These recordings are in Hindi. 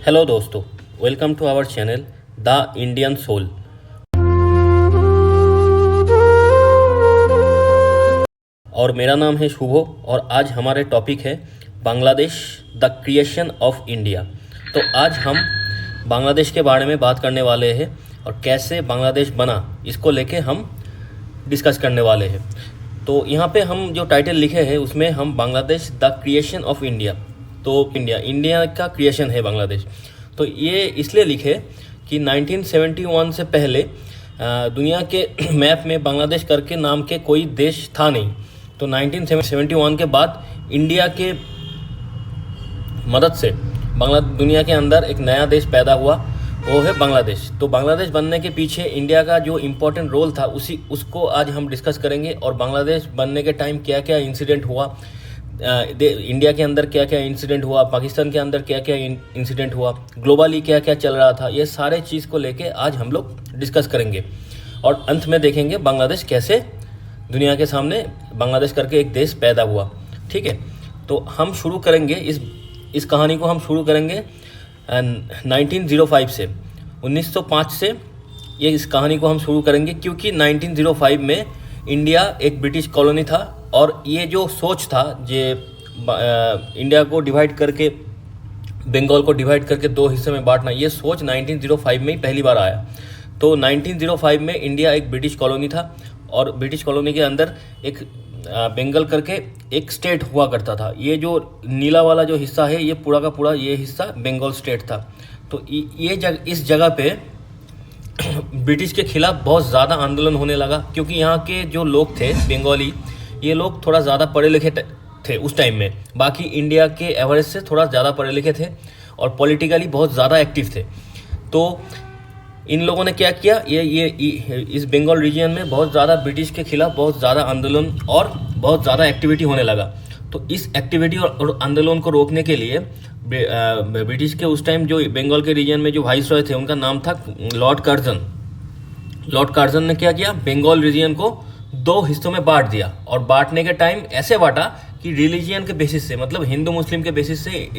हेलो दोस्तों, welcome to our channel the Indian soul. और मेरा नाम है शुभो और आज हमारे टॉपिक है Bangladesh the creation of India. तो आज हम बांग्लादेश के बारे में बात करने वाले हैं और कैसे बांग्लादेश बना इसको लेके हम डिस्कस करने वाले हैं। तो यहाँ पे हम जो टाइटल लिखे हैं उसमें हम Bangladesh the creation of India, तो इंडिया का क्रिएशन है बांग्लादेश। तो ये इसलिए लिखे कि 1971 से पहले दुनिया के मैप में बांग्लादेश करके नाम के कोई देश था नहीं। तो 1971 के बाद इंडिया के मदद से दुनिया के अंदर एक नया देश पैदा हुआ, वो है बांग्लादेश। तो बांग्लादेश बनने के पीछे इंडिया का जो इम्पोर्टेंट रोल था उसको आज हम डिस्कस करेंगे। और बांग्लादेश बनने के टाइम क्या क्या इंसिडेंट हुआ, इंडिया के अंदर क्या क्या इंसिडेंट हुआ, पाकिस्तान के अंदर क्या क्या इंसिडेंट हुआ, ग्लोबली क्या क्या चल रहा था, ये सारे चीज़ को लेके आज हम लोग डिस्कस करेंगे। और अंत में देखेंगे बांग्लादेश कैसे दुनिया के सामने बांग्लादेश करके एक देश पैदा हुआ। ठीक है, तो हम शुरू करेंगे इस कहानी को हम शुरू करेंगे 1905 से, 1905 से ये इस कहानी को हम शुरू करेंगे, क्योंकि 1905 में इंडिया एक ब्रिटिश कॉलोनी था। और ये जो सोच था इंडिया को डिवाइड करके, बंगाल को डिवाइड करके दो हिस्से में बांटना, ये सोच 1905 में ही पहली बार आया। तो 1905 में इंडिया एक ब्रिटिश कॉलोनी था और ब्रिटिश कॉलोनी के अंदर एक बंगाल करके एक स्टेट हुआ करता था। ये जो नीला वाला जो हिस्सा है ये पूरा का पूरा ये हिस्सा बंगाल स्टेट था। तो इस जगह पे ब्रिटिश के खिलाफ बहुत ज़्यादा आंदोलन होने लगा, क्योंकि यहाँ के जो लोग थे बंगाली, ये लोग थोड़ा ज़्यादा पढ़े लिखे थे उस टाइम में, बाकी इंडिया के एवरेज से थोड़ा ज़्यादा पढ़े लिखे थे और पॉलिटिकली बहुत ज़्यादा एक्टिव थे। तो इन लोगों ने क्या किया, ये इस बंगाल रीजन में बहुत ज़्यादा ब्रिटिश के खिलाफ बहुत ज़्यादा आंदोलन और बहुत ज़्यादा एक्टिविटी होने लगा। तो इस एक्टिविटी और आंदोलन को रोकने के लिए ब्रिटिश के उस टाइम जो बंगाल के रीजन में जो वाइसरॉय थे उनका नाम था लॉर्ड कर्जन। लॉर्ड कर्जन ने क्या किया, बंगाल रीजन को दो हिस्सों में बांट दिया। और बांटने के टाइम ऐसे बांटा कि रिलीजियन के बेसिस से, मतलब हिंदू मुस्लिम के बेसिस से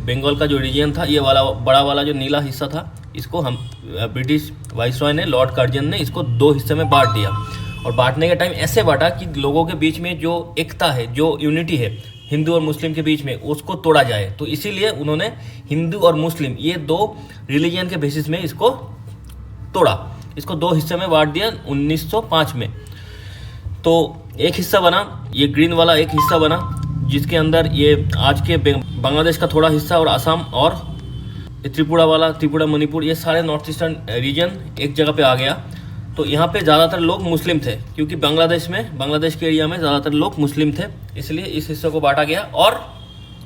बंगाल का जो रीजन था, ये वाला बड़ा वाला जो नीला हिस्सा था, इसको हम ब्रिटिश वाइसरॉय ने, लॉर्ड कर्जन ने इसको दो हिस्से में बांट दिया। और बांटने के टाइम ऐसे बांटा कि लोगों के बीच में जो एकता है, जो यूनिटी है हिंदू और मुस्लिम के बीच में, उसको तोड़ा जाए। तो इसीलिए उन्होंने हिंदू और मुस्लिम ये दो रिलीजन के बेसिस में इसको तोड़ा, इसको दो हिस्से में बांट दिया 1905 में। तो एक हिस्सा बना, ये ग्रीन वाला एक हिस्सा बना, जिसके अंदर ये आज के बांग्लादेश का थोड़ा हिस्सा और असम और त्रिपुरा मणिपुर, ये सारे नॉर्थ ईस्टर्न रीजन एक जगह पे आ गया। तो यहाँ पे ज़्यादातर लोग मुस्लिम थे, क्योंकि बांग्लादेश के एरिया में ज़्यादातर लोग मुस्लिम थे, इसलिए इस हिस्से को बांटा गया। और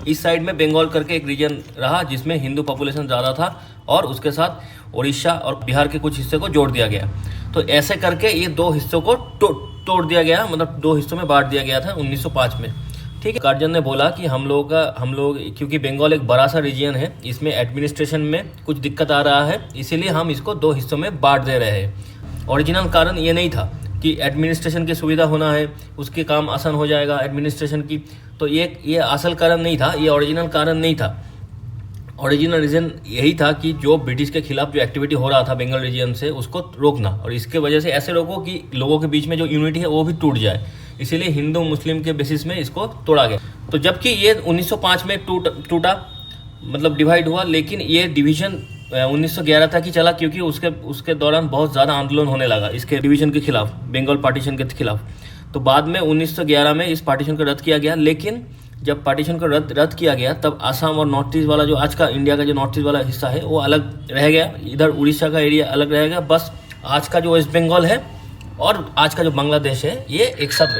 इस साइड में बंगाल करके एक रीजन रहा जिसमें हिंदू पॉपुलेशन ज़्यादा था, और उसके साथ उड़ीसा और बिहार के कुछ हिस्से को जोड़ दिया गया। तो ऐसे करके ये दो हिस्सों को तोड़ दिया गया, मतलब दो हिस्सों में बांट दिया गया था 1905 में। ठीक है, कर्जन ने बोला कि हम लोग क्योंकि बंगाल एक बड़ा सा रीजन है, इसमें एडमिनिस्ट्रेशन में कुछ दिक्कत आ रहा है, इसीलिए हम इसको दो हिस्सों में बांट दे रहे हैं। ओरिजिनल कारण ये नहीं था कि एडमिनिस्ट्रेशन की सुविधा होना है, उसके काम आसान हो जाएगा एडमिनिस्ट्रेशन की। तो ये असल कारण नहीं था, ये ओरिजिनल कारण नहीं था। ओरिजिनल रीज़न यही था कि जो ब्रिटिश के खिलाफ जो एक्टिविटी हो रहा था बंगाल रीजन से, उसको रोकना, और इसके वजह से ऐसे रोको कि लोगों के बीच में जो यूनिटी है वो भी टूट जाए। इसीलिए हिंदू मुस्लिम के बेसिस में इसको तोड़ा गया। तो जबकि ये 1905 में टूटा, मतलब डिवाइड हुआ, लेकिन ये डिवीजन 1911 तक ही चला, क्योंकि उसके दौरान बहुत ज़्यादा आंदोलन होने लगा इसके डिवीजन के खिलाफ, बंगाल पार्टीशन के खिलाफ। तो बाद में 1911 में इस पार्टीशन को रद्द किया गया। लेकिन जब पार्टीशन को रद्द किया गया, तब आसाम और नॉर्थ ईस्ट वाला जो आज का इंडिया का जो नॉर्थ ईस्ट वाला हिस्सा है वो अलग रह गया, इधर उड़ीसा का एरिया अलग रह गया। बस आज का जो वेस्ट बंगाल है और आज का जो बांग्लादेश है, ये एक साथ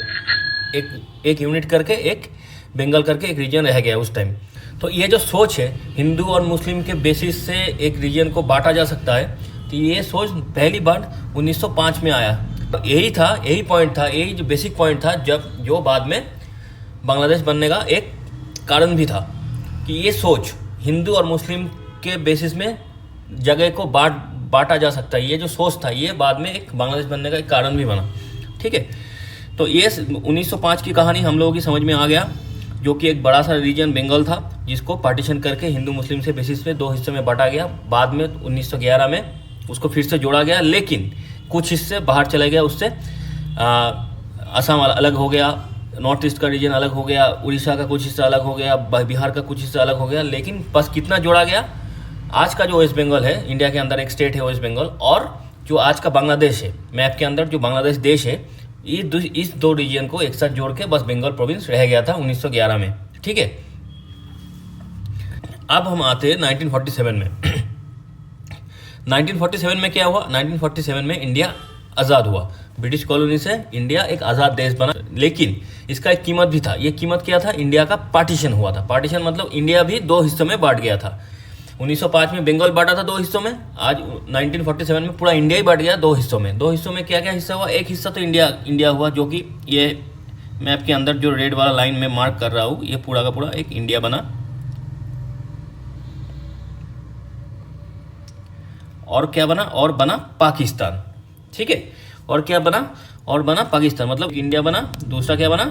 एक यूनिट करके, एक बंगाल करके एक रीजन रह गया उस टाइम। तो ये जो सोच है हिंदू और मुस्लिम के बेसिस से एक रीजन को बांटा जा सकता है, तो ये सोच पहली बार 1905 में आया। तो यही पॉइंट था, यही जो बेसिक पॉइंट था, जो बाद में बांग्लादेश बनने का एक कारण भी था, कि ये सोच हिंदू और मुस्लिम के बेसिस में जगह को बांटा जा सकता है। ये जो सोच था, ये बाद में एक बांग्लादेश बनने का एक कारण भी बना। ठीक है, तो ये 1905 की कहानी हम लोगों की समझ में आ गया, जो कि एक बड़ा सा रीजन बंगाल था, जिसको पार्टीशन करके हिंदू मुस्लिम से बेसिस पे दो हिस्सों में बांटा गया। बाद में 1911 में उसको फिर से जोड़ा गया, लेकिन कुछ हिस्से बाहर चले गए उससे। असम अलग हो गया, नॉर्थ ईस्ट का रीजन अलग हो गया, उड़ीसा का कुछ हिस्सा अलग हो गया, बिहार का कुछ हिस्सा अलग हो गया, लेकिन बस कितना जोड़ा गया, आज का जो वेस्ट बंगाल है, इंडिया के अंदर एक स्टेट है वेस्ट बंगाल, और जो आज का बांग्लादेश है, मैप के अंदर जो बांग्लादेश देश है, इस दो रीजन को एक साथ जोड़ के बस बंगाल प्रोविंस रह गया था 1911 में। ठीक है, अब हम आते हैं 1947 में। 1947 में क्या हुआ? 1947 में इंडिया आज़ाद हुआ, ब्रिटिश कॉलोनी से इंडिया एक आज़ाद देश बना। लेकिन इसका एक कीमत भी था। ये कीमत क्या था? इंडिया का पार्टीशन हुआ था। पार्टीशन मतलब इंडिया भी दो हिस्सों में बांट गया था। 1905 में बंगाल बांटा था दो हिस्सों में, आज 1947 में पूरा इंडिया ही बांट गया दो हिस्सों में। दो हिस्सों में क्या क्या हिस्सा हुआ? एक हिस्सा तो इंडिया हुआ, जो कि ये मैप के अंदर जो रेड वाला लाइन में मार्क कर रहा हूँ, ये पूरा का पूरा एक इंडिया बना। और क्या बना? और बना पाकिस्तान। ठीक है, और क्या बना? और बना पाकिस्तान, मतलब इंडिया बना, दूसरा क्या बना?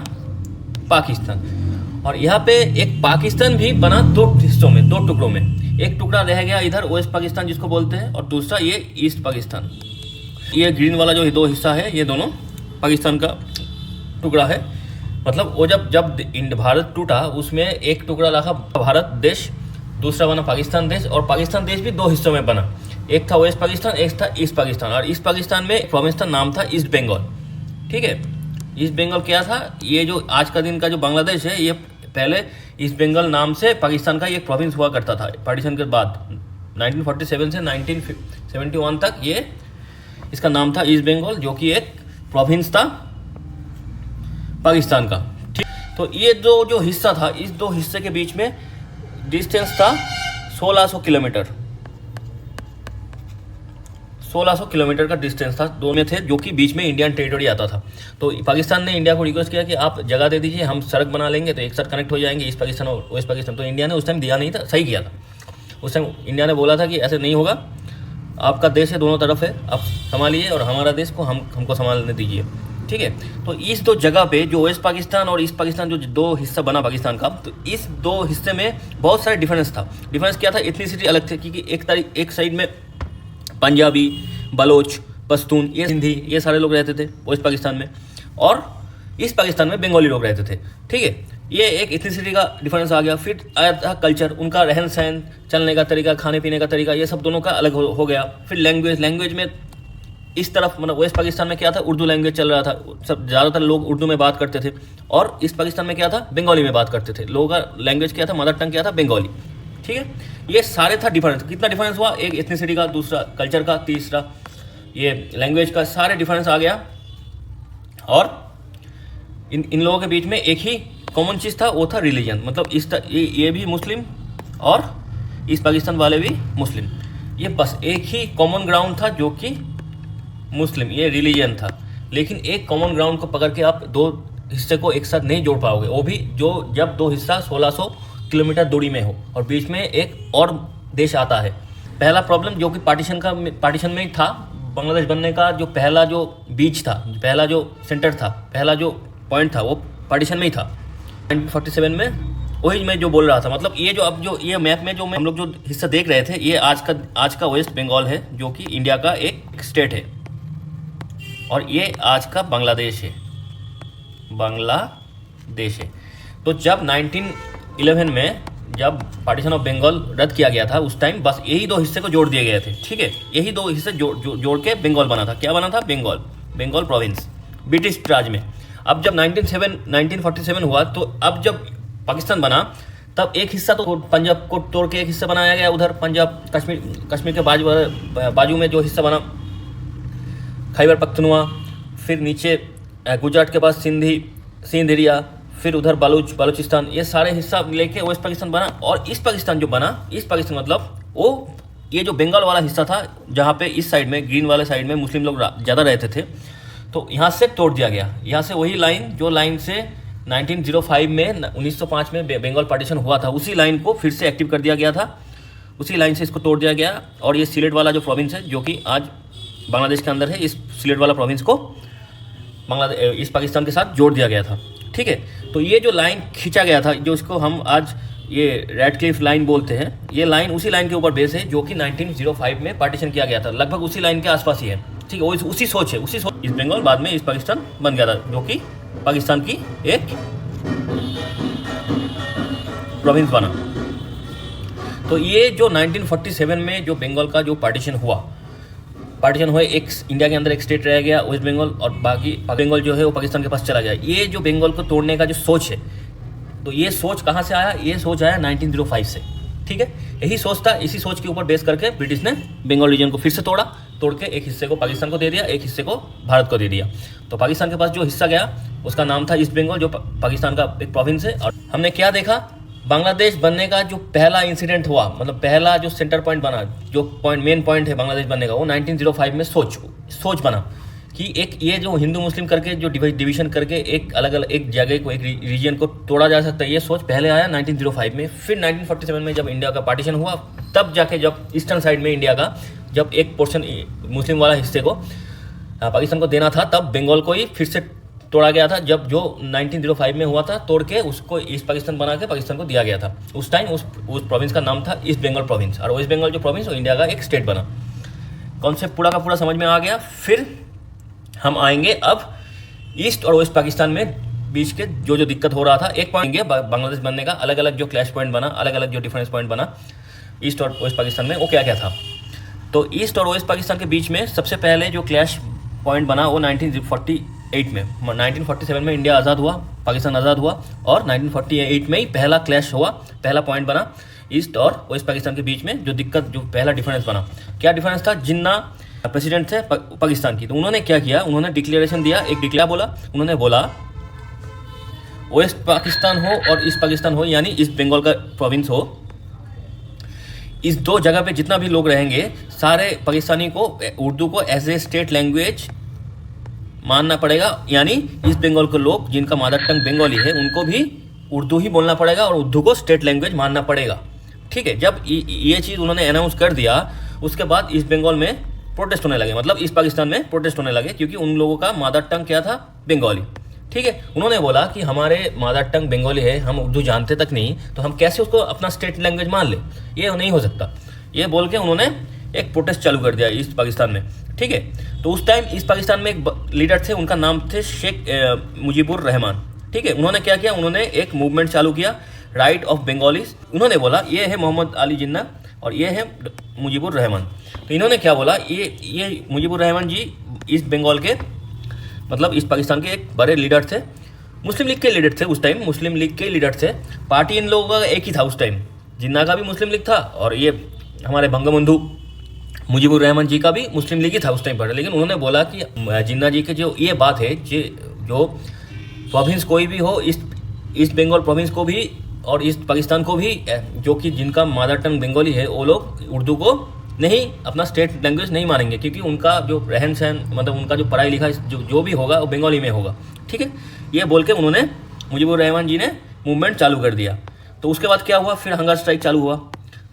पाकिस्तान। और यहाँ पे एक पाकिस्तान भी बना दो हिस्सों में, दो टुकड़ों में। एक टुकड़ा रह गया इधर वेस्ट पाकिस्तान जिसको बोलते हैं, और दूसरा ये ईस्ट पाकिस्तान। ये ग्रीन वाला जो दो हिस्सा है, ये दोनों पाकिस्तान का टुकड़ा है। मतलब वो जब भारत टूटा, उसमें एक टुकड़ा रखा भारत देश, दूसरा बना पाकिस्तान देश, और पाकिस्तान देश भी दो हिस्सों में बना। एक था वेस्ट पाकिस्तान, एक था ईस्ट पाकिस्तान। और ईस्ट पाकिस्तान में प्रोविंस का नाम था ईस्ट बंगाल। ठीक है, ईस्ट बंगाल क्या था? ये जो आज का दिन का जो बांग्लादेश है, ये पहले ईस्ट बंगाल नाम से पाकिस्तान का एक प्रोविंस हुआ करता था पार्टीशन के बाद। 1947 से 1971 तक ये इसका नाम था ईस्ट बंगाल, जो कि एक प्रोविंस था पाकिस्तान का। ठीक, तो ये जो हिस्सा था, इस दो हिस्से के बीच में डिस्टेंस था 1600 किलोमीटर। 1600 किलोमीटर का डिस्टेंस था, दो में थे, जो कि बीच में इंडियन टेरिटरी आता था। तो पाकिस्तान ने इंडिया को रिक्वेस्ट किया कि आप जगह दे दीजिए, हम सड़क बना लेंगे तो एक साथ कनेक्ट हो जाएंगे ईस्ट पाकिस्तान और वेस्ट पाकिस्तान। तो इंडिया ने उस टाइम दिया नहीं था, सही किया था। उस टाइम इंडिया ने बोला था कि ऐसे नहीं होगा, आपका देश है, दोनों तरफ है, आप संभालिए, और हमारा देश को हमको संभालने दीजिए। ठीक है, तो इस दो जगह पे जो वेस्ट पाकिस्तान और ईस्ट पाकिस्तान जो दो हिस्सा बना पाकिस्तान का, तो इस दो हिस्से में बहुत सारे डिफरेंस था। डिफरेंस क्या था? एथनिसिटी अलग थे, क्योंकि एक साइड में पंजाबी, बलोच, पश्तून, ये सिंधी, ये सारे लोग रहते थे वेस्ट पाकिस्तान में, और ईस्ट पाकिस्तान में बंगाली लोग रहते थे। ठीक है, ये एक एथनिसिटी का डिफरेंस आ गया। फिर आया था कल्चर, उनका रहन सहन, चलने का तरीका, खाने पीने का तरीका, ये सब दोनों का अलग हो गया। फिर लैंग्वेज में इस तरफ मतलब वेस्ट पाकिस्तान में क्या था? उर्दू लैंग्वेज चल रहा था, सब ज़्यादातर लोग उर्दू में बात करते थे, और ईस्ट पाकिस्तान में क्या था? बंगाली में बात करते थे। लोगों का लैंग्वेज क्या था? मदर टंग क्या था? बंगाली। ठीक है, ये सारे था डिफरेंस। कितना डिफरेंस हुआ? एक एथनिसिटी का, दूसरा कल्चर का, तीसरा ये लैंग्वेज का, सारे डिफरेंस आ गया। और इन लोगों के बीच में एक ही कॉमन चीज़ था, वो था रिलीजन। मतलब ये भी मुस्लिम और ईस्ट पाकिस्तान वाले भी मुस्लिम, ये बस एक ही कॉमन ग्राउंड था जो कि मुस्लिम, ये रिलीजन था। लेकिन एक कॉमन ग्राउंड को पकड़ के आप दो हिस्से को एक साथ नहीं जोड़ पाओगे, वो भी जब दो हिस्सा 1600 किलोमीटर दूरी में हो और बीच में एक और देश आता है। पहला प्रॉब्लम जो कि पार्टीशन में ही था, बांग्लादेश बनने का जो पहला जो बीच था, पहला जो सेंटर था, पहला जो पॉइंट था, वो पार्टीशन में ही था 1947 में। वही मैं जो बोल रहा था, मतलब ये जो अब जो ये मैप में जो हम लोग जो हिस्सा देख रहे थे, ये आज का वेस्ट बंगाल है, जो कि इंडिया का एक स्टेट है, और ये आज का बांग्लादेश है, तो जब 1911 में जब पार्टीशन ऑफ बंगाल रद्द किया गया था, उस टाइम बस यही दो हिस्से को जोड़ दिए गए थे। ठीक है, यही दो हिस्से जोड़ के बंगाल बना था। क्या बना था? बंगाल प्रोविंस, ब्रिटिश राज में। अब जब 1947 हुआ, तो अब जब पाकिस्तान बना, तब एक हिस्सा तो पंजाब को तोड़ के एक हिस्सा बनाया गया, उधर पंजाब कश्मीर के बाजू में जो हिस्सा बना खैबर पख्तूनख्वा, फिर नीचे गुजरात के पास सिंध एरिया, फिर उधर बलूचिस्तान, ये सारे हिस्सा लेके वेस्ट पाकिस्तान बना। और ईस्ट पाकिस्तान जो बना, ईस्ट पाकिस्तान मतलब वो ये जो बंगाल वाला हिस्सा था, जहाँ पे इस साइड में ग्रीन वाले साइड में मुस्लिम लोग ज़्यादा रहते थे, तो यहाँ से तोड़ दिया गया। यहाँ से वही लाइन से 1905 में 1905 में बंगाल पार्टीशन हुआ था, उसी लाइन को फिर से एक्टिव कर दिया गया था, उसी लाइन से इसको तोड़ दिया गया। और ये सिलेट वाला जो प्रोविंस है, जो कि आज बांग्लादेश के अंदर है, इस सिलेट वाला प्रोविंस को ईस्ट पाकिस्तान के साथ जोड़ दिया गया था। ठीक है, तो ये जो लाइन खींचा गया था, जो इसको हम आज ये रैडक्लिफ लाइन बोलते हैं, ये लाइन उसी लाइन के ऊपर बेस है जो कि 1905 में पार्टीशन किया गया था, लगभग उसी लाइन के आसपास ही है। ठीक है, उसी सोच है, उसी सोच। ईस्ट बंगाल बाद में ईस्ट पाकिस्तान बन गया था, जो कि पाकिस्तान की एक प्रोविंस बना। तो ये जो 1947 में जो बंगाल का जो पार्टीशन हुआ, एक इंडिया के अंदर एक स्टेट रह गया वेस्ट बंगाल, और बाकी बंगाल जो है वो पाकिस्तान के पास चला गया। ये जो बंगाल को तोड़ने का जो सोच है, तो ये सोच कहाँ से आया? ये सोच आया 1905 से। ठीक है, यही सोच था, इसी सोच के ऊपर बेस करके ब्रिटिश ने बंगाल रीजन को फिर से तोड़ के एक हिस्से को पाकिस्तान को दे दिया, एक हिस्से को भारत को दे दिया। तो पाकिस्तान के पास जो हिस्सा गया उसका नाम था ईस्ट बंगाल, जो पाकिस्तान का एक प्रोविंस है। और हमने क्या देखा, बांग्लादेश बनने का जो पहला इंसिडेंट हुआ, मतलब पहला जो सेंटर पॉइंट बना, जो मेन पॉइंट है बांग्लादेश बनने का, वो 1905 में सोच बना कि एक ये जो हिंदू मुस्लिम करके जो डिवीजन करके एक अलग अलग एक जगह को, एक रीजन को तोड़ा जा सकता है, ये सोच पहले आया 1905 में। फिर 1947 में जब इंडिया का पार्टीशन हुआ, तब जाके जब ईस्टर्न साइड में इंडिया का जब एक पोर्शन मुस्लिम वाला हिस्से को पाकिस्तान को देना था, तब बंगाल को ही फिर से तोड़ा गया था। जब जो 1905 में हुआ था, तोड़ के उसको ईस्ट पाकिस्तान बना के पाकिस्तान को दिया गया था। उस टाइम उस प्रोविंस का नाम था ईस्ट बंगाल प्रोविंस, और वेस्ट बंगाल जो प्रोविंस वो इंडिया का एक स्टेट बना। कॉन्सेप्ट पूरा का पूरा समझ में आ गया। फिर हम आएंगे अब ईस्ट और वेस्ट पाकिस्तान में बीच के जो दिक्कत हो रहा था। एक पॉइंट बांग्लादेश बनने का, अलग अलग जो क्लैश पॉइंट बना, अलग अलग जो डिफरेंस पॉइंट बना ईस्ट और वेस्ट पाकिस्तान में, वो क्या क्या था। तो ईस्ट और वेस्ट पाकिस्तान के बीच में सबसे पहले जो क्लैश पॉइंट बना वो 1948 में। 1947 में इंडिया आज़ाद हुआ, पाकिस्तान आज़ाद हुआ, और 1948 में ही पहला क्लैश हुआ, पहला पॉइंट बना ईस्ट और वेस्ट पाकिस्तान के बीच में। जो दिक्कत, जो पहला डिफरेंस बना, क्या डिफरेंस था? जिन्ना प्रेसिडेंट थे पाकिस्तान की, तो उन्होंने क्या किया, उन्होंने डिक्लेरेशन दिया, एक डिक्लेयर बोला, उन्होंने बोला वेस्ट पाकिस्तान हो और ईस्ट पाकिस्तान हो, यानी ईस्ट बंगाल का प्रोविंस हो, इस दो जगह पे जितना भी लोग रहेंगे, सारे पाकिस्तानी को उर्दू को एज ए स्टेट लैंग्वेज मानना पड़ेगा। यानी ईस्ट बंगाल के लोग जिनका मदर टंग बंगाली है, उनको भी उर्दू ही बोलना पड़ेगा और उर्दू को स्टेट लैंग्वेज मानना पड़ेगा। ठीक है, जब ये चीज़ उन्होंने अनाउंस कर दिया, उसके बाद ईस्ट बंगाल में प्रोटेस्ट होने लगे, मतलब ईस्ट पाकिस्तान में प्रोटेस्ट होने लगे, क्योंकि उन लोगों का मदर टंग क्या था? बंगाली। ठीक है, उन्होंने बोला कि हमारे मदर टंग बंगाली है, हम उर्दू जानते तक नहीं, तो हम कैसे उसको अपना स्टेट लैंग्वेज मान ले? ये नहीं हो सकता। ये बोल के उन्होंने एक प्रोटेस्ट चालू कर दिया ईस्ट पाकिस्तान में। ठीक है, तो उस टाइम ईस्ट पाकिस्तान में एक लीडर थे, उनका नाम थे शेख मुजीबुर रहमान। ठीक है, उन्होंने क्या किया, उन्होंने एक मूवमेंट चालू किया, राइट ऑफ बंगालीज। उन्होंने बोला ये है मोहम्मद अली जिन्ना और ये है मुजीबुर रहमान। तो इन्होंने क्या बोला, ये मुजीबुर रहमान जी ईस्ट बंगाल के, मतलब ईस्ट पाकिस्तान के एक बड़े लीडर थे, मुस्लिम लीग के लीडर थे उस टाइम, मुस्लिम लीग के लीडर थे। पार्टी इन लोगों का एक ही था उस टाइम, जिन्ना का भी मुस्लिम लीग था, और ये हमारे बंगबंधु मुजीबुर रहमान जी का भी मुस्लिम लीग ही था उस टाइम पर। लेकिन उन्होंने बोला कि जिन्ना जी के जो ये बात है, जो प्रोविंस कोई भी हो, ईस्ट बंगाल प्रोविंस को भी और ईस्ट पाकिस्तान को भी, जो कि जिनका मदर टंग बंगाली है, वो लोग उर्दू को नहीं, अपना स्टेट लैंग्वेज नहीं मानेंगे, क्योंकि उनका जो रहन सहन, मतलब उनका जो पढ़ाई लिखाई जो भी होगा वो बंगाली में होगा। ठीक है, ये बोल के उन्होंने, मुजीबुर रहमान जी ने मूवमेंट चालू कर दिया। तो उसके बाद क्या हुआ, फिर हंगर स्ट्राइक चालू हुआ,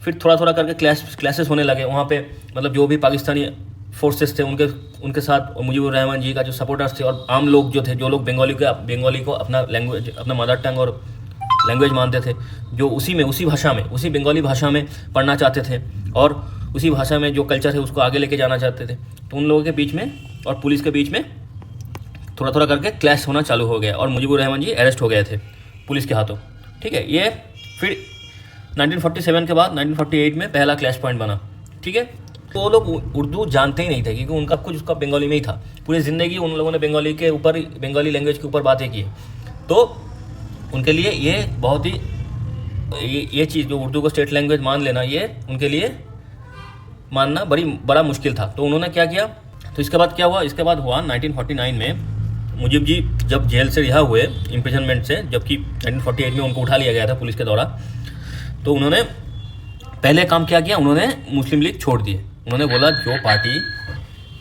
फिर थोड़ा थोड़ा करके क्लैशेस होने लगे वहाँ पे, मतलब जो भी पाकिस्तानी फोर्सेस थे उनके साथ मुजीबुर रहमान जी का जो सपोर्टर्स थे, और आम लोग जो थे, जो लोग बंगाली को अपना लैंग्वेज, अपना मदर टंग और लैंग्वेज मानते थे, जो उसी भाषा में, उसी बंगाली भाषा में पढ़ना चाहते थे, और उसी भाषा में जो कल्चर है उसको आगे लेके जाना चाहते थे। तो उन लोगों के बीच में और पुलिस के बीच में थोड़ा थोड़ा करके क्लैश होना चालू हो गया, और मुजीबुर रहमान जी अरेस्ट हो गए थे पुलिस के हाथों। ठीक है, ये फिर 1947 के बाद 1948 में पहला क्लैश पॉइंट बना। ठीक है, तो वो लोग उर्दू जानते ही नहीं थे, क्योंकि उनका कुछ उसका बंगाली में ही था। पूरी ज़िंदगी उन लोगों ने बंगाली लैंग्वेज के ऊपर बातें की। तो उनके लिए ये बहुत ही, ये चीज़ जो उर्दू को स्टेट लैंग्वेज मान लेना, ये उनके लिए मानना बड़ा मुश्किल था। तो उन्होंने क्या किया, तो इसके बाद क्या हुआ, इसके बाद हुआ 1949 में मुजीब जी जब जेल से रिहा हुए, इम्प्रिजनमेंट से, जबकि 1948 में उनको उठा लिया गया था पुलिस के द्वारा, तो उन्होंने पहले काम क्या किया, उन्होंने मुस्लिम लीग छोड़ दिए। उन्होंने बोला जो पार्टी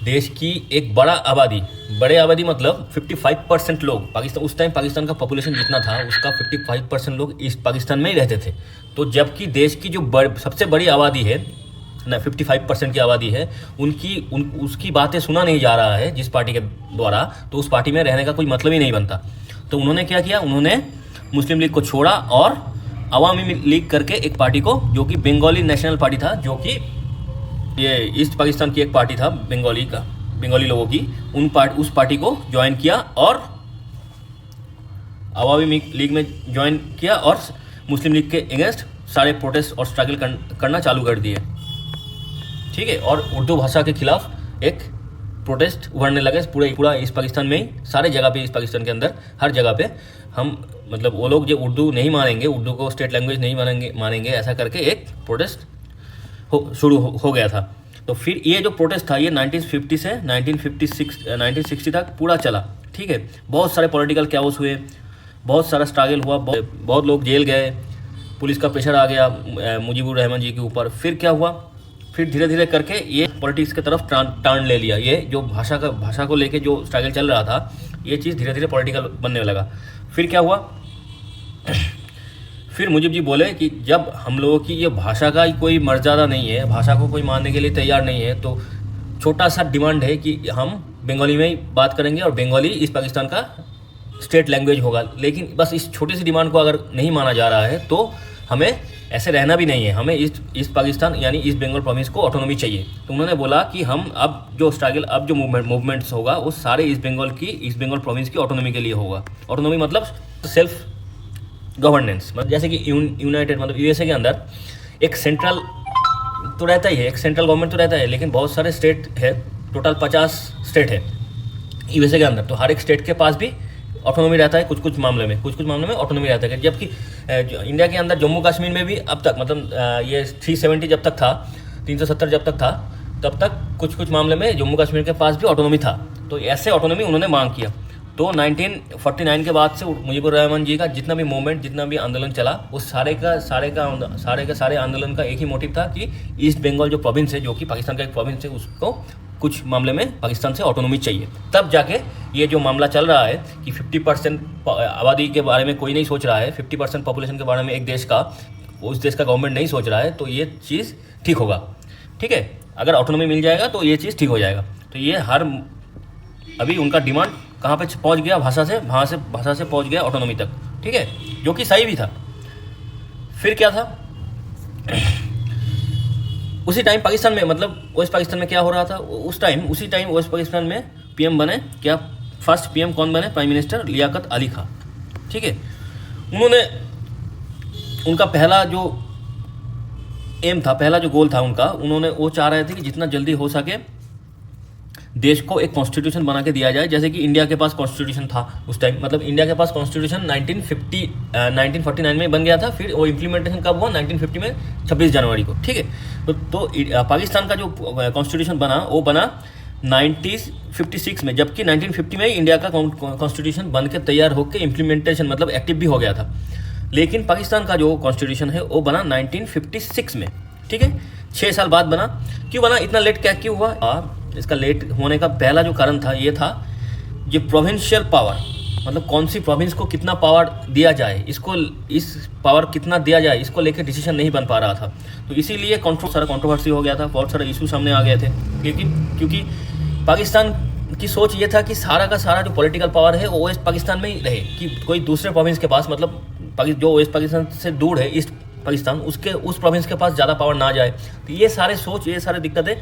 देश की एक बड़े आबादी मतलब 55% लोग, पाकिस्तान उस टाइम पाकिस्तान का पॉपुलेशन जितना था उसका 55% लोग ईस्ट पाकिस्तान में ही रहते थे। तो जबकि देश की जो सबसे बड़ी आबादी है ना, 55% की आबादी है, उसकी बातें सुना नहीं जा रहा है जिस पार्टी के द्वारा, तो उस पार्टी में रहने का कोई मतलब ही नहीं बनता। तो उन्होंने क्या किया, उन्होंने मुस्लिम लीग को छोड़ा और अवामी लीग करके एक पार्टी को, जो कि बंगाली नेशनल पार्टी था, जो कि ये ईस्ट पाकिस्तान की एक पार्टी था बंगाली लोगों की, उस पार्टी को ज्वाइन किया और अवामी लीग में ज्वाइन किया और मुस्लिम लीग के अगेंस्ट सारे प्रोटेस्ट और स्ट्रगल करना चालू कर दिए। ठीक है, और उर्दू भाषा के खिलाफ एक प्रोटेस्ट उभरने लगे पूरा ईस्ट पाकिस्तान में ही, सारे जगह पे ईस्ट पाकिस्तान के अंदर हर जगह पे हम मतलब वो लोग जो उर्दू नहीं मानेंगे, उर्दू को स्टेट लैंग्वेज नहीं मानेंगे ऐसा करके एक प्रोटेस्ट शुरू हो गया था। तो फिर ये जो प्रोटेस्ट था ये 1950 से 1960 तक पूरा चला। ठीक है, बहुत सारे पॉलिटिकल कैओस हुए, बहुत सारा स्ट्रगल हुआ, बहुत लोग जेल गए, पुलिस का प्रेशर आ गया मुजीबुर रहमान जी के ऊपर। फिर क्या हुआ, फिर धीरे धीरे करके ये पॉलिटिक्स की तरफ टर्न ले लिया। ये जो भाषा को लेके जो स्ट्रगल चल रहा था, ये चीज़ धीरे धीरे पॉलिटिकल बनने लगा। फिर क्या हुआ, फिर मुजीब जी बोले कि जब हम लोगों की ये भाषा का कोई मर्यादा नहीं है, भाषा को कोई मानने के लिए तैयार नहीं है, तो छोटा सा डिमांड है कि हम बंगाली में ही बात करेंगे और बंगाली ईस्ट पाकिस्तान का स्टेट लैंग्वेज होगा। लेकिन बस इस छोटी सी डिमांड को अगर नहीं माना जा रहा है तो हमें ऐसे रहना भी नहीं है, हमें ईस्ट पाकिस्तान यानी ईस्ट बंगाल प्रोविंस को ऑटोनॉमी चाहिए। तो उन्होंने बोला कि हम अब जो स्ट्रगल, अब जो मूवमेंट्स होगा वो सारे ईस्ट बंगाल प्रोविंस की ऑटोनॉमी के लिए होगा। ऑटोनॉमी मतलब सेल्फ गवर्नेंस, मतलब जैसे कि यूनाइटेड मतलब यूएसए के अंदर एक सेंट्रल तो रहता ही है, एक सेंट्रल गवर्नमेंट तो रहता है, लेकिन बहुत सारे स्टेट है, टोटल 50 स्टेट है यूएसए के अंदर। तो हर एक स्टेट के पास भी ऑटोनॉमी रहता है, कुछ कुछ मामले में ऑटोनॉमी रहता है। जबकि इंडिया के अंदर जम्मू कश्मीर में भी अब तक मतलब ये 370 जब तक था, 370 जब तक था, तब तक कुछ कुछ मामले में जम्मू कश्मीर के पास भी ऑटोनॉमी था। तो ऐसे ऑटोनॉमी उन्होंने मांग किया। तो 1949 के बाद से मुजीबुर रहमान जी का जितना भी मूवमेंट, जितना भी आंदोलन चला, वो सारे आंदोलन का एक ही मोटिव था कि ईस्ट बंगाल जो प्रोविंस है, जो कि पाकिस्तान का एक प्रोविंस है, उसको कुछ मामले में पाकिस्तान से ऑटोनॉमी चाहिए। तब जाके ये जो मामला चल रहा है कि 50% आबादी के बारे में कोई नहीं सोच रहा है, 50% पॉपुलेशन के बारे में एक देश का, उस देश का गवर्नमेंट नहीं सोच रहा है, तो ये चीज़ ठीक होगा। ठीक है, अगर ऑटोनॉमी मिल जाएगा तो ये चीज़ ठीक हो जाएगा। तो ये अभी उनका डिमांड कहाँ पे पहुँच गया, भाषा से पहुँच गया ऑटोनॉमी तक। ठीक है, जो कि सही भी था। फिर क्या था, उसी टाइम पाकिस्तान में मतलब वेस्ट पाकिस्तान में क्या हो रहा था, उसी टाइम वेस्ट पाकिस्तान में पीएम बने, क्या फर्स्ट पीएम कौन बने, प्राइम मिनिस्टर लियाकत अली खां। ठीक है, उनका पहला जो एम था, पहला जो गोल था उनका, उन्होंने वो चाह रहे थे कि जितना जल्दी हो सके देश को एक कॉन्स्टिट्यूशन बना के दिया जाए, जैसे कि इंडिया के पास कॉन्स्टिट्यूशन था उस टाइम। मतलब इंडिया के पास कॉन्स्टिट्यूशन 1949 में बन गया था, फिर वो इम्प्लीमेंटेशन कब हुआ, 1950 में 26 जनवरी को। ठीक है, तो पाकिस्तान का जो कॉन्स्टिट्यूशन बना वो बना 1956 में, जबकि 1950 में ही इंडिया का कॉन्स्टिट्यूशन बन के तैयार होकर इम्प्लीमेंटेशन मतलब एक्टिव भी हो गया था। लेकिन पाकिस्तान का जो कॉन्स्टिट्यूशन है वो बना 1956 में। ठीक है, 6 साल बाद बना। क्यों बना, इतना लेट क्यों हुआ? इसका लेट होने का पहला जो कारण था ये था, ये प्रोविंशियल पावर, मतलब कौन सी प्रोविंस को कितना पावर दिया जाए, इस पावर कितना दिया जाए, इसको लेकर डिसीजन नहीं बन पा रहा था। तो इसीलिए सारा कंट्रोवर्सी हो गया था, बहुत सारे इशू सामने आ गए थे। क्योंकि पाकिस्तान की सोच ये था कि सारा का सारा जो पॉलिटिकल पावर है वो वेस्ट पाकिस्तान में ही रहे, कि कोई दूसरे प्रोविंस के पास, मतलब जो वेस्ट पाकिस्तान से दूर है ईस्ट पाकिस्तान, उस प्रोविंस के पास ज़्यादा पावर ना जाए। तो ये सारे दिक्कतें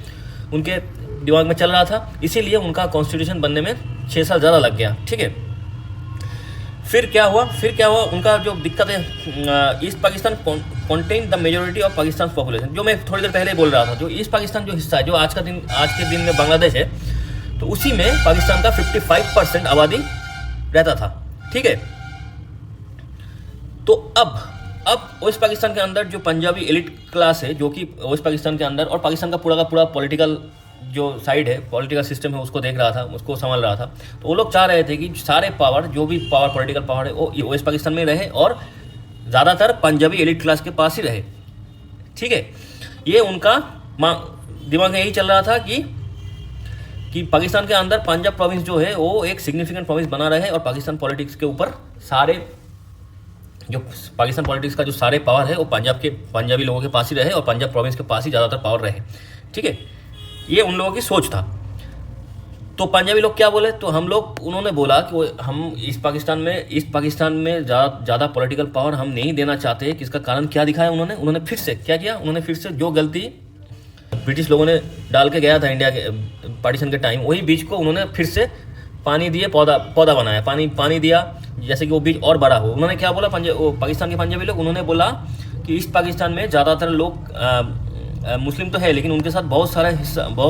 उनके दिमाग में चल रहा था, इसीलिए उनका कॉन्स्टिट्यूशन बनने में 6 साल ज़्यादा लग गया। ठीक है, फिर क्या हुआ, उनका जो दिक्कत है, east Pakistan contain the majority of Pakistan population, जो मैं थोड़ी देर पहले बोल रहा था, जो ईस्ट पाकिस्तान जो हिस्सा है, जो आज के दिन में बांग्लादेश है, तो उसी में पाकिस्तान का 55% आबादी रहता था। ठीक है, तो अब वेस्ट पाकिस्तान के अंदर जो पंजाबी एलिट क्लास है, जो कि वेस्ट पाकिस्तान के अंदर और पाकिस्तान का पूरा पॉलिटिकल जो साइड है, पॉलिटिकल सिस्टम है, उसको देख रहा था, उसको संभाल रहा था। तो वो लोग चाह रहे थे कि सारे पावर, जो भी पॉलिटिकल पावर है, वो वेस्ट पाकिस्तान में रहे और ज़्यादातर पंजाबी एलिट क्लास के पास ही रहे। ठीक है, ये उनका दिमाग में यही चल रहा था कि पाकिस्तान के अंदर पंजाब प्रोविंस जो है वो एक सिग्निफिकेंट प्रोविंस बना रहे और पाकिस्तान पॉलिटिक्स के ऊपर जो पाकिस्तान पॉलिटिक्स का जो सारे पावर है वो पंजाबी लोगों के पास ही रहे और पंजाब प्रोविंस के पास ही ज़्यादातर पावर रहे। ठीक है, ये उन लोगों की सोच था। तो पंजाबी लोग क्या बोले, तो उन्होंने बोला कि हम इस पाकिस्तान में ज़्यादा पॉलिटिकल पावर हम नहीं देना चाहते। किसका कारण क्या दिखाया उन्होंने फिर से क्या किया, उन्होंने फिर से जो गलती ब्रिटिश लोगों ने डाल के गया था इंडिया के पार्टीशन के टाइम, वही बीज को उन्होंने फिर से पानी दिए, पौधा बनाया, पानी दिया, जैसे कि वो बीज और बड़ा हो। उन्होंने क्या बोला, पाकिस्तान के पंजाबी लोग, उन्होंने बोला कि इस पाकिस्तान में ज़्यादातर लोग मुस्लिम तो है, लेकिन उनके साथ बहुत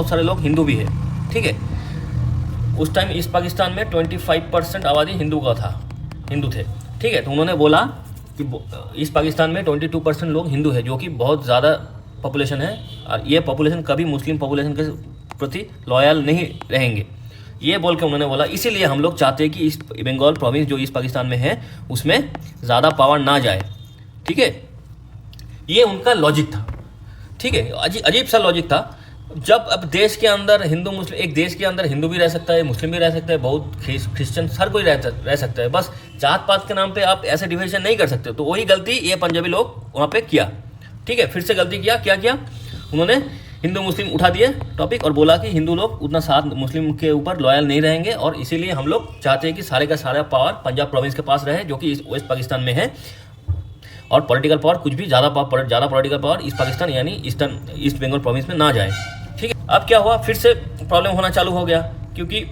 सारे लोग हिंदू भी है। ठीक है, उस टाइम इस पाकिस्तान में 25% आबादी हिंदू थे। ठीक है, तो उन्होंने बोला कि इस पाकिस्तान में 22% लोग हिंदू है, जो कि बहुत ज़्यादा पॉपुलेशन है, और ये पॉपुलेशन कभी मुस्लिम पॉपुलेशन के प्रति लॉयल नहीं रहेंगे, ये बोल के उन्होंने बोला। इसीलिए हम लोग चाहते हैं कि इस बंगाल प्रोविंस जो इस पाकिस्तान में है उसमें ज़्यादा पावर ना जाए। ठीक है, ये उनका लॉजिक था। ठीक है, अजीब सा लॉजिक था। जब अब देश के अंदर एक देश के अंदर हिंदू भी रह सकता है, मुस्लिम भी रह सकता है, बहुत क्रिश्चियन, हर कोई रह सकता है, बस जात पात के नाम पे आप ऐसे डिविजन नहीं कर सकते। तो वही गलती ये पंजाबी लोग वहाँ पे किया। ठीक है, फिर से गलती किया, क्या किया उन्होंने, हिंदू मुस्लिम उठा दिए टॉपिक और बोला कि हिंदू लोग उतना साथ मुस्लिम के ऊपर लॉयल नहीं रहेंगे, और इसीलिए हम लोग चाहते हैं कि सारे का सारा पावर पंजाब प्रोविंस के पास रहे, जो कि वेस्ट पाकिस्तान में है, और पॉलिटिकल पावर कुछ भी ज़्यादा पॉलिटिकल पावर इस पाकिस्तान यानी ईस्ट बंगाल प्रोविंस में ना जाए। ठीक है, अब क्या हुआ, फिर से प्रॉब्लम होना चालू हो गया, क्योंकि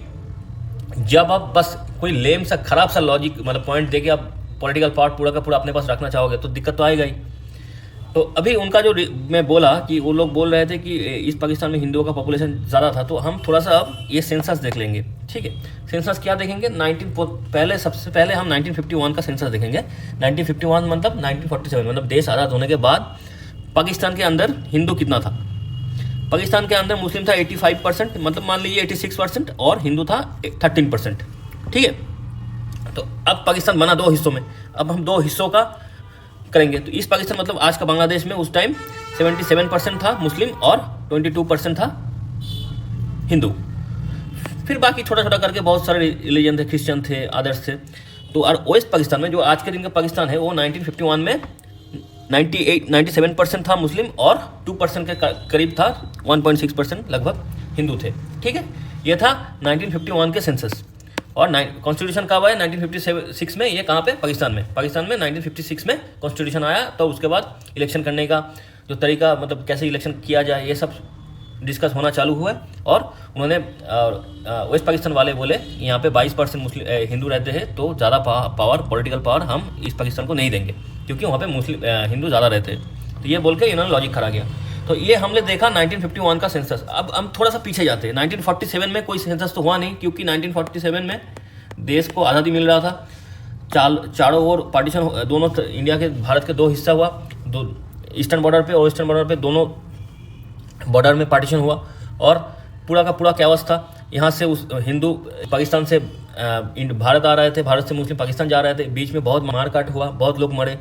जब आप बस कोई लेम सा खराब सा लॉजिक मतलब पॉइंट दे के आप पॉलिटिकल पावर पूरा का पूरा अपने पास रखना चाहोगे तो दिक्कत तो आएगा ही। तो अभी उनका जो मैं बोला कि वो लोग बोल रहे थे कि इस पाकिस्तान में हिंदुओं का पॉपुलेशन ज़्यादा था, तो हम थोड़ा सा अब ये सेंसस देख लेंगे। ठीक है, सेंसस क्या देखेंगे, सबसे पहले हम 1951 का सेंसस देखेंगे। 1951 मतलब 1947 मतलब देश आज़ाद होने के बाद पाकिस्तान के अंदर हिंदू कितना था। पाकिस्तान के अंदर मुस्लिम था 85%, मतलब मान लीजिए 86%, और हिंदू था 13%। ठीक है, तो अब पाकिस्तान बना दो हिस्सों में, अब हम दो हिस्सों का करेंगे। तो ईस्ट पाकिस्तान मतलब आज का बांग्लादेश में उस टाइम 77% था मुस्लिम और 22% था हिंदू। फिर बाकी छोटा छोटा करके बहुत सारे रिलीजन थे, क्रिश्चियन थे, अदर्स थे। तो और वेस्ट पाकिस्तान में जो आज के दिन का पाकिस्तान है वो 1951 में 97% था मुस्लिम और 2% के करीब था, 1.6% लगभग हिंदू थे। ठीक है, ये था 1951 के सेंसस। और कॉन्स्टिट्यूशन कब आया, 1956 में। ये कहाँ पे, पाकिस्तान में 1956 में कॉन्स्टिट्यूशन आया। तो उसके बाद इलेक्शन करने का जो तरीका, मतलब कैसे इलेक्शन किया जाए, ये सब डिस्कस होना चालू हुआ। और उन्होंने वेस्ट पाकिस्तान वाले बोले यहाँ पे 22% मुस्लिम हिंदू रहते हैं, तो ज़्यादा पॉलिटिकल पावर हम ईस्ट पाकिस्तान को नहीं देंगे, क्योंकि वहाँ पे हिंदू ज़्यादा रहते हैं। तो ये बोल के इन्होंने लॉजिक खड़ा किया। तो ये हमने देखा 1951 का सेंसस। अब हम थोड़ा सा पीछे जाते हैं, 1947 में कोई सेंसस तो हुआ नहीं, क्योंकि 1947 में देश को आज़ादी मिल रहा था। चारों ओर पार्टीशन, दोनों इंडिया के भारत के दो हिस्सा हुआ, दो ईस्टर्न बॉर्डर पे और वेस्टर्न बॉर्डर पे, दोनों बॉर्डर में पार्टीशन हुआ। और पूरा का पूरा क्या था, यहाँ से उस हिंदू पाकिस्तान से भारत आ रहे थे, भारत से मुस्लिम पाकिस्तान जा रहे थे, बीच में बहुत मारकाट हुआ, बहुत लोग मरे,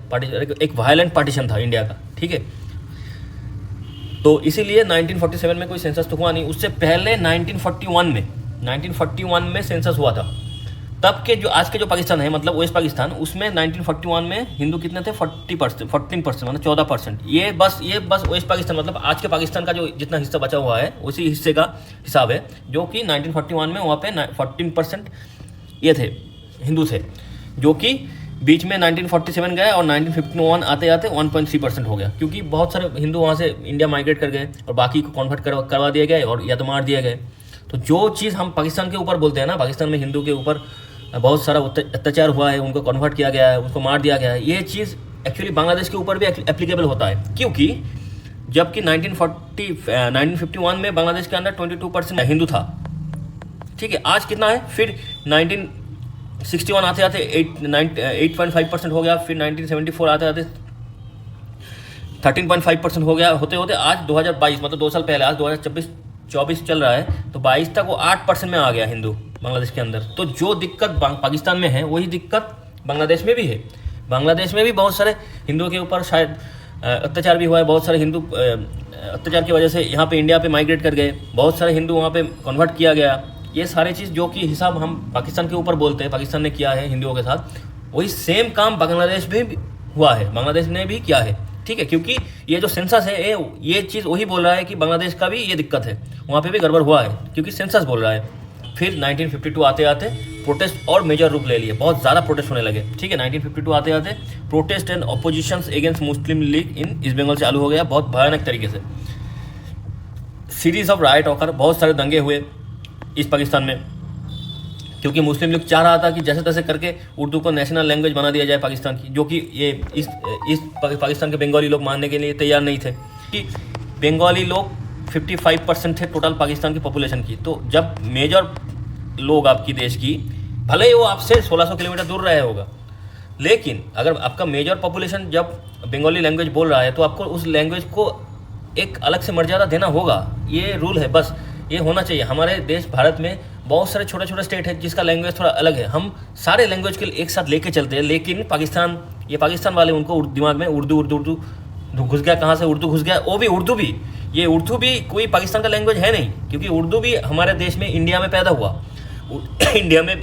एक वायलेंट पार्टीशन था इंडिया का। ठीक है, तो इसीलिए 1947 में कोई सेंसस तो हुआ नहीं। उससे पहले 1941 में सेंसस हुआ था। तब के जो आज के जो पाकिस्तान है, मतलब वेस्ट पाकिस्तान, उसमें 1941 में हिंदू कितने थे, 14% मतलब 14%। ये बस वेस्ट पाकिस्तान मतलब आज के पाकिस्तान का जो जितना हिस्सा बचा हुआ है उसी हिस्से का हिसाब है, जो कि 1941 में वहाँ पे 14% ये थे, हिंदू थे, जो कि बीच में 1947 गए और 1951 आते आते 1.3% हो गया, क्योंकि बहुत सारे हिंदू वहाँ से इंडिया माइग्रेट कर गए और बाकी को कन्वर्ट करवा दिए गए और या तो मार दिए गए। तो जो चीज़ हम पाकिस्तान के ऊपर बोलते हैं ना, पाकिस्तान में हिंदू के ऊपर बहुत सारा अत्याचार हुआ है, उनको कन्वर्ट किया गया है, उनको मार दिया गया है, ये चीज़ एक्चुअली बांग्लादेश के ऊपर भी एप्लीकेबल होता है। क्योंकि जबकि 1951 में बांग्लादेश के अंदर 22% हिंदू था। ठीक है, आज कितना है, फिर 1961 आते आते 8.5% हो गया, फिर 1974 आते आते 13.5% हो गया, होते होते आज 2022 मतलब 2 साल पहले, आज 2024 चल रहा है, तो 22 तक वो 8% में आ गया हिंदू बांग्लादेश के अंदर। तो जो दिक्कत पाकिस्तान में है वही दिक्कत बांग्लादेश में भी है। बांग्लादेश में भी बहुत सारे हिंदुओं के ऊपर शायद अत्याचार भी हुआ है, बहुत सारे हिंदू अत्याचार की वजह से यहाँ पे इंडिया पे माइग्रेट कर गए, बहुत सारे हिंदू वहाँ पे कन्वर्ट किया गया। ये सारी चीज़ जो कि हिसाब हम पाकिस्तान के ऊपर बोलते हैं, पाकिस्तान ने किया है हिंदुओं के साथ, वही सेम काम बांग्लादेश में भी हुआ है, बांग्लादेश ने भी किया है। ठीक है, क्योंकि ये जो सेंसस है ये चीज़ वही बोल रहा है कि बांग्लादेश का भी ये दिक्कत है, वहाँ पे भी गड़बड़ हुआ है, क्योंकि सेंसस बोल रहा है। फिर 1952 आते आते प्रोटेस्ट और मेजर रूप ले लिए, बहुत ज़्यादा प्रोटेस्ट होने लगे। ठीक है, 1952 आते आते protest and opposition against Muslim League in East Bengal चालू हो गया, बहुत भयानक तरीके से। सीरीज ऑफ राइट होकर बहुत सारे दंगे हुए ईस्ट पाकिस्तान में, क्योंकि मुस्लिम लीग चाह रहा था कि जैसे तैसे करके उर्दू को नेशनल लैंग्वेज बना दिया जाए पाकिस्तान की, जो कि ये इस पाकिस्तान के बंगाली लोग मानने के लिए तैयार नहीं थे कि बंगाली लोग 55% थे टोटल पाकिस्तान की पॉपुलेशन की। तो जब मेजर लोग आपकी देश की, भले ही वो आपसे 1600 किलोमीटर दूर रहे होगा, लेकिन अगर आपका मेजर पॉपुलेशन जब बंगाली लैंग्वेज बोल रहा है तो आपको उस लैंग्वेज को एक अलग से मर्यादा देना होगा। ये रूल है, बस ये होना चाहिए। हमारे देश भारत में बहुत सारे छोटे छोटे स्टेट है जिसका लैंग्वेज थोड़ा अलग है, हम सारे लैंग्वेज के एक साथ लेके चलते हैं, लेकिन पाकिस्तान वाले उनको दिमाग में उर्दू घुस गया। कहाँ से उर्दू घुस गया? वो भी उर्दू भी, ये उर्दू भी कोई पाकिस्तान का लैंग्वेज है नहीं, क्योंकि उर्दू भी हमारे देश में इंडिया में पैदा हुआ। इंडिया में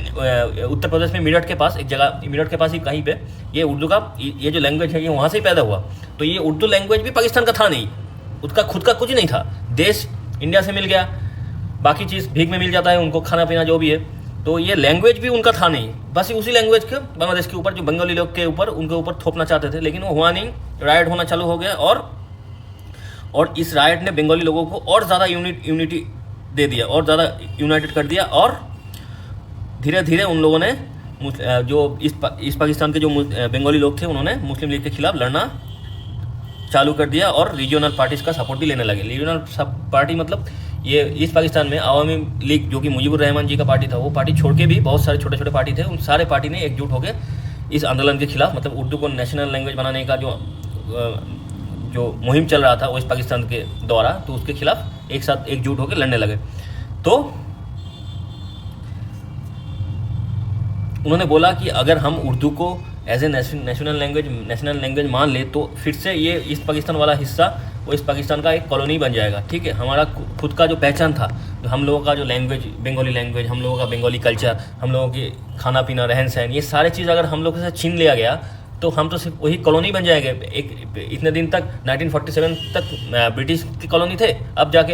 उत्तर प्रदेश में मेरठ के पास एक जगह, मेरठ के पास ही कहीं पे ये उर्दू का ये जो लैंग्वेज है ये वहाँ से ही पैदा हुआ। तो ये उर्दू लैंग्वेज भी पाकिस्तान का था नहीं, उसका खुद का कुछ नहीं था। देश इंडिया से मिल गया, बाकी चीज़ भीख में मिल जाता है उनको, खाना पीना जो भी है। तो ये लैंग्वेज भी उनका था नहीं, बस उसी लैंग्वेज के बांग्लादेश के ऊपर, जो बंगाली लोग के ऊपर, उनके ऊपर थोपना चाहते थे, लेकिन वो हुआ नहीं। राइट होना चालू हो गया और इस राइट ने बंगाली लोगों को और ज़्यादा यूनिटी दे दिया, और ज़्यादा यूनाइटेड कर दिया। और धीरे धीरे उन लोगों ने जो इस पाकिस्तान के जो बंगाली लोग थे, उन्होंने मुस्लिम लीग के खिलाफ लड़ना चालू कर दिया और रीजनल पार्टीज़ का सपोर्ट भी लेने लगे। रीजनल पार्टी मतलब ये ईस्ट पाकिस्तान में आवामी लीग, जो कि मुजीबुर रहमान जी का पार्टी था, वो पार्टी छोड़ के भी बहुत सारे छोटे छोटे पार्टी थे, उन सारे पार्टी ने एकजुट होकर इस आंदोलन के खिलाफ, मतलब उर्दू को नेशनल लैंग्वेज बनाने का जो मुहिम चल रहा था वेस्ट पाकिस्तान के द्वारा, तो उसके खिलाफ एक साथ एकजुट होकर लड़ने लगे। तो उन्होंने बोला कि अगर हम उर्दू को एज ए नेशनल लैंग्वेज मान ले तो फिर से ये ईस्ट पाकिस्तान वाला हिस्सा वेस्ट पाकिस्तान का एक कॉलोनी बन जाएगा। ठीक है, हमारा खुद का जो पहचान था, जो हम लोगों का जो लैंग्वेज, बंगाली लैंग्वेज, हम लोगों का बंगाली कल्चर, हम लोगों की खाना पीना, रहन सहन, ये सारे चीज़ अगर हम लोगों से छीन लिया गया तो हम तो सिर्फ वही कॉलोनी बन जाएंगे। इतने दिन तक 1947 तक ब्रिटिश की कॉलोनी थे, अब जाके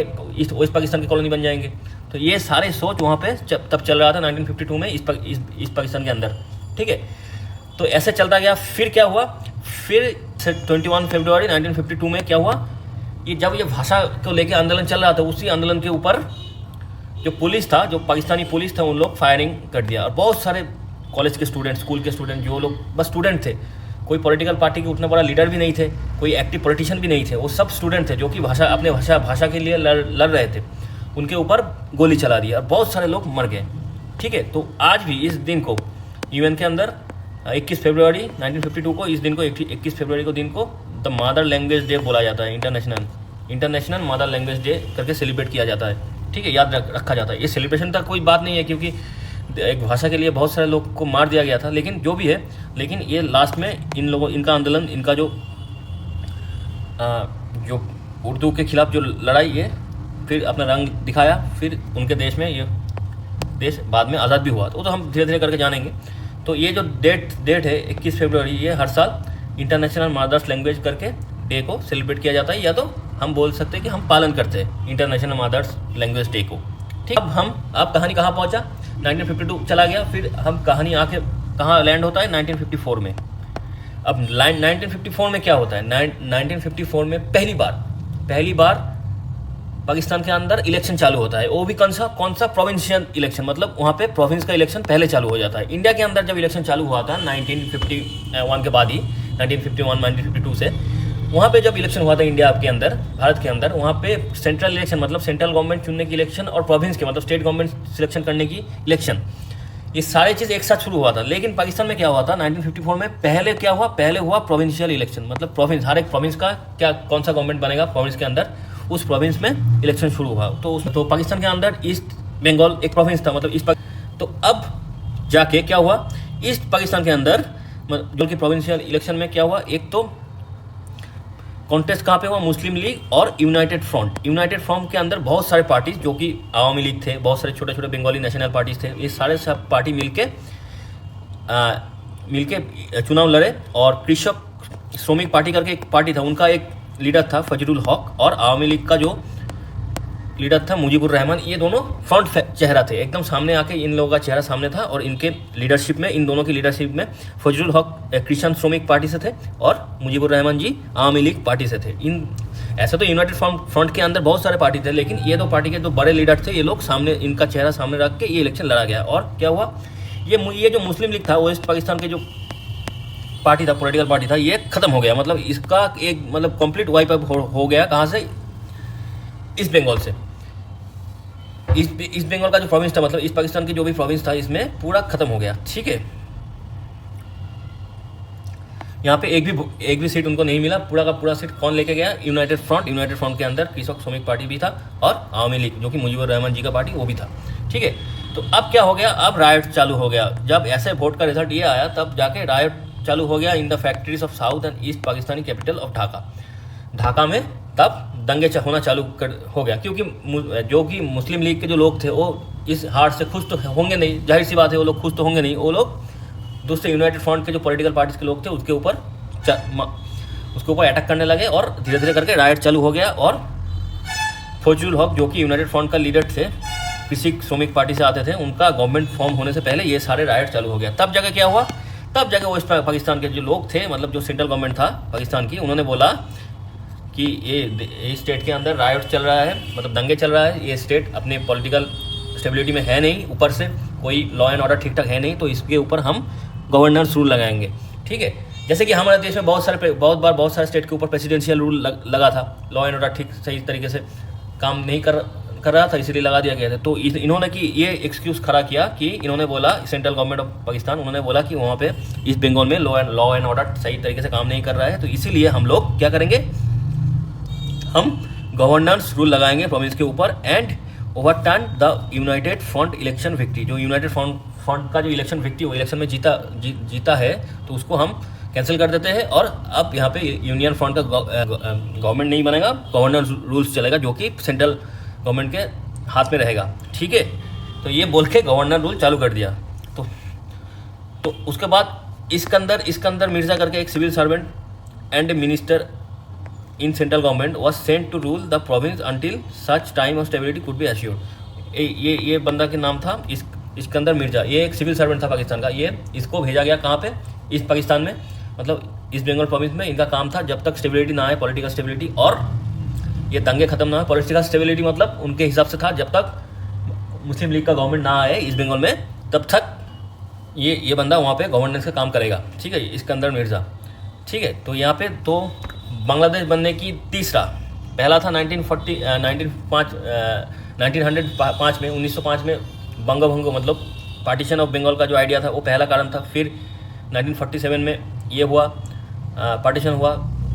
वेस्ट पाकिस्तान की कॉलोनी बन जाएंगे। तो ये सारे सोच वहाँ पे तब चल रहा था 1952 में ईस्ट पाकिस्तान के अंदर। ठीक है, तो ऐसे चलता गया। फिर क्या हुआ, फिर 21 फरवरी 1952 में क्या हुआ, ये जब ये भाषा को लेकर आंदोलन चल रहा था, उसी आंदोलन के ऊपर जो पुलिस था, जो पाकिस्तानी पुलिस था, उन लोग फायरिंग कर दिया। और बहुत सारे कॉलेज के स्टूडेंट, स्कूल के स्टूडेंट, जो लोग बस स्टूडेंट थे, कोई पॉलिटिकल पार्टी के उतना बड़ा लीडर भी नहीं थे, कोई एक्टिव पॉलिटिशियन भी नहीं थे, वो सब स्टूडेंट थे जो कि अपने भाषा के लिए लड़ रहे थे, उनके ऊपर गोली चला दिया और बहुत सारे लोग मर गए। ठीक है, तो आज भी इस दिन को यूएन के अंदर 21 फरवरी 1952 को, इस दिन को 21 फरवरी को दिन को द मदर लैंग्वेज डे बोला जाता है। इंटरनेशनल मदर लैंग्वेज डे करके सेलिब्रेट किया जाता है। ठीक है, याद रखा जाता है। ये सेलिब्रेशन तक कोई बात नहीं है, क्योंकि एक भाषा के लिए बहुत सारे लोग को मार दिया गया था, लेकिन जो भी है, लेकिन ये लास्ट में इनका आंदोलन, इनका जो उर्दू के खिलाफ जो लड़ाई है, फिर अपना रंग दिखाया। फिर उनके देश में ये देश बाद में आज़ाद भी हुआ। तो हम धीरे धीरे करके जानेंगे। तो ये जो डेट है 21 फरवरी, ये हर साल इंटरनेशनल मदर्स लैंग्वेज करके डे को सेलिब्रेट किया जाता है, या तो हम बोल सकते हैं कि हम पालन करते हैं इंटरनेशनल मदर्स लैंग्वेज डे को। ठीक, अब कहानी कहाँ पहुँचा, 1952 चला गया, फिर हम कहानी आके कहाँ लैंड होता है 1954 में। अब 1954 में क्या होता है, 1954 में पहली बार पाकिस्तान के अंदर इलेक्शन चालू होता है। वो भी कौन सा प्रोविंशियल इलेक्शन, मतलब वहाँ पे प्रोविंस का इलेक्शन पहले चालू हो जाता है। इंडिया के अंदर जब इलेक्शन चालू हुआ था 1951 के बाद ही, 1952 से, वहाँ पे जब इलेक्शन हुआ था इंडिया के अंदर, भारत के अंदर, वहाँ पे सेंट्रल इलेक्शन, मतलब सेंट्रल गवर्नमेंट चुनने की इलेक्शन, और प्रोविंस के मतलब स्टेट गवर्नमेंट सिलेक्शन करने की इलेक्शन, ये सारी चीज़ एक साथ शुरू हुआ था। लेकिन पाकिस्तान में क्या हुआ था 1954 में, पहले हुआ प्रोविंशियल इलेक्शन, मतलब प्रोविंस, हर एक प्रोविंस का कौन सा गवर्नमेंट बनेगा प्रोविंस के अंदर, उस प्रोविंस में इलेक्शन शुरू हुआ। तो पाकिस्तान के अंदर ईस्ट बंगाल एक प्रोविंस था, मतलब तो अब जाके क्या हुआ, ईस्ट पाकिस्तान के अंदर जो कि प्रोविंशियल इलेक्शन में क्या हुआ, एक तो कॉन्टेस्ट कहाँ पे हुआ, मुस्लिम लीग और यूनाइटेड फ्रंट के अंदर बहुत सारे पार्टीज, जो कि आवामी लीग थे, बहुत सारे छोटे छोटे बंगाली नेशनल पार्टीज थे, ये सारे सब पार्टी मिलके चुनाव लड़े। और कृषक श्रमिक पार्टी करके एक पार्टी था, उनका एक लीडर था फजलुल हक, और आवामी लीग का जो लीडर था मुजीबुर रहमान। ये दोनों चेहरा थे, एकदम सामने आके इन लोगों का चेहरा सामने था। और इनके लीडरशिप में, इन दोनों की लीडरशिप में फजलुल हक क्रिश्चियन श्रमिक पार्टी से थे और मुजीबुर रहमान जी आवामी लीग पार्टी से थे। इन ऐसे तो यूनाइटेड फ्रंट के अंदर बहुत सारे पार्टी थे, लेकिन ये दो पार्टी के जो बड़े लीडर थे, ये लोग सामने, इनका चेहरा सामने रख के ये इलेक्शन लड़ा गया। और क्या हुआ, ये जो मुस्लिम लीग था, वेस्ट पाकिस्तान के जो पार्टी था, पॉलिटिकल पार्टी था, ये खत्म हो गया। मतलब इसका एक मतलब कंप्लीट वाइप अप हो गया। कहाँ से? ईस्ट बंगाल से। ईस्ट बंगाल का जो प्रोविंस था, मतलब ईस्ट पाकिस्तान की जो भी प्रोविंस था, इसमें पूरा खत्म हो गया। ठीक है, यहाँ पे एक भी सीट उनको नहीं मिला। पूरा का पूरा सीट कौन लेके गया? यूनाइटेड फ्रंट के अंदर कृषक श्रमिक पार्टी भी था और आवामी लीग, जो कि मुजीबुर रहमान जी का पार्टी, वो भी था। ठीक है, तो अब क्या हो गया? अब रायट चालू हो गया। जब ऐसे वोट का रिजल्ट ये आया, तब जाके रायट चालू हो गया in the factories of south and east Pakistani capital of Dhaka में। तब दंगे होना चालू हो गया, क्योंकि जो कि मुस्लिम लीग के जो लोग थे, वो इस हार से खुश तो होंगे नहीं, जाहिर सी बात है, वो लोग खुश तो होंगे नहीं। वो लोग दूसरे यूनाइटेड फ्रंट के जो पॉलिटिकल पार्टीज के लोग थे, उसके ऊपर अटैक करने लगे और धीरे धीरे करके राइट चालू हो गया। और फजलुल हक, जो कि यूनाइटेड फ्रंट का लीडर थे, किसी श्रमिक पार्टी से आते थे, उनका गवर्नमेंट फॉर्म होने से पहले ये सारे राइट चालू हो गया। तब जाके क्या हुआ? तब जाके वेस्ट पाकिस्तान के जो लोग थे, मतलब जो सेंट्रल गवर्नमेंट था पाकिस्तान की, उन्होंने बोला कि ये स्टेट के अंदर राइट चल रहा है, मतलब दंगे चल रहा है, ये स्टेट अपने पॉलिटिकल स्टेबिलिटी में है नहीं, ऊपर से कोई लॉ एंड ऑर्डर ठीक ठाक है नहीं, तो इसके ऊपर हम गवर्नर्स रूल लगाएंगे। ठीक है, जैसे कि हमारे देश में बहुत सारे स्टेट के ऊपर प्रेसिडेंशियल रूल लगा था, लॉ एंड ऑर्डर ठीक सही तरीके से काम नहीं कर रहा था, इसीलिए लगा दिया गया था। तो इन्होंने कि ये एक्सक्यूज़ खड़ा किया कि इन्होंने बोला, सेंट्रल गवर्नमेंट ऑफ पाकिस्तान, उन्होंने बोला कि वहाँ पे ईस्ट बंगाल में लॉ एंड ऑर्डर सही तरीके से काम नहीं कर रहा है, तो इसीलिए हम लोग क्या करेंगे? हम गवर्नेंस रूल लगाएंगे प्रोविंस के ऊपर and overturn the United front election victory. जो यूनाइटेड फ्रंट का जो इलेक्शन विक्ट्री, वो इलेक्शन में जीता है, तो उसको हम कैंसिल कर देते हैं। और अब यहाँ पे यूनियन फ्रंट का गवर्नमेंट नहीं बनेगा, गवर्नेंस रूल्स चलेगा, जो कि सेंट्रल गवर्नमेंट के हाथ में रहेगा। ठीक है, तो ये बोल के गवर्नर रूल चालू कर दिया। तो उसके बाद इस्कंदर मिर्जा करके एक civil servant and minister in central government was sent to rule the province until such time of stability could be assured. ये बंदा के नाम था इस्कंदर मिर्जा। ये एक सिविल सर्वेंट था पाकिस्तान का। इसको भेजा गया कहाँ पे? ईस्ट पाकिस्तान में, मतलब ईस्ट बंगाल प्रोविंस में। इनका काम था, जब तक स्टेबिलिटी ना आए, पॉलिटिकल स्टेबिलिटी, और ये दंगे खत्म ना हो। पॉलिटिकल स्टेबिलिटी मतलब उनके हिसाब से था, जब तक मुस्लिम लीग का गवर्नमेंट ना आए ईस्ट बंगाल में, तब तक ये बंदा वहाँ पे गवर्नेंस का काम करेगा। ठीक है, इस्कंदर मिर्जा। ठीक है, तो यहाँ पे तो बांग्लादेश बनने की पहला था 1905 में बंगभंग, मतलब पार्टीशन ऑफ बंगाल का जो आइडिया था, वो पहला कारण था। फिर 1947 में ये हुआ, पार्टीशन हुआ,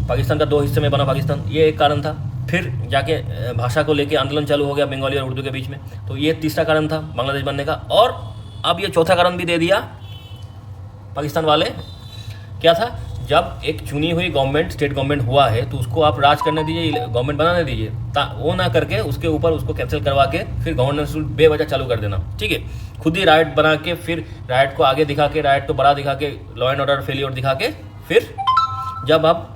पाकिस्तान का 2 हिस्से में बना पाकिस्तान, ये एक कारण था। फिर जाके भाषा को लेके आंदोलन चालू हो गया बंगाली और उर्दू के बीच में, तो ये तीसरा कारण था बांग्लादेश बनने का। और अब ये चौथा कारण भी दे दिया पाकिस्तान वाले। क्या था? जब एक चुनी हुई गवर्नमेंट, स्टेट गवर्नमेंट हुआ है, तो उसको आप राज करने दीजिए, गवर्नमेंट बनाने दीजिए, वो ना करके उसके ऊपर उसको कैंसिल करवा के फिर गवर्नेंस रूल बेवजह चालू कर देना। ठीक है, खुद ही राइट बना के, फिर राइट को आगे दिखा के, राइट को बड़ा दिखा के, लॉ एंड ऑर्डर फेलियर दिखा के, फिर जब आप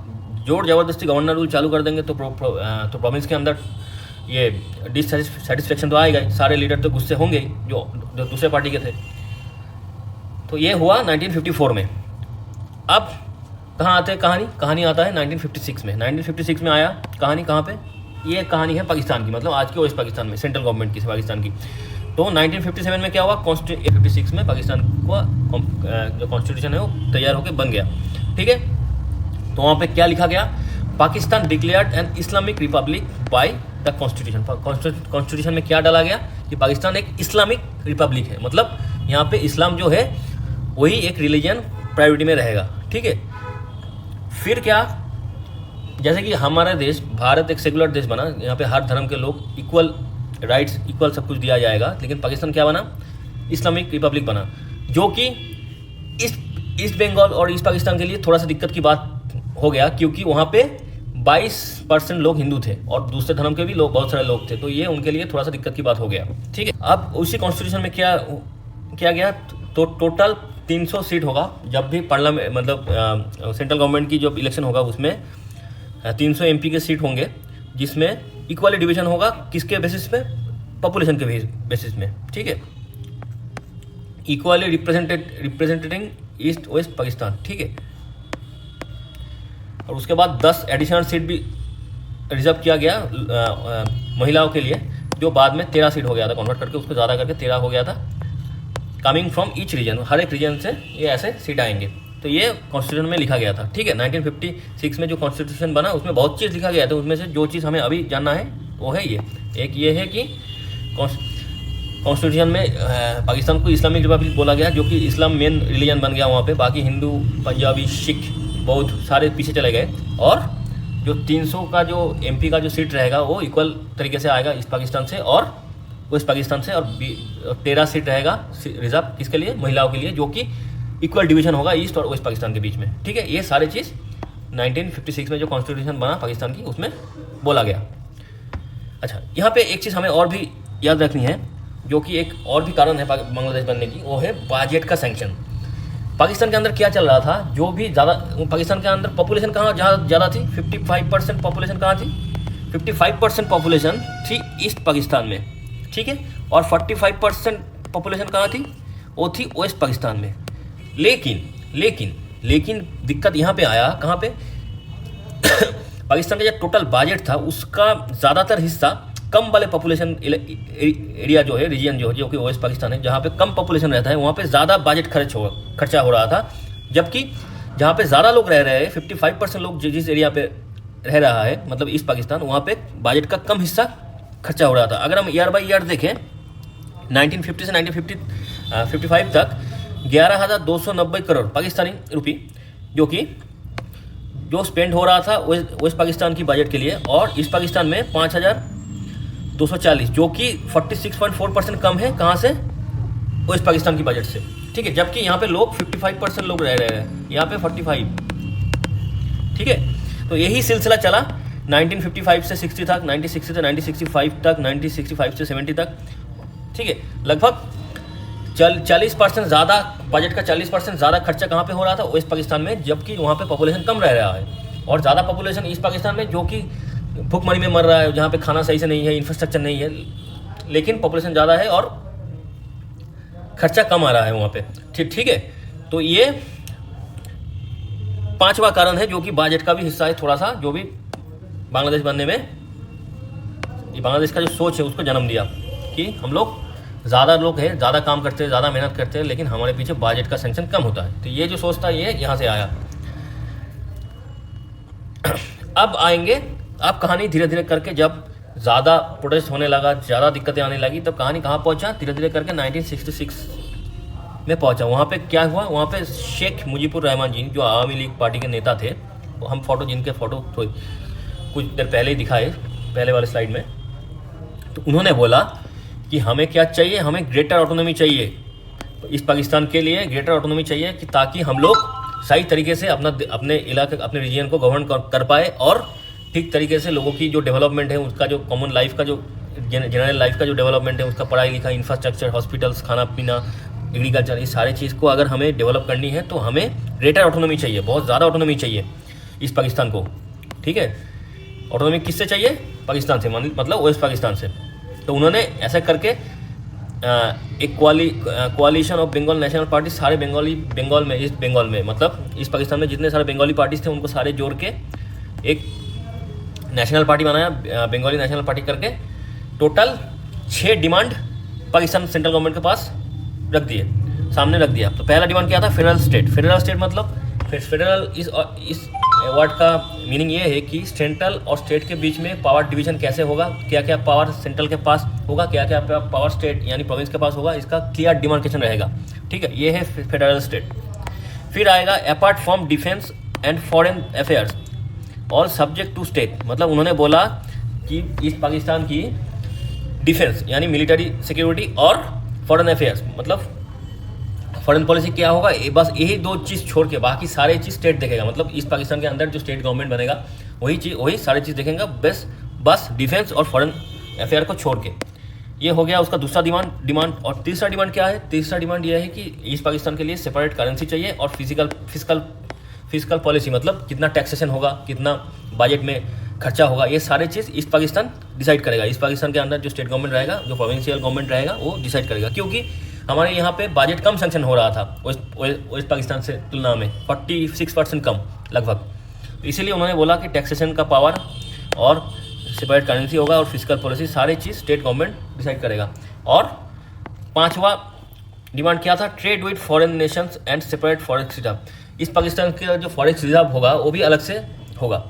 जोर ज़बरदस्ती गवर्नर रूल चालू कर देंगे, तो प्रोविंस के अंदर ये डिससेटिस्फेक्शन तो आएगा ही, सारे लीडर तो गुस्से होंगे ही जो दूसरे पार्टी के थे। तो ये हुआ 1954 में। अब कहाँ आते हैं कहानी आता है 1956 में। 1956 में आया कहानी कहाँ पे? ये कहानी है पाकिस्तान की, मतलब आज के वेस्ट पाकिस्तान में, सेंट्रल गवर्नमेंट की, पाकिस्तान की। तो 1957 में क्या हुआ? 56 में पाकिस्तान को जो कॉन्स्टिट्यूशन है वो तैयार होकर बन गया। ठीक है, तो वहाँ पे क्या लिखा गया? Pakistan declared an Islamic Republic by the constitution. Constitution में क्या डाला गया कि पाकिस्तान एक इस्लामिक रिपब्लिक है, मतलब यहाँ पे इस्लाम जो है वही एक रिलीजन प्रायोरिटी में रहेगा। ठीक है, फिर क्या? जैसे कि हमारा देश भारत एक सेकुलर देश बना, यहाँ पे हर धर्म के लोग इक्वल राइट्स, इक्वल सब कुछ दिया जाएगा, लेकिन पाकिस्तान क्या बना? इस्लामिक रिपब्लिक बना, जो कि ईस्ट बंगाल और ईस्ट पाकिस्तान के लिए थोड़ा सा दिक्कत की बात हो गया, क्योंकि वहाँ पे 22% लोग हिंदू थे और दूसरे धर्म के भी लोग, बहुत सारे लोग थे, तो ये उनके लिए थोड़ा सा दिक्कत की बात हो गया। ठीक है, अब उसी कॉन्स्टिट्यूशन में क्या गया? तो टोटल 300 सीट होगा जब भी पार्लियामेंट, मतलब सेंट्रल गवर्नमेंट की जो इलेक्शन होगा, उसमें 300 MP के सीट होंगे, जिसमें इक्वली डिवीजन होगा। किसके बेसिस पे? पॉपुलेशन के बेसिस में, ठीक है, equally representing east west Pakistan, ठीक है। और उसके बाद 10 एडिशनल सीट भी रिजर्व किया गया महिलाओं के लिए, जो बाद में 13 सीट हो गया था, कन्वर्ट करके उसको ज़्यादा करके 13 हो गया था। कमिंग फ्रॉम ईच रीजन, हर एक रीजन से ये ऐसे सीट आएंगे। तो ये कॉन्स्टिट्यूशन में लिखा गया था, ठीक है। 1956 में जो कॉन्स्टिट्यूशन बना उसमें बहुत चीज़ लिखा गया था, उसमें से जो चीज़ हमें अभी जानना है वो है ये। एक ये है कि कॉन्स्टिट्यूशन में पाकिस्तान को इस्लामिक रिपब्लिक बोला गया, जो कि इस्लाम मेन रिलीजन बन गया वहाँ पे। बाकी हिंदू, पंजाबी, सिख, बौद्ध सारे पीछे चले गए। और जो 300 का जो MP का जो सीट रहेगा वो इक्वल तरीके से आएगा ईस्ट पाकिस्तान से और वेस्ट पाकिस्तान से। और 13 सीट रहेगा रिजर्व किसके लिए, महिलाओं के लिए, जो कि इक्वल डिवीजन होगा ईस्ट और वेस्ट पाकिस्तान के बीच में, ठीक है। ये सारे चीज़ 1956 में जो कॉन्स्टिट्यूशन बना पाकिस्तान की उसमें बोला गया। अच्छा, यहाँ पे एक चीज़ हमें और भी याद रखनी है, जो कि एक और भी कारण है बांग्लादेश बनने की, वो है बजट का सैंक्शन। पाकिस्तान के अंदर क्या चल रहा था, जो भी ज़्यादा, पाकिस्तान के अंदर पॉपुलेशन कहाँ जहाँ ज़्यादा थी, 55% पॉपुलेशन कहाँ थी, 55% पॉपुलेशन थी ईस्ट पाकिस्तान में, ठीक है। और 45% पॉपुलेशन कहाँ थी, वो थी वेस्ट पाकिस्तान में। लेकिन दिक्कत यहाँ पे आया, कहाँ पे पाकिस्तान का जो टोटल बजट था उसका ज़्यादातर हिस्सा कम वाले पॉपुलेशन एरिया जो है, रीजन जो कि वेस्ट पाकिस्तान है, जहाँ पे कम पॉपुलेशन रहता है वहाँ पे ज़्यादा बजट खर्चा हो रहा था। जबकि जहाँ पे ज़्यादा लोग रह रहे हैं, 55% लोग जिस एरिया पे रह रहा है, मतलब ईस्ट पाकिस्तान, वहाँ पे बजट का कम हिस्सा खर्चा हो रहा था। अगर हम ईयर बाई ईयर देखें, 1950 से 1955 तक 11,290 करोड़ पाकिस्तानी रुपी जो स्पेंड हो रहा था वेस्ट पाकिस्तान की बजट के लिए, और ईस्ट पाकिस्तान में 5,240, जो कि 46.4% कम है, कहाँ से, वेस्ट पाकिस्तान की बजट से, ठीक है। जबकि यहाँ पे लोग 55% लोग रह रहे हैं, यहाँ पे 45, ठीक है। तो यही सिलसिला चला 1955 से 60 तक, 1960 से 1965 तक, 1965 से 70 तक, ठीक है। लगभग 40% ज़्यादा बजट का 40% ज़्यादा खर्चा कहाँ पे हो रहा था, वेस्ट पाकिस्तान में, जबकि वहाँ पे पॉपुलेशन कम रह रहा है। और ज़्यादा पॉपुलेशन ईस्ट पाकिस्तान में, जो कि भूखमरी में मर रहा है, जहाँ पे खाना सही से नहीं है, इंफ्रास्ट्रक्चर नहीं है, लेकिन पॉपुलेशन ज़्यादा है और खर्चा कम आ रहा है वहाँ पे, ठीक है। तो ये 5वां कारण है, जो कि बजट का भी हिस्सा है थोड़ा सा, जो भी बांग्लादेश बनने में, ये बांग्लादेश का जो सोच है उसको जन्म दिया कि हम लोग ज़्यादा लोग हैं, ज़्यादा काम करते हैं, ज़्यादा मेहनत करते हैं, लेकिन हमारे पीछे बजट का सैंक्शन कम होता है। तो ये जो सोच था ये यहाँ से आया। अब आएंगे, अब कहानी धीरे धीरे करके जब ज़्यादा प्रोटेस्ट होने लगा, ज़्यादा दिक्कतें आने लगी, तब कहानी कहाँ पहुँचा, धीरे धीरे करके 1966 में पहुँचा। वहाँ पे क्या हुआ, वहाँ पे शेख मुजीबुर रहमान जी, जो आवामी लीग पार्टी के नेता थे, हम जिनके फ़ोटो कुछ देर पहले ही दिखाए, पहले वाले स्लाइड में, तो उन्होंने बोला कि हमें क्या चाहिए, हमें ग्रेटर ऑटोनॉमी चाहिए इस पाकिस्तान के लिए, ग्रेटर ऑटोनॉमी चाहिए, कि ताकि हम लोग सही तरीके से अपने इलाके, अपने रीजन को गवर्न कर पाए, और ठीक तरीके से लोगों की जो डेवलपमेंट है, उसका जो कॉमन लाइफ का, जो जनरल लाइफ का जो डेवलपमेंट है, उसका पढ़ाई लिखाई, इंफ्रास्ट्रक्चर, हॉस्पिटल्स, खाना पीना, एग्रीकल्चर, इस सारे चीज़ को अगर हमें डेवलप करनी है तो हमें ग्रेटर ऑटोनॉमी चाहिए, बहुत ज़्यादा ऑटोनॉमी चाहिए इस पाकिस्तान को, ठीक है। ऑटोनॉमी किससे चाहिए, पाकिस्तान से, मतलब वेस्ट पाकिस्तान से। तो उन्होंने ऐसा करके एक कोalition ऑफ बंगाल नेशनल पार्टी, सारे बंगाल में, ईस्ट बंगाल में, मतलब ईस्ट पाकिस्तान में जितने सारे बंगाली पार्टीज थे उनको सारे जोड़ के एक नेशनल पार्टी बनाया, बंगाली नेशनल पार्टी करके। Total 6 demand Pakistan central government के पास सामने रख दिया। तो पहला डिमांड क्या था, फेडरल स्टेट मतलब फेडरल, इस वर्ड का मीनिंग ये है कि सेंट्रल और स्टेट के बीच में पावर डिवीजन कैसे होगा, क्या क्या पावर सेंट्रल के पास होगा, क्या क्या पावर स्टेट यानी प्रोविंस के पास होगा, इसका क्लियर डिमार्केशन रहेगा, ठीक है। ये है फेडरल स्टेट। फिर आएगा apart from defence and foreign affairs all subject to state, मतलब उन्होंने बोला कि ईस्ट पाकिस्तान की डिफेंस यानी मिलिट्री सिक्योरिटी और फॉरेन अफेयर्स मतलब फॉरेन पॉलिसी क्या होगा, बस यही 2 चीज़ छोड़ के बाकी सारे चीज़ स्टेट देखेगा। मतलब ईस्ट पाकिस्तान के अंदर जो स्टेट गवर्नमेंट बनेगा वही सारी चीज़ देखेंगे, बस डिफेंस और फॉरेन अफेयर को छोड़ के। ये हो गया उसका दूसरा डिमांड। और तीसरा डिमांड क्या है, तीसरा डिमांड यह है कि ईस्ट पाकिस्तान के लिए सेपरेट करेंसी चाहिए और फिजिकल पॉलिसी, मतलब कितना टैक्सेशन होगा, कितना बजट में खर्चा होगा, ये सारे चीज़ ईस्ट पाकिस्तान डिसाइड करेगा। ईस्ट पाकिस्तान के अंदर जो स्टेट गवर्नमेंट रहेगा, जो प्रोविंशियल गवर्नमेंट रहेगा, वो डिसाइड करेगा। क्योंकि हमारे यहाँ पे बजट कम सेंक्शन हो रहा था वेस्ट पाकिस्तान से तुलना में 46% कम लगभग। तो इसीलिए उन्होंने बोला कि टैक्सेशन का पावर और सेपरेट करेंसी होगा और फिजिकल पॉलिसी सारे चीज़ स्टेट गवर्नमेंट डिसाइड करेगा। और 5वां डिमांड क्या था? Trade with foreign Nations and separate forex reserve. East Pakistan का जो फॉरेक्स रिजर्व होगा वो भी अलग से होगा,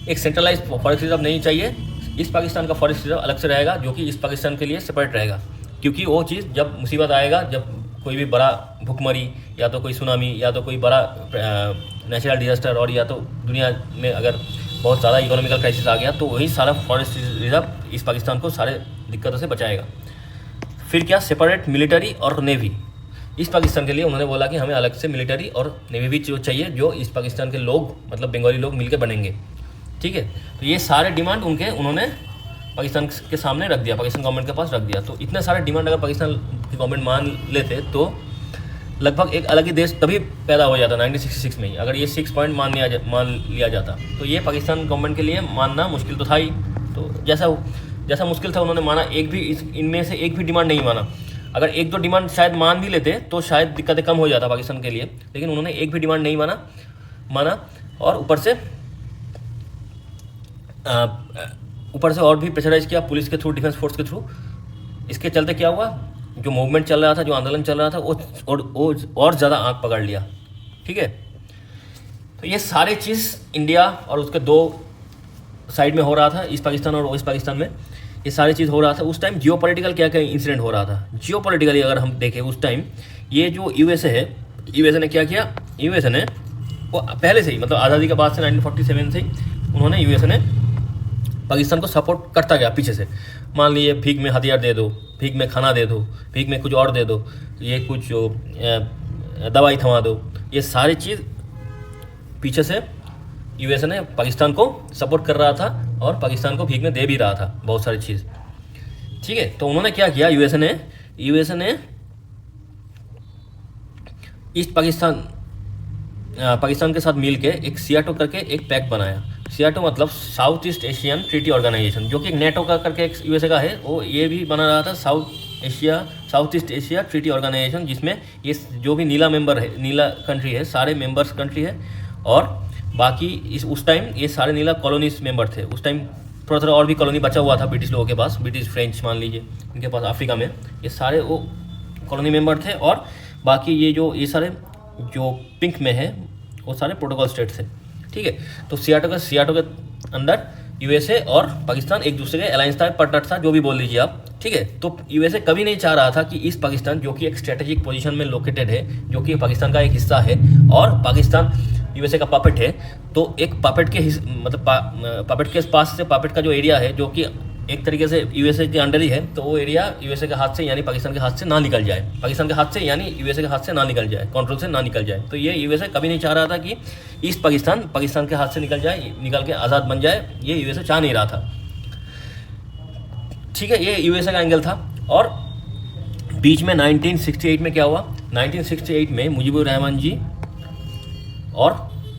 एक सेंट्रलाइज फॉरेक्स रिजर्व नहीं चाहिए। ईस्ट पाकिस्तान का फॉरेक्स रिजर्व अलग से रहेगा, जो कि ईस्ट पाकिस्तान के लिए सेपरेट रहेगा। क्योंकि वो चीज़ जब मुसीबत आएगा, जब कोई भी बड़ा भुखमरी या तो कोई सुनामी या तो कोई बड़ा नेचुरल डिजास्टर और या तो दुनिया में अगर बहुत ज़्यादा इकोनॉमिकल क्राइसिस आ गया, तो वही सारा फॉरेस्ट रिजर्व ईस्ट पाकिस्तान को सारे दिक्कतों से बचाएगा। फिर क्या? सेपरेट मिलिट्री और नेवी। ईस्ट पाकिस्तान के लिए उन्होंने बोला कि हमें अलग से मिलिट्री और नेवी भी जो चाहिए, जो ईस्ट पाकिस्तान के लोग मतलब बंगाली लोग मिलकर बनेंगे। ठीक है, तो ये सारे डिमांड उन्होंने पाकिस्तान के सामने रख दिया, पाकिस्तान गवर्नमेंट के पास रख दिया। तो इतने सारे डिमांड अगर पाकिस्तान की गवर्नमेंट मान लेते तो लगभग एक अलग ही देश तभी पैदा हो जाता 1966 में ही, अगर ये 6 पॉइंट मान लिया जाता। तो ये पाकिस्तान गवर्नमेंट के लिए मानना मुश्किल तो था ही। तो जैसा मुश्किल था, उन्होंने माना एक भी इनमें से एक भी डिमांड नहीं माना। अगर 1-2 डिमांड शायद मान भी लेते तो शायद दिक्कतें कम हो जाता पाकिस्तान के लिए, लेकिन उन्होंने एक भी डिमांड नहीं माना। और ऊपर से और भी प्रेशराइज किया पुलिस के थ्रू, डिफेंस फोर्स के थ्रू। इसके चलते क्या हुआ? जो मूवमेंट चल रहा था, जो आंदोलन चल रहा था, वो और ज़्यादा आंख पकड़ लिया। ठीक है, तो ये सारे चीज़ इंडिया और उसके 2 साइड में हो रहा था, ईस्ट पाकिस्तान और वेस्ट पाकिस्तान में ये सारी चीज़ हो रहा था। उस टाइम जियोपॉलिटिकल क्या क्या इंसिडेंट हो रहा था? जियोपॉलिटिकली अगर हम देखें उस टाइम, ये जो यूएसए है, यूएसए ने क्या किया? यूएसए ने वो पहले से ही मतलब आज़ादी के बाद से 1947 से ही उन्होंने यूएसए ने पाकिस्तान को सपोर्ट करता गया पीछे से। मान लीजिए भीख में हथियार दे दो, भीख में खाना दे दो, भीख में कुछ और दे दो, ये कुछ दवाई थमा दो, ये सारी चीज़ पीछे से यूएसए ने पाकिस्तान को सपोर्ट कर रहा था और पाकिस्तान को भीख में दे भी रहा था बहुत सारी चीज़। ठीक है, तो उन्होंने क्या किया? यूएसए ने ईस्ट पाकिस्तान के साथ मिलके एक सियाटो करके एक पैक्ट बनाया। सियाटो मतलब South east Asian treaty organisation, जो कि एक नेटो का करके एक यूएसए का है, वो ये भी बना रहा था South East Asia Treaty Organisation, जिसमें ये जो भी नीला कंट्री है, सारे मेंबर्स कंट्री है। और बाकी उस टाइम ये सारे नीला कॉलोनीज मेंबर थे। उस टाइम थोड़ा और भी कॉलोनी बचा हुआ था ब्रिटिश लोगों के पास, ब्रिटिश फ्रेंच मान लीजिए, इनके पास अफ्रीका में, ये सारे वो कॉलोनी मेंबर थे। और बाकी ये सारे जो पिंक में है वो सारे प्रोटोकॉल स्टेट थे। ठीक है, तो सियाटो के अंदर यूएसए और पाकिस्तान एक दूसरे के अलायंस था, पार्टनर था, जो भी बोल लीजिए आप। ठीक है, तो यूएसए कभी नहीं चाह रहा था कि ईस्ट पाकिस्तान, जो कि एक स्ट्रेटेजिक पोजीशन में लोकेटेड है, जो कि पाकिस्तान का एक हिस्सा है और पाकिस्तान यूएसए का पापेट है, तो एक पापेट के मतलब पापेट के पास से पापेट का जो एरिया है, जो कि एक तरीके से यूएसए के अंडर ही है, तो वो एरिया यूएसए के हाथ से यानी पाकिस्तान के हाथ से ना निकल जाए, पाकिस्तान के हाथ से यानी यूएसए के हाथ से ना निकल जाए, कंट्रोल से ना निकल जाए। तो ये यूएसए कभी नहीं चाह रहा था कि ईस्ट पाकिस्तान के हाथ से निकल के आज़ाद बन जाए, ये यूएसए चाह नहीं रहा था। ठीक है, ये यूएसए का एंगल था। और बीच में 1968 में क्या हुआ? 1968 में मुजीबुर रहमान जी और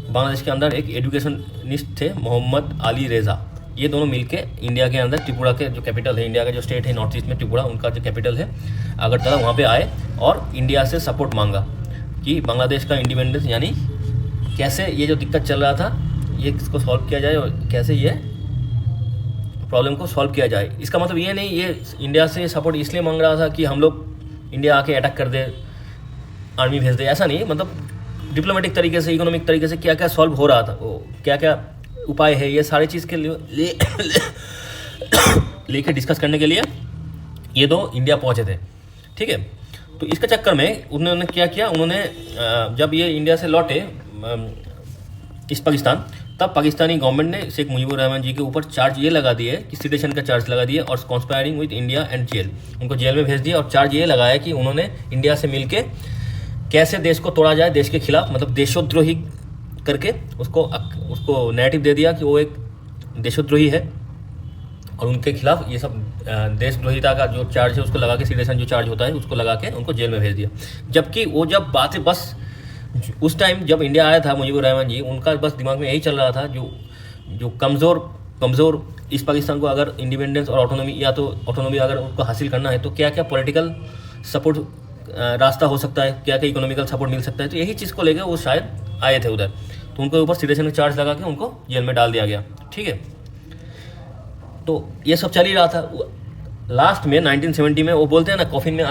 बांग्लादेश के अंदर एक एजुकेशनिस्ट थे मोहम्मद अली रेज़ा, ये दोनों मिलके इंडिया के अंदर त्रिपुरा के जो कैपिटल है, इंडिया का जो स्टेट है नॉर्थ ईस्ट में त्रिपुरा, उनका जो कैपिटल है अगरतला, वहाँ पे आए और इंडिया से सपोर्ट मांगा कि बांग्लादेश का इंडिपेंडेंस, यानी कैसे ये जो दिक्कत चल रहा था ये इसको सॉल्व किया जाए और कैसे ये प्रॉब्लम को सॉल्व किया जाए। इसका मतलब ये नहीं ये इंडिया से सपोर्ट इसलिए मांग रहा था कि हम लोग इंडिया आके अटैक कर दे, आर्मी भेज दे, ऐसा नहीं। मतलब डिप्लोमेटिक तरीके से, इकोनॉमिक तरीके से क्या क्या सॉल्व हो रहा था, वो क्या क्या उपाय है, ये सारी चीज़ के लिए लेके डिस्कस करने के लिए ये दो इंडिया पहुंचे थे। ठीक है, तो इसके चक्कर में उन्होंने क्या किया? उन्होंने जब ये इंडिया से लौटे ईस्ट पाकिस्तान, तब पाकिस्तानी गवर्नमेंट ने शेख मुजीबुर रहमान जी के ऊपर चार्ज ये लगा दिए कि सिटिशन का चार्ज लगा दिए और conspiring with India and jail, उनको जेल में भेज दिया। और चार्ज ये लगाया कि उन्होंने इंडिया से मिलके कैसे देश को तोड़ा जाए, देश के खिलाफ, मतलब देशोद्रोही करके उसको नैरेटिव दे दिया कि वो एक देशोद्रोही है और उनके खिलाफ ये सब देशद्रोहिता का जो चार्ज है उसको लगा के, सिटिजन जो चार्ज होता है उसको लगा के उनको जेल में भेज दिया। जबकि वो जब बातें बस उस टाइम जब इंडिया आया था मुजीबुर रहमान जी, उनका बस दिमाग में यही चल रहा था, जो कमज़ोर कमज़ोर ईस्ट पाकिस्तान को अगर इंडिपेंडेंस और ऑटोनॉमी, या तो ऑटोनॉमी अगर उनको हासिल करना है तो क्या क्या पॉलिटिकल सपोर्ट रास्ता हो सकता है, क्या क्या इकोनॉमिकल सपोर्ट मिल सकता है, तो यही चीज़ को लेकर वो शायद आए थे उधर। तो उनके ऊपर सिटीजन चार्ज लगा के उनको जेल में डाल दिया गया। ठीक है, तो ये सब चल ही रहा था। लास्ट में 1970 में वो बोलते हैं ना, कॉफिन में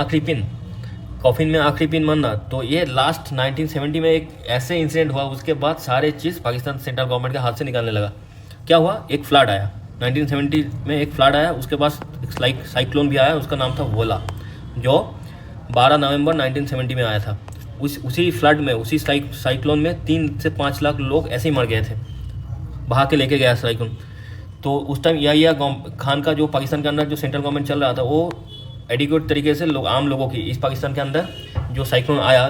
आखिरी पिन मानना, तो ये लास्ट 1970 में एक ऐसे इंसिडेंट हुआ, उसके बाद सारे चीज़ पाकिस्तान सेंट्रल गवर्नमेंट के हाथ से निकालने लगा। क्या हुआ, एक फ्लड आया 1970 में, एक फ्लड आया, उसके बाद एक साइक्लोन भी आया, उसका नाम था वोला, जो 12 नवंबर 1970 में आया था। उसी फ्लड में, उसी साइक्लोन में 3 से 5 लाख लोग ऐसे ही मर गए थे, बहा के लेके गया साइक्लोन। तो उस टाइम या खान का जो पाकिस्तान के अंदर जो सेंट्रल गवर्नमेंट चल रहा था, वो एडिक्वेट तरीके से आम लोगों की, ईस्ट पाकिस्तान के अंदर जो साइक्लोन आया,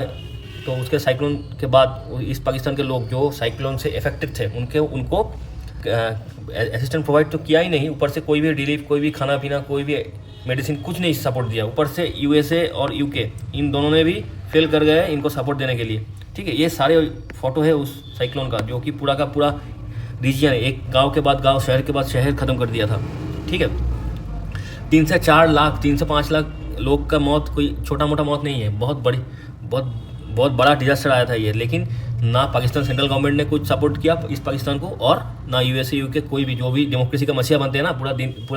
तो उसके साइक्लोन के बाद ईस्ट पाकिस्तान के लोग जो साइक्लोन से इफेक्टेड थे, उनको असिस्टेंट प्रोवाइड तो किया ही नहीं, ऊपर से कोई भी रिलीफ, कोई भी खाना पीना, कोई भी मेडिसिन, कुछ नहीं सपोर्ट दिया। ऊपर से यूएसए और यूके, इन दोनों ने भी फेल कर गए इनको सपोर्ट देने के लिए। ठीक है, ये सारे फोटो है उस साइक्लोन का, जो कि पूरा का पूरा रीजन, एक गांव के बाद गांव, शहर के बाद शहर ख़त्म कर दिया था। ठीक है, 3 से 4 लाख, 3 से 5 लाख लोग का मौत कोई छोटा मोटा मौत नहीं है, बहुत बड़ा डिजास्टर आया था ये। लेकिन ना पाकिस्तान सेंट्रल गवर्नमेंट ने कुछ सपोर्ट किया इस पाकिस्तान को, और ना यूएसए यूके, कोई भी, जो भी डेमोक्रेसी का मसीहा बनते हैं ना पूरा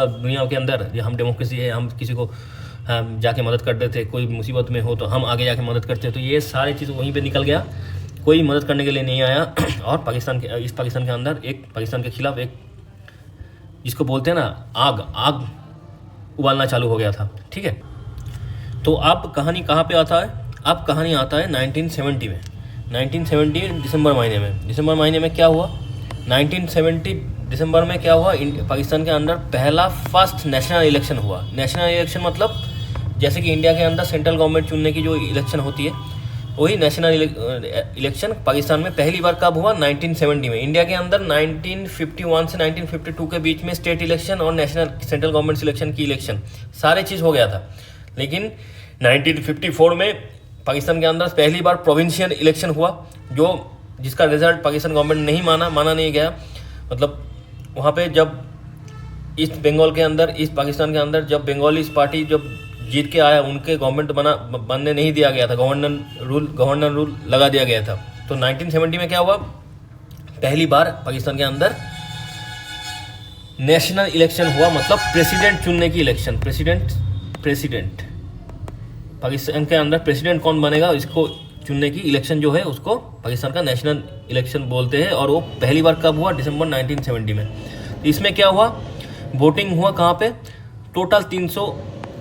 दुनिया के अंदर, ये हम डेमोक्रेसी है, हम किसी को जाके मदद करते थे, कोई मुसीबत में हो तो हम आगे जाके मदद करते थे, तो ये सारी चीज़ वहीं पे निकल गया, कोई मदद करने के लिए नहीं आया। और इस पाकिस्तान के अंदर एक पाकिस्तान के खिलाफ एक, जिसको बोलते हैं ना, आग उबालना चालू हो गया था। ठीक है, तो अब कहानी कहाँ पे आता है, अब कहानी आता है 1970 में, 1970 दिसंबर महीने में क्या हुआ, 1970 दिसंबर में क्या हुआ, पाकिस्तान के अंदर पहला फर्स्ट नेशनल इलेक्शन हुआ। नेशनल इलेक्शन मतलब जैसे कि इंडिया के अंदर सेंट्रल गवर्नमेंट चुनने की जो इलेक्शन होती है, वही नेशनल इलेक्शन पाकिस्तान में पहली बार कब हुआ, 1970 में। इंडिया के अंदर 1951 से 1952 के बीच में स्टेट इलेक्शन और नेशनल सेंट्रल गवर्नमेंट सिलेक्शन की इलेक्शन सारे चीज़ हो गया था। लेकिन 1954 में पाकिस्तान के अंदर पहली बार प्रोविंशियल इलेक्शन हुआ, जिसका रिजल्ट पाकिस्तान गवर्नमेंट नहीं माना नहीं गया। मतलब वहाँ पे जब ईस्ट बंगाल के अंदर, ईस्ट पाकिस्तान के अंदर जब बंगाली पार्टी जब जीत के आया, उनके गवर्नमेंट बनने नहीं दिया गया था, गवर्नर रूल लगा दिया गया था। तो 1970 में क्या हुआ, पहली बार पाकिस्तान के अंदर नेशनल इलेक्शन हुआ, मतलब प्रेसिडेंट चुनने की इलेक्शन। प्रेसिडेंट पाकिस्तान के अंदर प्रेसिडेंट कौन बनेगा, इसको चुनने की इलेक्शन जो है, उसको पाकिस्तान का नेशनल इलेक्शन बोलते हैं। और वो पहली बार कब हुआ, दिसंबर 1970 में। इसमें क्या हुआ, वोटिंग हुआ कहाँ पे, टोटल 300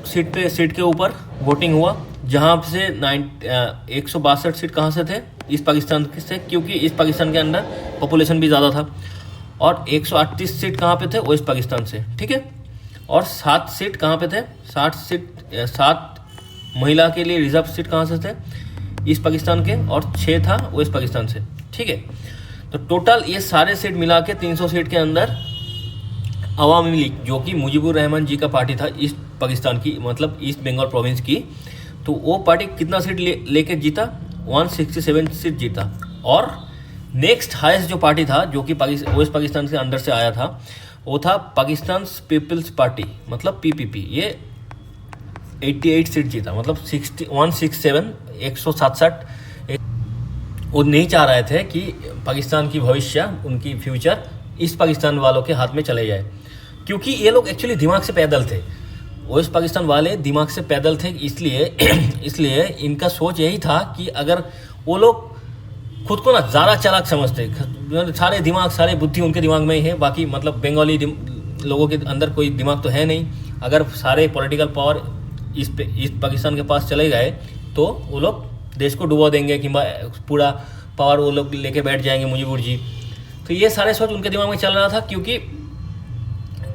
सीट के ऊपर वोटिंग हुआ, जहाँ से 162 सीट कहाँ से थे, ईस्ट पाकिस्तान से, क्योंकि ईस्ट पाकिस्तान के अंदर पॉपुलेशन भी ज़्यादा था। और 138 सीट कहाँ पे थे, वेस्ट पाकिस्तान से। ठीक है, और 7 सीट कहाँ पे थे, 7 महिला के लिए रिजर्व सीट कहाँ से थे, ईस्ट पाकिस्तान के, और 6 था वेस्ट पाकिस्तान से। ठीक है, तो टोटल ये सारे सीट मिला के 300 सीट के अंदर अवामी लीग, जो कि मुजीबुर रहमान जी का पार्टी था ईस्ट पाकिस्तान की, मतलब ईस्ट बंगाल प्रोविंस की, तो वो पार्टी कितना सीट लेके जीता, 167 सीट जीता। और नेक्स्ट हाईएस्ट जो पार्टी था, जो कि वेस्ट पाकिस्तान के अंदर से आया था, वो था पाकिस्तान पीपल्स पार्टी, मतलब पीपीपी। ये 88 सीट जीता, मतलब 167, 167। वो नहीं चाह रहे थे कि पाकिस्तान की भविष्य, उनकी फ्यूचर ईस्ट पाकिस्तान वालों के हाथ में चले जाए, क्योंकि ये लोग एक्चुअली दिमाग से पैदल थे। वेस्ट पाकिस्तान वाले दिमाग से पैदल थे, इसलिए इनका सोच यही था कि अगर वो लोग खुद को ना ज़्यादा चालाक समझते, सारे दिमाग, सारे बुद्धि उनके दिमाग में ही है, बाकी मतलब बंगाली लोगों के अंदर कोई दिमाग तो है नहीं। अगर सारे पॉलिटिकल पावर ईस्ट पाकिस्तान के पास चले गए तो वो लोग देश को डुबा देंगे, कि पूरा पावर वो लोग लेके बैठ जाएंगे, मुजीबुर जी। तो ये सारे सोच उनके दिमाग में चल रहा था, क्योंकि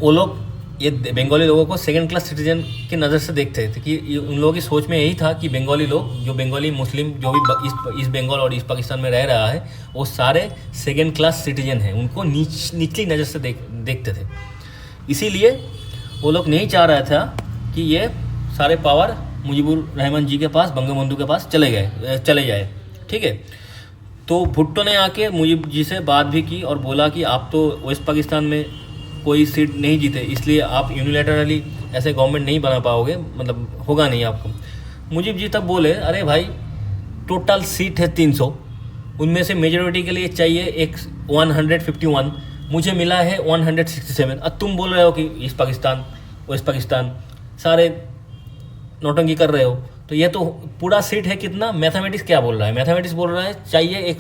वो लोग ये बंगाली लोगों को सेकंड क्लास सिटीजन की नज़र से देखते थे, कि उन लोगों की सोच में यही था कि बंगाली लोग, जो बंगाली मुस्लिम जो भी ईस्ट बंगाल और ईस्ट पाकिस्तान में रह रहा है, वो सारे सेकंड क्लास सिटीजन हैं, उनको निचली नज़र से देखते थे। इसीलिए वो लोग नहीं चाह रहा था कि ये सारे पावर मुजीबुर रहमान जी के पास, बंगबंधु के पास चले जाए। ठीक है, तो भुट्टो ने आके मुजीब जी से बात भी की और बोला कि आप तो वेस्ट पाकिस्तान में कोई सीट नहीं जीते, इसलिए आप यूनिलैटरली ऐसे गवर्नमेंट नहीं बना पाओगे, मतलब होगा नहीं आपको। मुजीब जी तब बोले, अरे भाई टोटल सीट है 300, उनमें से मेजोरिटी के लिए चाहिए एक 151, मुझे मिला है 167। अब तुम बोल रहे हो कि ईस्ट पाकिस्तान वेस्ट पाकिस्तान सारे नौटंकी कर रहे हो। तो ये तो पूरा सीट है कितना, मैथमेटिक्स क्या बोल रहा है, मैथमेटिक्स बोल रहा है चाहिए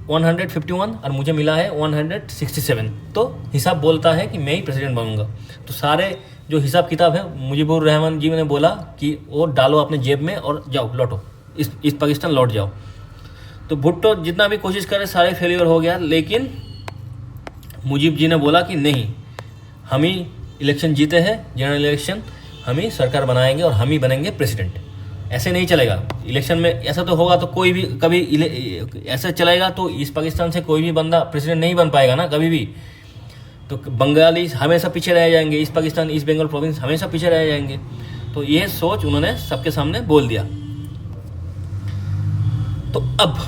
151 और मुझे मिला है 167, तो हिसाब बोलता है कि मैं ही प्रेसिडेंट बनूंगा। तो सारे जो हिसाब किताब है मुजीबुर रहमान जी ने बोला कि वो डालो अपने जेब में और जाओ लौटो, ईस्ट पाकिस्तान लौट जाओ। तो भुट्टो जितना भी कोशिश करे सारे फेलियर हो गया, लेकिन मुजीब जी ने बोला कि नहीं, हम ही इलेक्शन जीते हैं, जनरल इलेक्शन, हम ही सरकार बनाएंगे और हम ही बनेंगे प्रेसिडेंट। ऐसे नहीं चलेगा इलेक्शन में, ऐसा तो होगा तो कोई भी कभी ऐसा चलेगा तो ईस्ट पाकिस्तान से कोई भी बंदा प्रेसिडेंट नहीं बन पाएगा ना कभी भी। तो बंगाली हमेशा पीछे रह जाएंगे, east Pakistan east Bengal province हमेशा पीछे रह जाएंगे। तो ये सोच उन्होंने सबके सामने बोल दिया। तो अब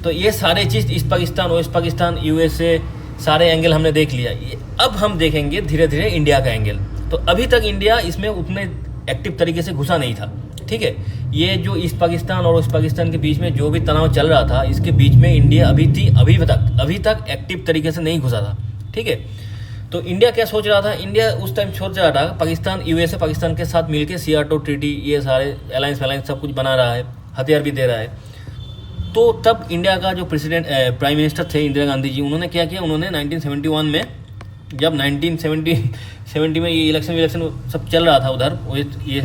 तो ये सारे चीज़ east Pakistan west Pakistan USA सारे एंगल हमने देख लिया। अब हम देखेंगे धीरे धीरे इंडिया का एंगल। तो अभी तक इंडिया इसमें उतने एक्टिव तरीके से घुसा नहीं था, ठीक है। ये जो ईस्ट पाकिस्तान और वेस्ट पाकिस्तान के बीच में जो भी तनाव चल रहा था, इसके बीच में इंडिया अभी तक एक्टिव तरीके से नहीं घुसा था, ठीक है। तो इंडिया क्या सोच रहा था, इंडिया उस टाइम सोच रहा था पाकिस्तान यूएसए पाकिस्तान के साथ मिलकर सीआरटो ट्रीटी ये सारे अलायंस वलायंस सब कुछ बना रहा है, हथियार भी दे रहा है। तो तब इंडिया का जो प्राइम मिनिस्टर थे इंदिरा गांधी जी, उन्होंने क्या किया, उन्होंने 1971 में, जब 1970 में ये इलेक्शन सब चल रहा था उधर, ये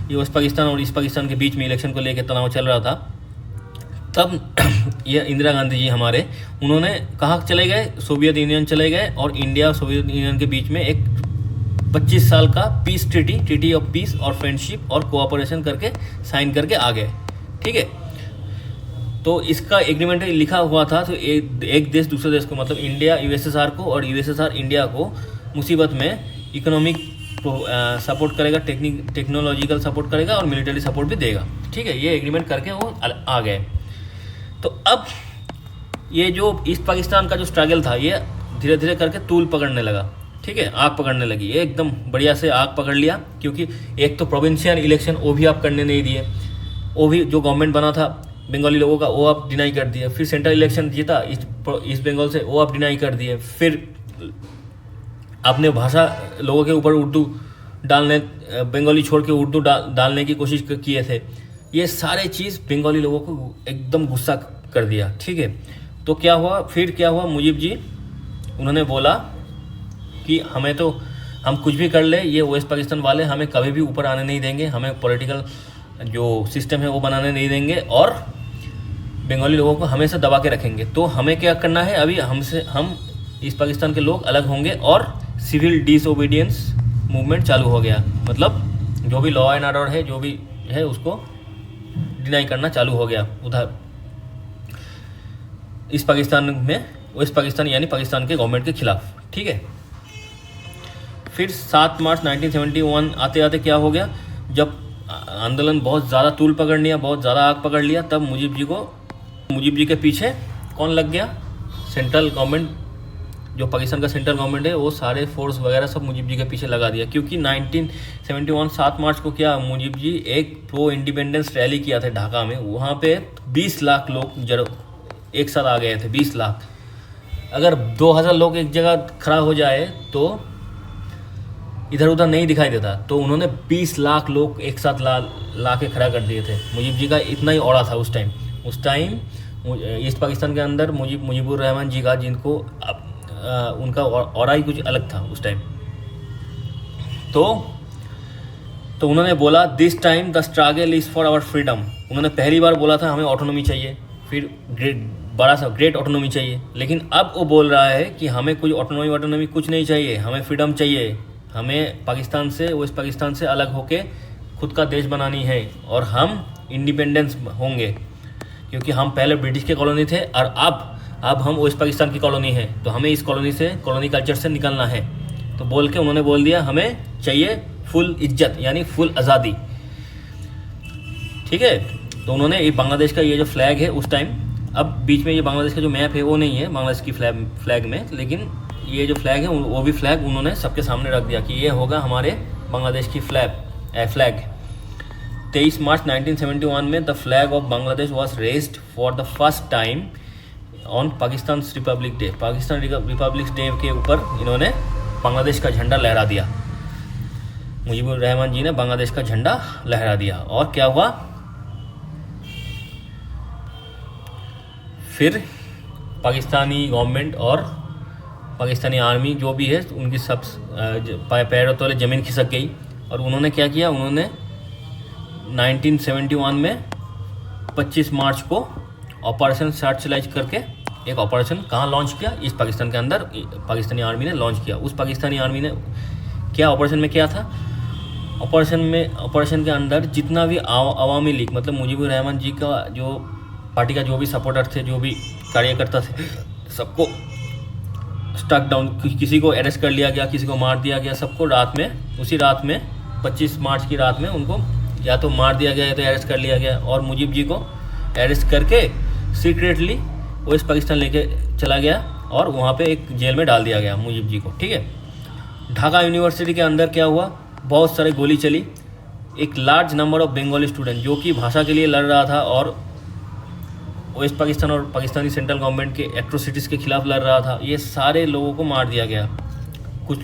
वेस्ट पाकिस्तान और ईस्ट पाकिस्तान के बीच में इलेक्शन को लेकर तनाव चल रहा था, तब ये इंदिरा गांधी जी हमारे, उन्होंने कहाँ चले गए, सोवियत यूनियन चले गए और इंडिया और सोवियत यूनियन के बीच में एक 25 साल का पीस ट्रीटी ऑफ पीस और फ्रेंडशिप और कोऑपरेशन करके साइन करके आ गए, ठीक है। तो इसका एग्रीमेंट लिखा हुआ था। तो एक देश दूसरे देश को, मतलब इंडिया यूएसएसआर को और यूएसएसआर इंडिया को मुसीबत में इकोनॉमिक सपोर्ट करेगा, टेक्नोलॉजिकल सपोर्ट करेगा और मिलिट्री सपोर्ट भी देगा, ठीक है। ये एग्रीमेंट करके वो आ गए। तो अब ये जो ईस्ट पाकिस्तान का जो स्ट्रगल था, ये धीरे धीरे करके तूल पकड़ने लगा, ठीक है, आग पकड़ने लगी, ये एकदम बढ़िया से आग पकड़ लिया। क्योंकि एक तो प्रोविंशियल इलेक्शन वो भी आप करने नहीं दिए, वो भी जो गवर्नमेंट बना था बंगाली लोगों का वो आप डिनाई कर दिए। फिर सेंट्रल इलेक्शन जीता ईस्ट बंगाल से, वो आप डिनाई कर दिए। फिर आपने भाषा लोगों के ऊपर उर्दू डालने, बंगाली छोड़ के उर्दू डालने की कोशिश किए थे। ये सारे चीज़ बंगाली लोगों को एकदम गुस्सा कर दिया, ठीक है। तो क्या हुआ, फिर क्या हुआ, मुजीब जी उन्होंने बोला कि हम कुछ भी कर ले, ये वेस्ट पाकिस्तान वाले हमें कभी भी ऊपर आने नहीं देंगे, हमें पॉलिटिकल जो सिस्टम है वो बनाने नहीं देंगे और बंगाली लोगों को हमेशा दबा के रखेंगे। तो हमें क्या करना है, अभी हम ईस्ट पाकिस्तान के लोग अलग होंगे और सिविल डिसओबीडियंस मूवमेंट चालू हो गया। मतलब जो भी लॉ एंड ऑर्डर है, जो भी है, उसको डिनाई करना चालू हो गया उधर ईस्ट पाकिस्तान में, वेस्ट पाकिस्तान यानी पाकिस्तान के गवर्नमेंट के खिलाफ, ठीक है। फिर 7 मार्च 1971 आते आते क्या हो गया, जब आंदोलन बहुत ज़्यादा तूल पकड़ लिया, बहुत ज़्यादा आग पकड़ लिया, तब मुजीब जी के पीछे कौन लग गया, सेंट्रल गवर्नमेंट, जो पाकिस्तान का सेंट्रल गवर्नमेंट है, वो सारे फोर्स वगैरह सब मुजीब जी के पीछे लगा दिया। क्योंकि 1971 7 मार्च को क्या, मुजीब जी एक प्रो इंडिपेंडेंस रैली किया था ढाका में, वहाँ पे 20 लाख लोग एक साथ आ गए थे, 20 लाख। अगर 2000 लोग एक जगह खड़ा हो जाए तो इधर उधर नहीं दिखाई देता, तो उन्होंने 20 लाख लोग एक साथ ला के खड़ा कर दिए थे। मुजीब जी का इतना ही औड़ा था उस टाइम ईस्ट पाकिस्तान के अंदर मुजीबुर रहमान जी का, जिनको उनका औरा ही कुछ अलग था उस टाइम। तो उन्होंने बोला, this time the struggle is for our freedom. उन्होंने पहली बार बोला था हमें ऑटोनॉमी चाहिए, फिर ग्रेट ऑटोनॉमी चाहिए, लेकिन अब वो बोल रहा है कि हमें कोई ऑटोनॉमी कुछ नहीं चाहिए, हमें फ्रीडम चाहिए, हमें पाकिस्तान से, वेस्ट पाकिस्तान से अलग होके खुद का देश बनानी है और हम इंडिपेंडेंस होंगे। क्योंकि हम पहले ब्रिटिश के कॉलोनी थे और अब हम वेस्ट पाकिस्तान की कॉलोनी है, तो हमें इस कॉलोनी कल्चर से निकलना है। तो बोल के उन्होंने बोल दिया हमें चाहिए फुल इज्जत, यानी फुल आज़ादी, ठीक है। तो उन्होंने ये बांग्लादेश का ये जो फ्लैग है उस टाइम अब बीच में ये बांग्लादेश का जो मैप है वो नहीं है बांग्लादेश की फ्लैग में, लेकिन ये जो फ्लैग है वो भी फ्लैग उन्होंने सबके सामने रख दिया कि ये होगा हमारे बांग्लादेश की फ्लैग। 23 मार्च 1971 में the flag of Bangladesh was raised for the first time on Pakistan Republic day. Pakistan Republic day के ऊपर इन्होंने बांग्लादेश का झंडा लहरा दिया। मुजीबुर रहमान जी ने बांग्लादेश का झंडा लहरा दिया। और क्या हुआ, फिर पाकिस्तानी गवर्नमेंट और पाकिस्तानी आर्मी जो भी है उनकी सब पैरों तले ज़मीन खिसक गई। और उन्होंने क्या किया, उन्होंने 1971 में 25 मार्च को ऑपरेशन सर्चलाइट करके एक ऑपरेशन कहाँ लॉन्च किया, इस पाकिस्तान के अंदर पाकिस्तानी आर्मी ने लॉन्च किया। उस पाकिस्तानी आर्मी ने क्या ऑपरेशन में किया था, ऑपरेशन के अंदर जितना भी अवामी लीग मतलब मुजीबुर रहमान जी का जो पार्टी का जो भी सपोर्टर थे, जो भी कार्यकर्ता थे, सबको स्टक डाउन, किसी को अरेस्ट कर लिया गया, किसी को मार दिया गया, सबको उसी रात में 25 मार्च की रात में उनको या तो मार दिया गया या तो अरेस्ट कर लिया गया। और मुजीब जी को अरेस्ट करके सीक्रेटली वेस्ट पाकिस्तान लेके चला गया और वहाँ पे एक जेल में डाल दिया गया मुजीब जी को। ठीक है, ढाका यूनिवर्सिटी के अंदर क्या हुआ, बहुत सारे गोली चली। एक large number of Bengali student जो कि भाषा के लिए लड़ रहा था और वेस्ट पाकिस्तान और पाकिस्तानी सेंट्रल गवर्नमेंट के एट्रोसिटीज़ के खिलाफ लड़ रहा था, ये सारे लोगों को मार दिया गया। कुछ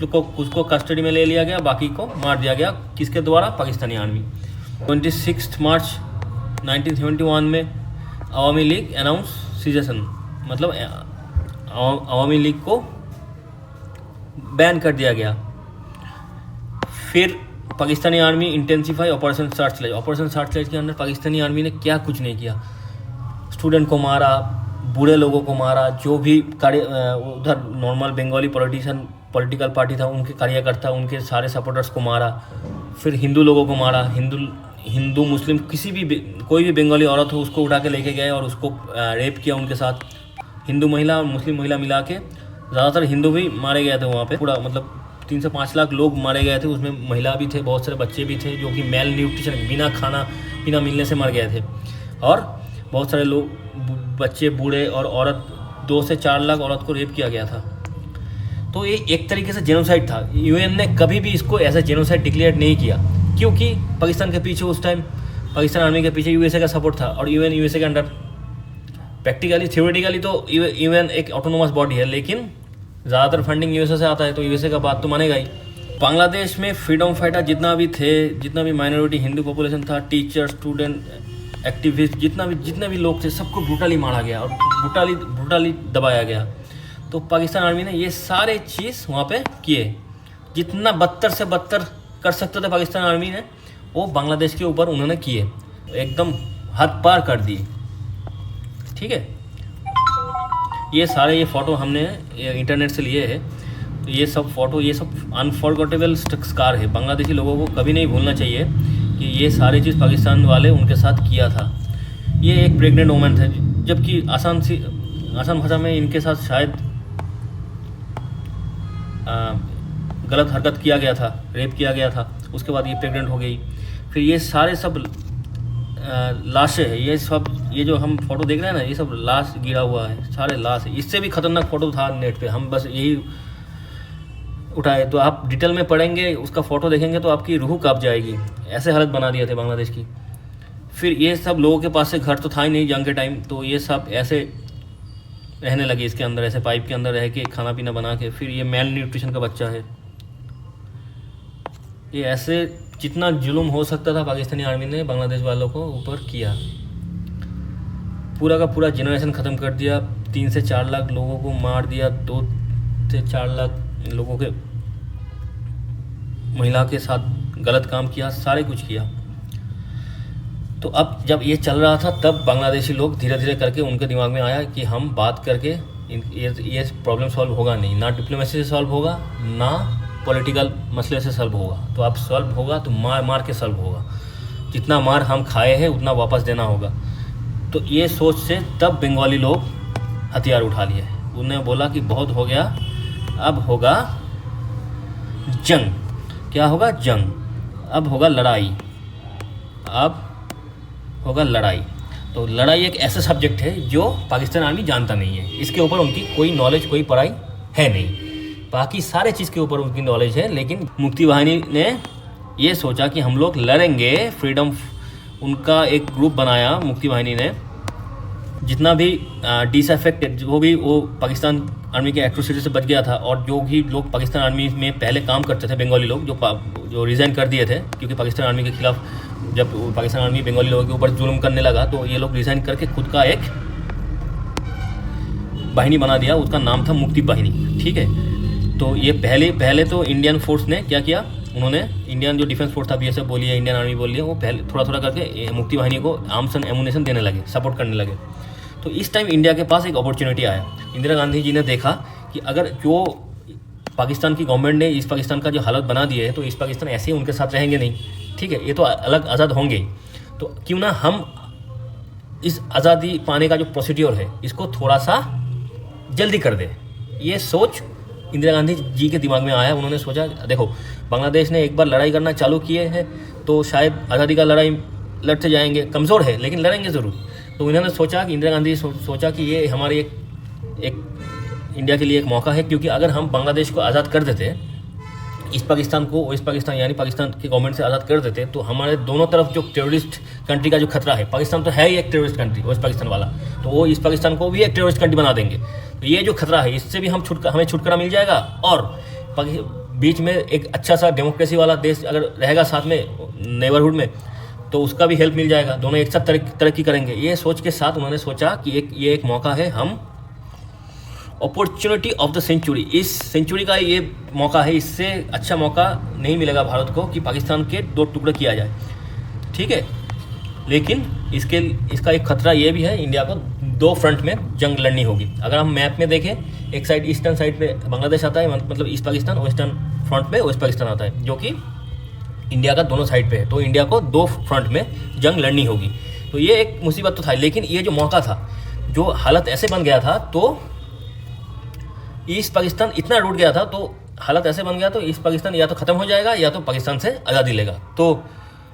को कस्टडी में ले लिया गया, बाकी को मार दिया गया। किसके द्वारा, पाकिस्तानी आर्मी। 26 मार्च 1971 में अवामी लीग अनाउंस सीजेशन, मतलब अवामी लीग को बैन कर दिया गया। फिर Pakistani army intensify operation Searchlight. Operation Searchlight के अंदर पाकिस्तानी आर्मी ने क्या कुछ नहीं किया, स्टूडेंट को मारा, बूढ़े लोगों को मारा, जो भी उधर नॉर्मल बंगाली पॉलिटिकल पार्टी था उनके कार्यकर्ता, उनके सारे सपोर्टर्स को मारा। फिर हिंदू लोगों को मारा, हिंदू मुस्लिम कोई भी बंगाली औरत हो उसको उठा के लेके गए और उसको रेप किया उनके साथ। हिंदू महिला और मुस्लिम महिला मिला के ज़्यादातर हिंदू भी मारे गए थे वहाँ पे। पूरा मतलब 3 से 5 लाख लोग मारे गए थे, उसमें महिला भी थे, बहुत सारे बच्चे भी थे जो कि मेल न्यूट्रिशन बिना खाना पीना मिलने से मर गए थे। और बहुत सारे लोग, बच्चे, बूढ़े और औरत, 2 से 4 लाख औरत को रेप किया गया था। तो ये एक तरीके से जेनोसाइड था। यूएन ने कभी भी इसको ऐसा जेनोसाइड डिक्लेयर नहीं किया, क्योंकि पाकिस्तान के पीछे उस टाइम पाकिस्तान आर्मी के पीछे यूएसए का सपोर्ट था और यूएन यूएसए के अंडर। प्रैक्टिकली थ्योरेटिकली तो यूएन एक ऑटोनोमस बॉडी है, लेकिन ज़्यादातर फंडिंग यूएसए से आता है, तो यूएसए का बात तो मानेगा ही। बांग्लादेश में फ्रीडम फाइटर जितना भी माइनॉरिटी हिंदू पॉपुलेशन था, टीचर, स्टूडेंट, एक्टिविस्ट, जितने भी लोग थे, सबको ब्रूटली मारा गया और ब्रूटली दबाया गया। तो पाकिस्तान आर्मी ने ये सारे चीज़ वहाँ पे किए, जितना बदतर से बदतर कर सकते थे पाकिस्तान आर्मी ने, वो बांग्लादेश के ऊपर उन्होंने किए, एकदम हद पार कर दी। ठीक है, ये फ़ोटो हमने इंटरनेट से लिए हैं। तो ये सब फ़ोटो, ये सब अनफॉरगेटेबल स्कार है। बांग्लादेशी लोगों को कभी नहीं भूलना चाहिए कि ये सारी चीज़ पाकिस्तान वाले उनके साथ किया था। ये एक प्रेग्नेंट वुमन था, जबकि आसान भाषा में इनके साथ शायद गलत हरकत किया गया था, रेप किया गया था। उसके बाद ये प्रेग्नेंट हो गई। फिर ये सारे सब लाशें हैं, ये जो हम फोटो देख रहे हैं ना, ये सब लाश गिरा हुआ है, सारे लाश है। इससे भी खतरनाक फ़ोटो था नेट पे, हम बस यही उठाए। तो आप डिटेल में पढ़ेंगे, उसका फ़ोटो देखेंगे तो आपकी रूह कांप जाएगी। ऐसे हालत बना दिए थे बांग्लादेश की। फिर ये सब लोगों के पास से घर तो था ही नहीं जंग के टाइम, तो ये सब ऐसे रहने लगे इसके अंदर, ऐसे पाइप के अंदर रह के खाना पीना बना के। फिर ये मेल न्यूट्रिशन का बच्चा है। ये ऐसे जितना जुल्म हो सकता था पाकिस्तानी आर्मी ने बांग्लादेश वालों को ऊपर किया। पूरा का पूरा जनरेशन ख़त्म कर दिया। 3 से 4 लाख लोगों को मार दिया, 2 से 4 लाख लोगों के महिला के साथ गलत काम किया, सारे कुछ किया। तो अब जब ये चल रहा था, तब बांग्लादेशी लोग धीरे धीरे करके उनके दिमाग में आया कि हम बात करके ये प्रॉब्लम सॉल्व होगा नहीं, ना डिप्लोमेसी से सॉल्व होगा, ना पॉलिटिकल मसले से सॉल्व होगा। तो अब सॉल्व होगा तो मार के सॉल्व होगा। जितना मार हम खाए हैं उतना वापस देना होगा। तो ये सोच से तब बंगाली लोग हथियार उठा लिए। उन्हें बोला कि बहुत हो गया, अब होगा जंग। क्या होगा? जंग। अब होगा लड़ाई, अब होगा लड़ाई। तो लड़ाई एक ऐसा सब्जेक्ट है जो पाकिस्तान आर्मी जानता नहीं है, इसके ऊपर उनकी कोई नॉलेज, कोई पढ़ाई है नहीं। बाकी सारे चीज़ के ऊपर उनकी नॉलेज है, लेकिन मुक्ति वाहिनी ने ये सोचा कि हम लोग लड़ेंगे फ्रीडम। उनका एक ग्रुप बनाया मुक्ति वाहिनी ने, जितना भी डिसअफेक्टेड, जो भी वो पाकिस्तान आर्मी के एट्रोसिटी से बच गया था, और जो भी लोग पाकिस्तान आर्मी में पहले काम करते थे, बंगाली लोग जो रिज़ाइन कर दिए थे, क्योंकि पाकिस्तान आर्मी के खिलाफ जब पाकिस्तान आर्मी बंगाली लोगों के ऊपर जुल्म करने लगा, तो ये लोग रिज़ाइन करके खुद का एक बाहिनी बना दिया। उसका नाम था मुक्ति बाहिनी, ठीक है। तो ये पहले तो इंडियन फोर्स ने क्या किया, उन्होंने इंडियन जो डिफेंस फोर्स था, BSF बोलिए, इंडियन आर्मी बोलिए, वो पहले थोड़ा थोड़ा करके मुक्ति वाहिनी को आर्म्स एंड एमुनेशन देने लगे, सपोर्ट करने लगे। तो इस टाइम इंडिया के पास एक अपॉर्चुनिटी आया। इंदिरा गांधी जी ने देखा कि अगर जो पाकिस्तान की गवर्नमेंट ने इस पाकिस्तान का जो हालत बना दिया है, तो इस पाकिस्तान ऐसे ही उनके साथ रहेंगे नहीं, ठीक है, ये तो अलग आज़ाद होंगे। तो क्यों ना हम इस आज़ादी पाने का जो प्रोसीड्योर है, इसको थोड़ा सा जल्दी कर दे। ये सोच इंदिरा गांधी जी के दिमाग में आया। उन्होंने सोचा, देखो बांग्लादेश ने एक बार लड़ाई करना चालू किए हैं, तो शायद आज़ादी का लड़ाई लड़ते जाएंगे, कमज़ोर है लेकिन लड़ेंगे ज़रूर। तो इन्होंने सोचा कि इंदिरा गांधी सोचा कि ये हमारी एक इंडिया के लिए एक मौका है, क्योंकि अगर हम बांग्लादेश को आज़ाद कर देते, इस पाकिस्तान को वेस्ट पाकिस्तान यानी पाकिस्तान की गवर्नमेंट से आज़ाद कर देते, तो हमारे दोनों तरफ जो टेररिस्ट कंट्री का जो खतरा है, पाकिस्तान तो है ही एक टेररिस्ट कंट्री, वेस्ट पाकिस्तान वाला, तो वो इस पाकिस्तान को भी एक टेररिस्ट कंट्री बना देंगे। तो ये जो खतरा है, इससे भी हमें छुटकारा मिल जाएगा, और बीच में एक अच्छा सा डेमोक्रेसी वाला देश अगर रहेगा साथ में नेबरहुड में, तो उसका भी हेल्प मिल जाएगा, दोनों एक साथ तरक्की करेंगे। ये सोच के साथ उन्होंने सोचा कि ये एक मौका है, हम अपॉर्चुनिटी ऑफ द सेंचुरी, इस सेंचुरी का ये मौका है, इससे अच्छा मौका नहीं मिलेगा भारत को कि पाकिस्तान के 2 टुकड़े किया जाए, ठीक है। लेकिन इसका एक खतरा ये भी है, इंडिया को 2 फ्रंट में जंग लड़नी होगी। अगर हम मैप में देखें, एक साइड ईस्टर्न साइड पे बांग्लादेश आता है, मतलब ईस्ट पाकिस्तान, वेस्टर्न फ्रंट पे वेस्ट पाकिस्तान आता है, जो कि इंडिया का दोनों साइड पे है। तो इंडिया को 2 फ्रंट में जंग लड़नी होगी। तो ये एक मुसीबत तो था, लेकिन ये जो मौका था, जो हालत ऐसे बन गया था, तो ईस्ट पाकिस्तान इतना टूट गया था, तो हालत ऐसे बन गया, तो ईस्ट पाकिस्तान या तो ख़त्म हो जाएगा या तो पाकिस्तान से आज़ादी लेगा। तो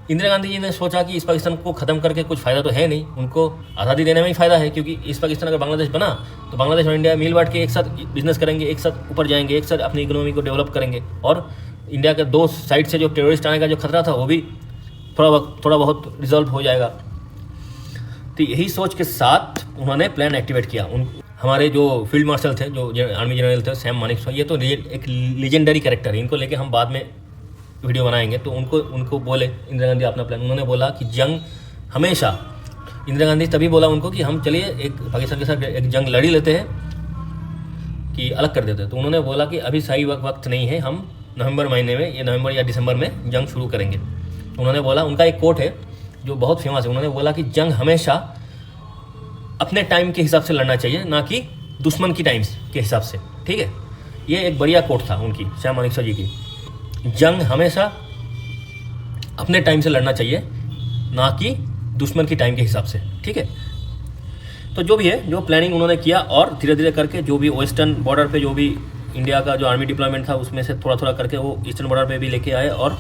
इंदिरा गांधी जी ने सोचा कि इस पाकिस्तान को ख़त्म करके कुछ फ़ायदा तो है नहीं, उनको आज़ादी देने में ही फ़ायदा है, क्योंकि ईस्ट पाकिस्तान अगर बांग्लादेश बना, तो बांग्लादेश और इंडिया मिल बांट के एक साथ बिजनेस करेंगे, एक साथ ऊपर जाएंगे, एक साथ अपनी इकोनॉमी को डेवलप करेंगे, और इंडिया के 2 साइड से जो टेररिस्ट आने का जो खतरा था, वो भी थोड़ा बहुत रिजॉल्व हो जाएगा। तो यही सोच के साथ उन्होंने प्लान एक्टिवेट किया। हमारे जो फील्ड मार्शल थे, जो आर्मी जनरल थे, सैम मानेकशॉ, ये तो एक लीजेंडरी कैरेक्टर है, इनको लेके हम बाद में वीडियो बनाएंगे। तो उनको बोले इंदिरा गांधी अपना प्लान, उन्होंने बोला कि जंग हमेशा, इंदिरा गांधी तभी बोला उनको कि हम चलिए एक पाकिस्तान के साथ एक जंग लड़ी लेते हैं, कि अलग कर देते हैं। तो उन्होंने बोला कि अभी सही वक्त नहीं है, हम नवंबर महीने में, या नवंबर या दिसंबर में जंग शुरू करेंगे। तो उन्होंने बोला, उनका एक कोट है जो बहुत फेमस है, उन्होंने बोला कि जंग हमेशा अपने टाइम के हिसाब से लड़ना चाहिए, ना कि दुश्मन की टाइम के हिसाब से, ठीक है। ये एक बढ़िया कोट था उनकी, सैम मानेकशॉ जी की, जंग हमेशा अपने टाइम से लड़ना चाहिए, ना कि दुश्मन की टाइम के हिसाब से, ठीक है। तो जो भी है, जो प्लानिंग उन्होंने किया, और धीरे धीरे करके जो भी वेस्टर्न बॉर्डर पे जो भी इंडिया का जो आर्मी डिप्लॉयमेंट था, उसमें से थोड़ा थोड़ा करके वो ईस्टर्न बॉर्डर पे भी लेके आए, और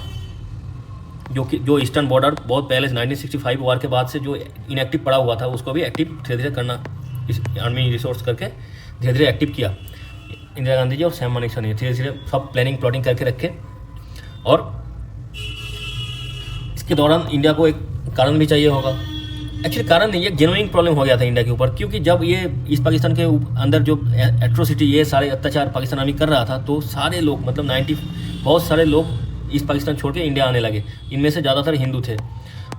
जो ईस्टर्न बॉर्डर बहुत पहले 1965 वार के बाद से जो इनएक्टिव पड़ा हुआ था, उसको भी एक्टिव धीरे धीरे करना, इस आर्मी रिसोर्स करके धीरे धीरे एक्टिव किया इंदिरा गांधी जी और सैम मानेकशॉ ने। धीरे धीरे सब प्लानिंग प्लॉटिंग करके रखे, और इसके दौरान इंडिया को एक कारण भी चाहिए होगा। एक्चुअली कारण नहीं, एक जेन्युइन प्रॉब्लम हो गया था इंडिया के ऊपर, क्योंकि जब ये ईस्ट पाकिस्तान के अंदर जो एट्रोसिटी, ये सारे अत्याचार पाकिस्तान आर्मी कर रहा था, तो सारे लोग, मतलब बहुत सारे लोग ईस्ट पाकिस्तान छोड़ के इंडिया आने लगे। इनमें से ज़्यादातर हिंदू थे।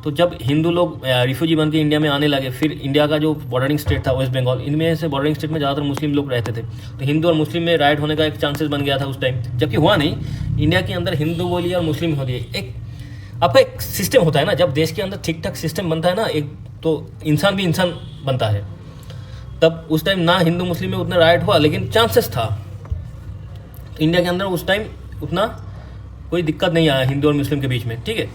तो जब हिंदू लोग रिफ्यूजी बन के इंडिया में आने लगे, फिर इंडिया का जो बॉर्डरिंग स्टेट था वेस्ट बंगाल, इनमें से बॉर्डरिंग स्टेट में ज़्यादातर मुस्लिम लोग रहते थे। तो हिंदू और मुस्लिम में राइट होने का एक चांसेस बन गया था उस टाइम, जबकि हुआ नहीं। इंडिया के अंदर हिंदू बोलिए और मुस्लिम बोलिए, एक आपका एक सिस्टम होता है ना, जब देश के अंदर ठीक ठाक सिस्टम बनता है ना, एक तो इंसान भी इंसान बनता है। तब उस टाइम ना हिंदू मुस्लिम में उतना राइट हुआ, लेकिन चांसेस था। तो इंडिया के अंदर उस टाइम उतना कोई दिक्कत नहीं आया हिंदू और मुस्लिम के बीच में, ठीक है।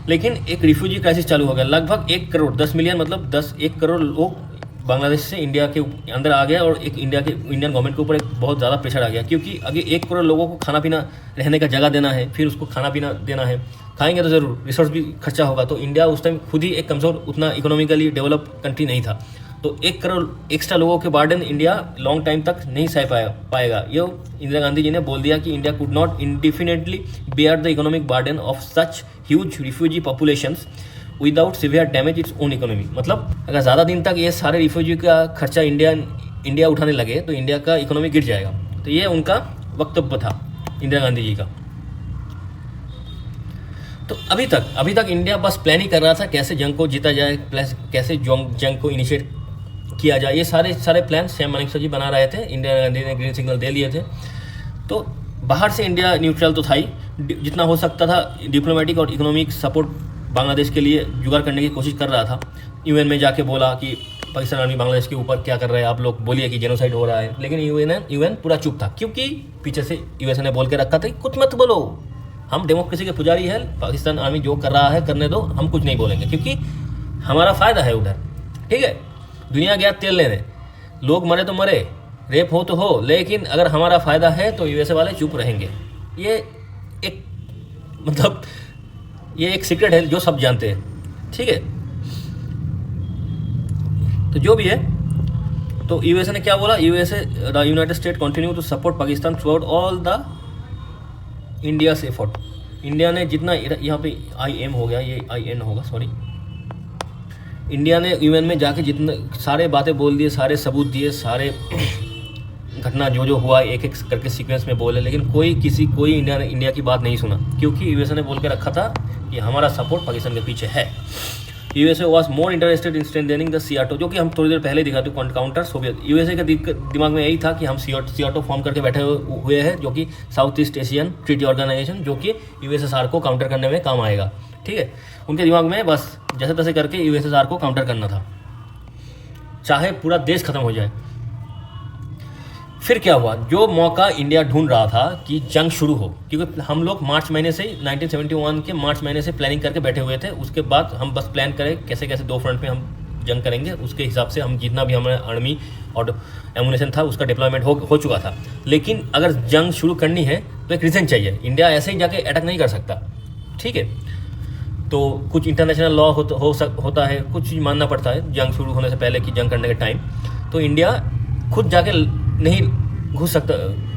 लेकिन एक रिफ्यूजी क्राइसिस चालू हो गया। लगभग 1 करोड़ 10 मिलियन, मतलब 1 करोड़ लोग बांग्लादेश से इंडिया के अंदर आ गया और एक इंडियन गवर्नमेंट के ऊपर एक बहुत ज़्यादा प्रेशर आ गया, क्योंकि अगर 1 करोड़ लोगों को खाना पीना रहने का जगह देना है, फिर उसको खाना पीना देना है, खाएंगे तो ज़रूर रिसोर्स भी खर्चा होगा। तो इंडिया उस टाइम खुद ही एक कमज़ोर, उतना इकोनॉमिकली डेवलप कंट्री नहीं था। तो 1 करोड़ एक्स्ट्रा लोगों के बर्डन इंडिया लॉन्ग टाइम तक नहीं सह पाएगा। ये इंदिरा गांधी जी ने बोल दिया कि India could not indefinitely bear the economic burden of such huge refugee populations without severe damage its own economy. मतलब अगर ज़्यादा दिन तक ये सारे रिफ्यूजी का खर्चा इंडिया उठाने लगे तो इंडिया का इकोनॉमी गिर जाएगा। तो ये उनका वक्तव्य था इंदिरा गांधी जी का। तो अभी तक इंडिया बस प्लान ही कर रहा था कैसे जंग को जीता जाए, प्लस कैसे जंग को इनिशिएट किया जाए। ये सारे प्लान सैम मानेकशॉ जी बना रहे थे। इंदिरा गांधी ने ग्रीन सिग्नल दे लिए थे। तो बाहर से इंडिया न्यूट्रल तो था ही, जितना हो सकता था डिप्लोमेटिक और इकोनॉमिक सपोर्ट बांग्लादेश के लिए जुगाड़ करने की कोशिश कर रहा था। यूएन में जाके बोला कि पाकिस्तान आर्मी बांग्लादेश के ऊपर क्या कर रहा है, आप लोग बोलिए कि जेनोसाइड हो रहा है। लेकिन यूएन पूरा चुप था, क्योंकि पीछे से यूएसए ने बोल के रखा था कि कुछ मत बोलो, हम डेमोक्रेसी के पुजारी है, पाकिस्तान आर्मी जो कर रहा है करने दो, हम कुछ नहीं बोलेंगे, क्योंकि हमारा फ़ायदा है उधर। ठीक है, दुनिया गया तेल लेने, लोग मरे तो मरे, रेप हो तो हो, लेकिन अगर हमारा फ़ायदा है तो यूएसए वाले चुप रहेंगे। ये एक मतलब ये एक सीक्रेट है जो सब जानते हैं। ठीक है, तो जो भी है, तो यूएसए ने क्या बोला, USA the United State continue to support Pakistan throughout all the India से एफर्ट। इंडिया ने जितना, यहाँ पे IM हो गया, ये IN होगा, सॉरी। इंडिया ने यूएन में जाके जितने सारे बातें बोल दिए, सारे सबूत दिए, सारे घटना जो हुआ एक एक करके सीक्वेंस में बोले, लेकिन कोई इंडिया की बात नहीं सुना, क्योंकि यूएसए ने बोल के रखा था कि हमारा सपोर्ट पाकिस्तान के पीछे है। USA was more interested in strengthening the सियाटो, जो कि हम थोड़ी देर पहले दिखा थे, काउंटर सोवियत। यूएसए के दिमाग में यही था कि हम सियाटो फॉर्म करके बैठे हुए हैं, जो कि south east Asian treaty organisation, जो कि यूएसएसआर को काउंटर करने में काम आएगा। ठीक है, उनके दिमाग में बस जैसे तैसे करके यूएसएसआर को काउंटर करना था, चाहे पूरा देश खत्म हो जाए। फिर क्या हुआ, जो मौका इंडिया ढूंढ रहा था कि जंग शुरू हो, क्योंकि हम लोग मार्च महीने से 1971 के मार्च महीने से प्लानिंग करके बैठे हुए थे। उसके बाद हम बस प्लान करें कैसे कैसे 2 फ्रंट में हम जंग करेंगे, उसके हिसाब से हम जितना भी हमारा आर्मी और एमुनेशन था उसका डिप्लॉयमेंट हो चुका था। लेकिन अगर जंग शुरू करनी है तो एक रीज़न चाहिए, इंडिया ऐसे ही जाके अटैक नहीं कर सकता। ठीक है, तो कुछ इंटरनेशनल लॉ होता है, कुछ चीज़ मानना पड़ता है जंग शुरू होने से पहले कि जंग करने के टाइम। तो इंडिया खुद जाके नहीं घुस सकता,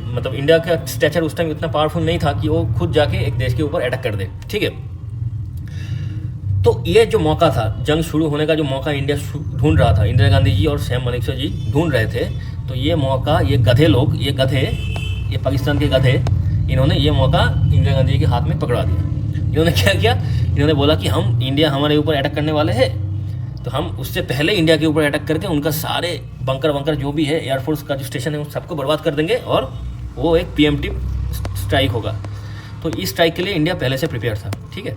मतलब इंडिया का स्ट्रेचर उस टाइम इतना पावरफुल नहीं था कि वो खुद जाके एक देश के ऊपर अटैक कर दे। ठीक है, तो ये जो मौका था, जंग शुरू होने का जो मौका इंडिया ढूंढ रहा था, इंदिरा गांधी जी और सैम मानेकशॉ जी ढूंढ रहे थे। तो ये मौका, ये पाकिस्तान के गधे, इन्होंने ये मौका इंदिरा गांधी जी के हाथ में पकड़ा दिया। इन्होंने क्या किया, इन्होंने बोला कि इंडिया हमारे ऊपर अटैक करने वाले हैं, तो हम उससे पहले इंडिया के ऊपर अटैक करके उनका सारे बंकर जो भी है, एयरफोर्स का जो स्टेशन है, उन सबको बर्बाद कर देंगे और वो एक प्रीएम्प्टिव स्ट्राइक होगा। तो इस स्ट्राइक के लिए इंडिया पहले से प्रिपेयर था। ठीक है,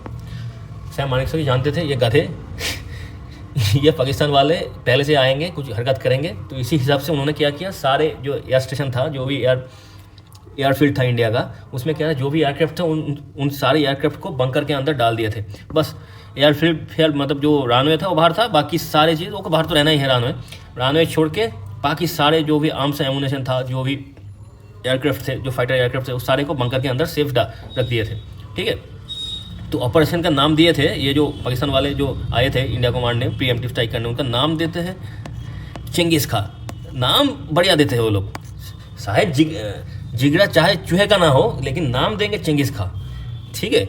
सैम मानेकशॉ जानते थे ये गधे ये पाकिस्तान वाले पहले से आएंगे, कुछ हरकत करेंगे। तो इसी हिसाब से उन्होंने क्या किया, सारे जो एयर स्टेशन था, जो भी एयरफील्ड था इंडिया का, उसमें क्या है, जो भी एयरक्राफ्ट थे उन सारे एयरक्राफ्ट को बंकर के अंदर डाल दिए थे। बस एयरफील्ड मतलब जो रनवे था वो बाहर था, बाकी सारे चीज़ वो बाहर तो रहना ही है। रनवे छोड़ के बाकी सारे जो भी आर्म्स एमुनेशन था, जो भी एयरक्राफ्ट थे, जो फाइटर एयरक्राफ्ट थे, उस सारे को बंकर के अंदर सेफ रख दिए थे। ठीक है, तो ऑपरेशन का नाम दिए थे, ये जो पाकिस्तान वाले जो आए थे इंडिया को मारने, प्रीएम्प्टिव स्ट्राइक करने, उनका नाम देते हैं चेंगिस खां। नाम बढ़िया देते हैं वो लोग, शायद जिगरा चाहे चूहे का ना हो, लेकिन नाम देंगे चेंगिस खां। ठीक है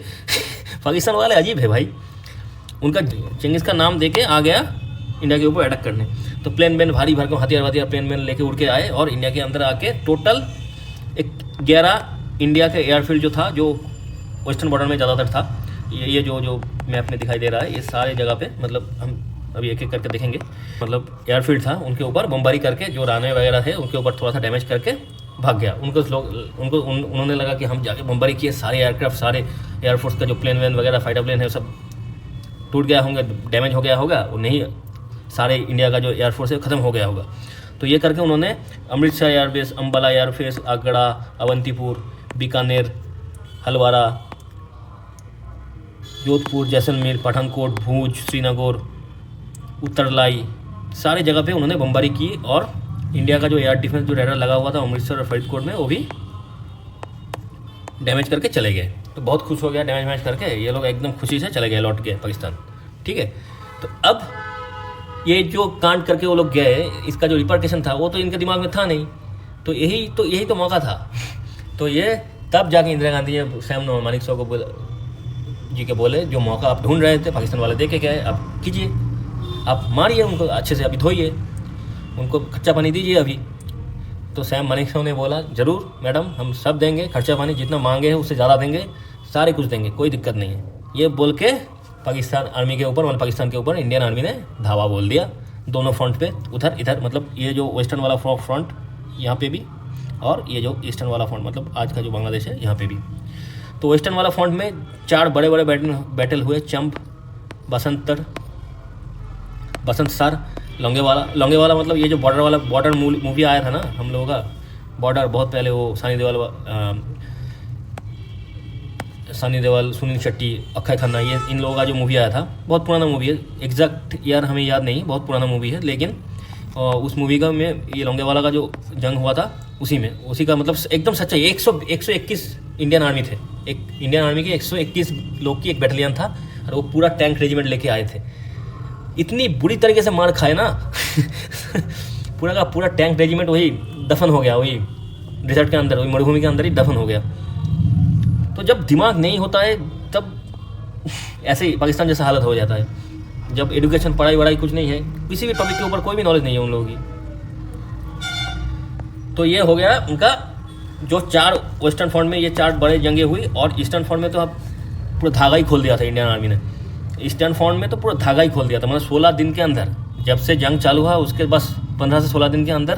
पाकिस्तान वाले अजीब है भाई, उनका चेंगिस का नाम देके आ गया इंडिया के ऊपर अटैक करने। तो प्लेन भारी भर को हथियार प्लेन लेके उड़ के आए और इंडिया के अंदर आके टोटल 11 इंडिया के एयरफील्ड जो था, जो वेस्टर्न बॉर्डर में ज़्यादातर था, ये जो मैप में दिखाई दे रहा है, ये सारे जगह पे, मतलब हम अभी एक एक करके देखेंगे, मतलब एयरफील्ड था, उनके ऊपर बमबारी करके जो रनवे वगैरह थे उनके ऊपर थोड़ा सा डैमेज करके भाग गया। उन्होंने लगा कि हम जाके बमबारी किए, सारे एयरक्राफ्ट, सारे एयरफोर्स का जो प्लेन वगैरह फाइटर प्लेन है सब टूट गया होंगे, डैमेज हो गया होगा, और नहीं सारे इंडिया का जो एयरफोर्स है ख़त्म हो गया होगा। तो ये करके उन्होंने अमृतसर एयरबेस, अम्बाला एयरफेस, आगरा, अवंतीपुर, बीकानेर, हलवारा, जोधपुर, जैसलमेर, पठानकोट, भूज, श्रीनगर, उत्तरलाई, सारे जगह पे उन्होंने बमबारी की और इंडिया का जो एयर डिफेंस जो रेडार लगा हुआ था अमृतसर और फरीदकोट में वो भी डैमेज करके चले गए। तो बहुत खुश हो गया डैमेज वैमेज करके, ये लोग एकदम खुशी से चले गए, लौट गए पाकिस्तान। ठीक है, तो अब ये जो कांड करके वो लोग गए, इसका जो रिपरकेशन था वो तो इनके दिमाग में था नहीं। तो यही तो मौका था। तो ये तब जाके इंदिरा गांधी ये सैम मानेकशॉ को जी के बोले, जो मौका आप ढूंढ रहे थे पाकिस्तान वाले दे के गए, आप कीजिए, आप मारिए उनको अच्छे से, अभी धोइए, उनको खर्चा पानी दीजिए अभी। तो सैम मानेकशॉ ने बोला ज़रूर मैडम, हम सब देंगे, खर्चा पानी जितना मांगे है उससे ज़्यादा देंगे, सारे कुछ देंगे, कोई दिक्कत नहीं है। ये बोल के पाकिस्तान आर्मी के ऊपर, मतलब पाकिस्तान के ऊपर इंडियन आर्मी ने धावा बोल दिया दोनों फ्रंट पे, उधर इधर, मतलब ये जो वेस्टर्न वाला फ्रंट यहाँ पे भी, और ये जो ईस्टर्न वाला फ्रंट मतलब आज का जो बांग्लादेश है यहाँ पे भी। तो वेस्टर्न वाला फ्रंट में 4 बड़े बड़े बैटल हुए, चंप, बसंत सर, लौंगेवाला मतलब ये जो बॉर्डर मूवी आया था ना हम लोगों का, बॉर्डर, बहुत पहले वो सनी देओल, सुनील शेट्टी, अक्षय खन्ना, ये इन लोगों का जो मूवी आया था, बहुत पुराना मूवी है, एग्जैक्ट ईयर हमें याद नहीं, बहुत पुराना मूवी है, लेकिन उस मूवी का में ये लौंगेवाला का जो जंग हुआ था उसी का मतलब एकदम सच्चाई। 121 इंडियन आर्मी थे, एक इंडियन आर्मी की 121 लोग की एक बैटालियन था, और वो पूरा टैंक रेजिमेंट लेके आए थे। इतनी बुरी तरीके से मार खाए ना पूरा का पूरा टैंक रेजिमेंट वही दफन हो गया, वही डिजर्ट के अंदर, वही मरुभूमि के अंदर ही दफन हो गया। तो जब दिमाग नहीं होता है तब ऐसे ही पाकिस्तान जैसा हालत हो जाता है। जब एजुकेशन, पढ़ाई वढ़ाई कुछ नहीं है, किसी भी टॉपिक के ऊपर कोई भी नॉलेज नहीं है उन लोगों की। तो ये हो गया उनका जो 4 वेस्टर्न फ्रंट में ये 4 बड़े जंगें हुई, और ईस्टर्न फ्रंट में तो अब पूरा धागा ही खोल दिया था इंडियन आर्मी ने। ईस्टर्न फ्रंट में तो पूरा धागा ही खोल दिया था, मतलब 16 दिन के अंदर, जब से जंग चालू हुआ उसके बस 15 से 16 दिन के अंदर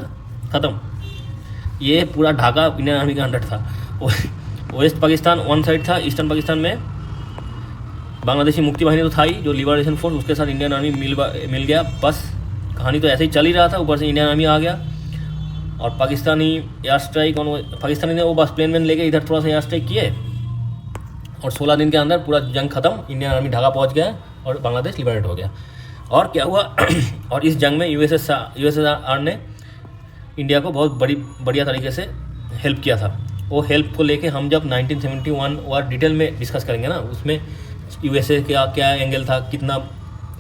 ख़त्म। ये पूरा ढाका इंडियन आर्मी का अंडर था। वेस्ट पाकिस्तान वन साइड था, ईस्टर्न पाकिस्तान में बांग्लादेशी मुक्ति बाहिनी तो था ही, जो लिबरेशन फोर्स, उसके साथ इंडियन आर्मी मिल गया। बस कहानी तो ऐसे ही चल ही रहा था, ऊपर से इंडियन आर्मी आ गया और पाकिस्तानी एयर स्ट्राइक, पाकिस्तानी ने वो बस प्लेन वैन लेके इधर थोड़ा सा एयर स्ट्राइक किए, और 16 दिन के अंदर पूरा जंग खत्म, इंडियन आर्मी ढाका पहुंच गया और बांग्लादेश लिबरेट हो गया। और क्या हुआ और इस जंग में यूएसएसआर ने इंडिया को बहुत बढ़िया तरीके से हेल्प किया था। वो हेल्प को लेके हम जब 1971 और डिटेल में डिस्कस करेंगे ना, उसमें यूएसए का क्या एंगल था, कितना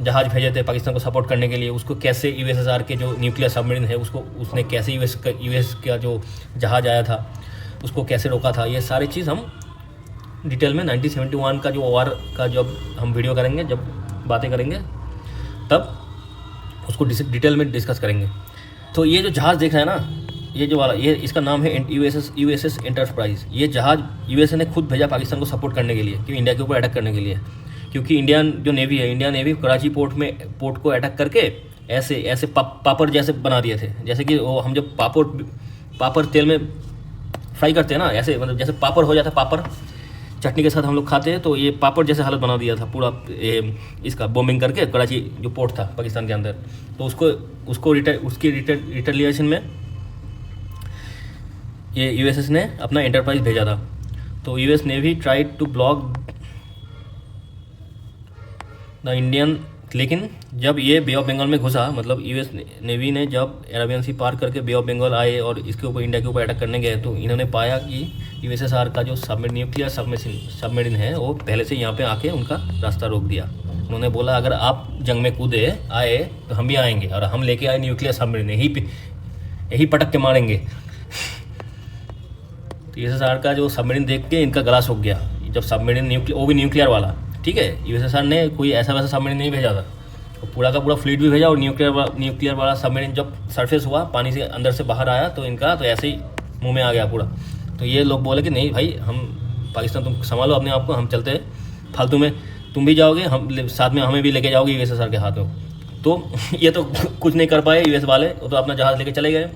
जहाज़ भेजे थे पाकिस्तान को सपोर्ट करने के लिए, उसको कैसे यूएसएसआर के जो न्यूक्लियर सबमरीन है उसने कैसे यूएस का जो जहाज़ आया था उसको कैसे रोका था, ये सारी चीज़ हम डिटेल में 1971 का जो वॉर का जब हम वीडियो करेंगे, जब बातें करेंगे, तब उसको डिटेल में डिस्कस करेंगे। तो ये जो जहाज़ देख रहे हैं ना, ये जो वाला, ये इसका नाम है यूएसएस एंटरप्राइज। ये जहाज़ यूएसए ने खुद भेजा पाकिस्तान को सपोर्ट करने के लिए, कि इंडिया के ऊपर अटैक करने के लिए, क्योंकि इंडियन जो नेवी है, इंडियन नेवी कराची पोर्ट को अटैक करके ऐसे पापड़ जैसे बना दिए थे, जैसे कि वो हम जब पापड़ तेल में फ्राई करते हैं ना, ऐसे मतलब जैसे पापड़ हो जाता है, पापड़ चटनी के साथ हम लोग खाते हैं, तो ये पापड़ जैसे हालत बना दिया था पूरा इसका बॉम्बिंग करके कराची जो पोर्ट था पाकिस्तान के अंदर। तो उसकी रिटेलिएशन में ये यूएसएस ने अपना एंटरप्राइज भेजा था। तो US navy tried to block the Indian, लेकिन जब ये बे ऑफ बंगाल में घुसा, मतलब यूएस नेवी ने जब अरेबियन सी पार करके बे ऑफ बंगाल आए और इसके ऊपर इंडिया के ऊपर अटैक करने गए, तो इन्होंने पाया कि यूएसएसआर का जो न्यूक्लियर सबमरीन है वो पहले से यहाँ पे आके उनका रास्ता रोक दिया। उन्होंने बोला अगर आप जंग में कूदे आए तो हम भी आएंगे, और हम लेके आए न्यूक्लियर सबमरीन, यही पटक के मारेंगे। तो यूएसएसआर का जो सबमरीन देख के इनका गला सूख गया। जब सबमरीन वो भी न्यूक्लियर वाला, ठीक है, यूएसएसआर ने कोई ऐसा वैसा सबमरीन नहीं भेजा था, तो पूरा का पूरा फ्लीट भी भेजा, और न्यूक्लियर वाला सबमरीन जब सरफेस हुआ, पानी से अंदर से बाहर आया, तो इनका तो ऐसे ही मुंह में आ गया पूरा। तो ये लोग बोले कि नहीं भाई, हम पाकिस्तान, तुम संभालो अपने आप को, हम चलते हैं, फालतू में तुम भी जाओगे, हम साथ में हमें भी लेके जाओगे यूएसएसआर के हाथों। तो ये तो कुछ नहीं कर पाए यूएस वाले, वो तो अपना जहाज़ लेके चले गए।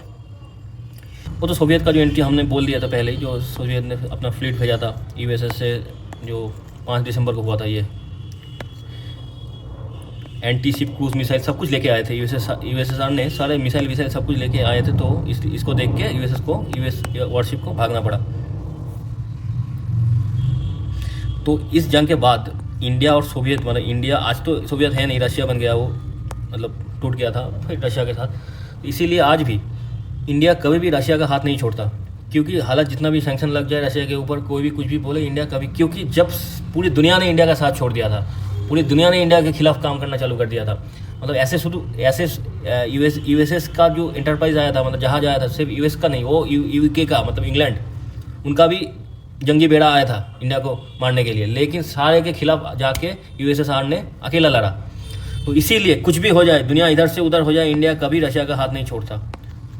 वो तो सोवियत का जो एंट्री हमने बोल दिया था पहले ही, जो सोवियत ने अपना फ्लीट भेजा था यूएसएस से, जो 5 दिसंबर को हुआ था। ये एंटी शिप क्रूज मिसाइल सब कुछ लेके आए थे यूएसएसआर ने, सारे मिसाइल सब कुछ लेके आए थे। तो इसको देख के यूएस वॉरशिप को भागना पड़ा। तो इस जंग के बाद इंडिया और सोवियत, मतलब इंडिया आज तो सोवियत है नहीं, रशिया बन गया वो, मतलब टूट गया था फिर रशिया के साथ। तो इसीलिए आज भी इंडिया कभी भी रशिया का हाथ नहीं छोड़ता, क्योंकि हालात जितना भी सैंक्शन लग जाए रशिया के ऊपर, कोई भी कुछ भी बोले, इंडिया कभी, क्योंकि जब पूरी दुनिया ने इंडिया का साथ छोड़ दिया था, पूरी दुनिया ने इंडिया के खिलाफ काम करना चालू कर दिया था। मतलब ऐसे यूएसएस का जो इंटरप्राइज आया था, मतलब जहाज आया था, सिर्फ यूएस का नहीं, वो यूके का, मतलब इंग्लैंड, उनका भी जंगी बेड़ा आया था इंडिया को मारने के लिए, लेकिन सारे के खिलाफ जाके यूएसएसआर ने अकेला लड़ा। तो इसीलिए कुछ भी हो जाए, दुनिया इधर से उधर हो जाए, इंडिया कभी रशिया का हाथ नहीं छोड़ता।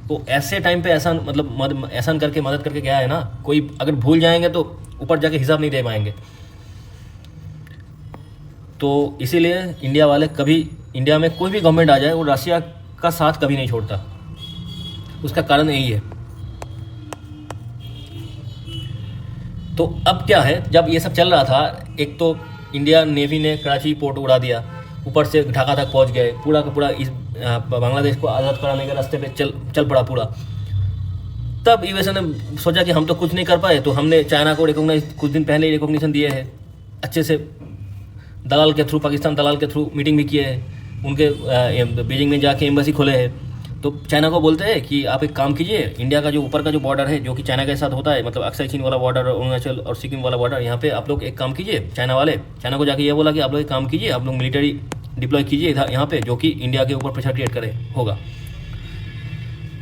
तो ऐसे टाइम पे ऐसा, मतलब एहसान करके मदद करके क्या है ना, कोई अगर भूल जाएंगे तो ऊपर जाके हिसाब नहीं दे पाएंगे। तो इसीलिए इंडिया वाले कभी, इंडिया में कोई भी गवर्नमेंट आ जाए, वो रशिया का साथ कभी नहीं छोड़ता। उसका कारण यही है। तो अब क्या है, जब ये सब चल रहा था, एक तो इंडिया नेवी ने कराची पोर्ट उड़ा दिया, ऊपर से ढाका तक पहुंच गए, पूरा का पूरा इस बांग्लादेश को आज़ाद कराने के रास्ते पे चल पड़ा पूरा। तब यूएसए ने सोचा कि हम तो कुछ नहीं कर पाए, तो हमने चाइना को रिकॉग्नाइज, कुछ दिन पहले ही रिकॉग्निशन दिए है अच्छे से, दलाल के थ्रू, पाकिस्तान दलाल के थ्रू मीटिंग भी किए हैं, उनके बीजिंग में जाके एम्बेसी खोले हैं। तो चाइना को बोलते हैं कि आप एक काम कीजिए, इंडिया का जो ऊपर का जो बॉर्डर है, जो कि चाइना के साथ होता है, मतलब अक्साई चीन वाला बॉर्डर, अरुणाचल और सिक्किम वाला बॉर्डर, यहाँ पे आप लोग एक काम कीजिए, चाइना वाले, चाइना को जाके ये बोला कि आप लोग एक काम कीजिए, आप लोग मिलिट्री डिप्लॉय कीजिए इधर यहाँ पे, जो कि इंडिया के ऊपर प्रेशर क्रिएट करे होगा।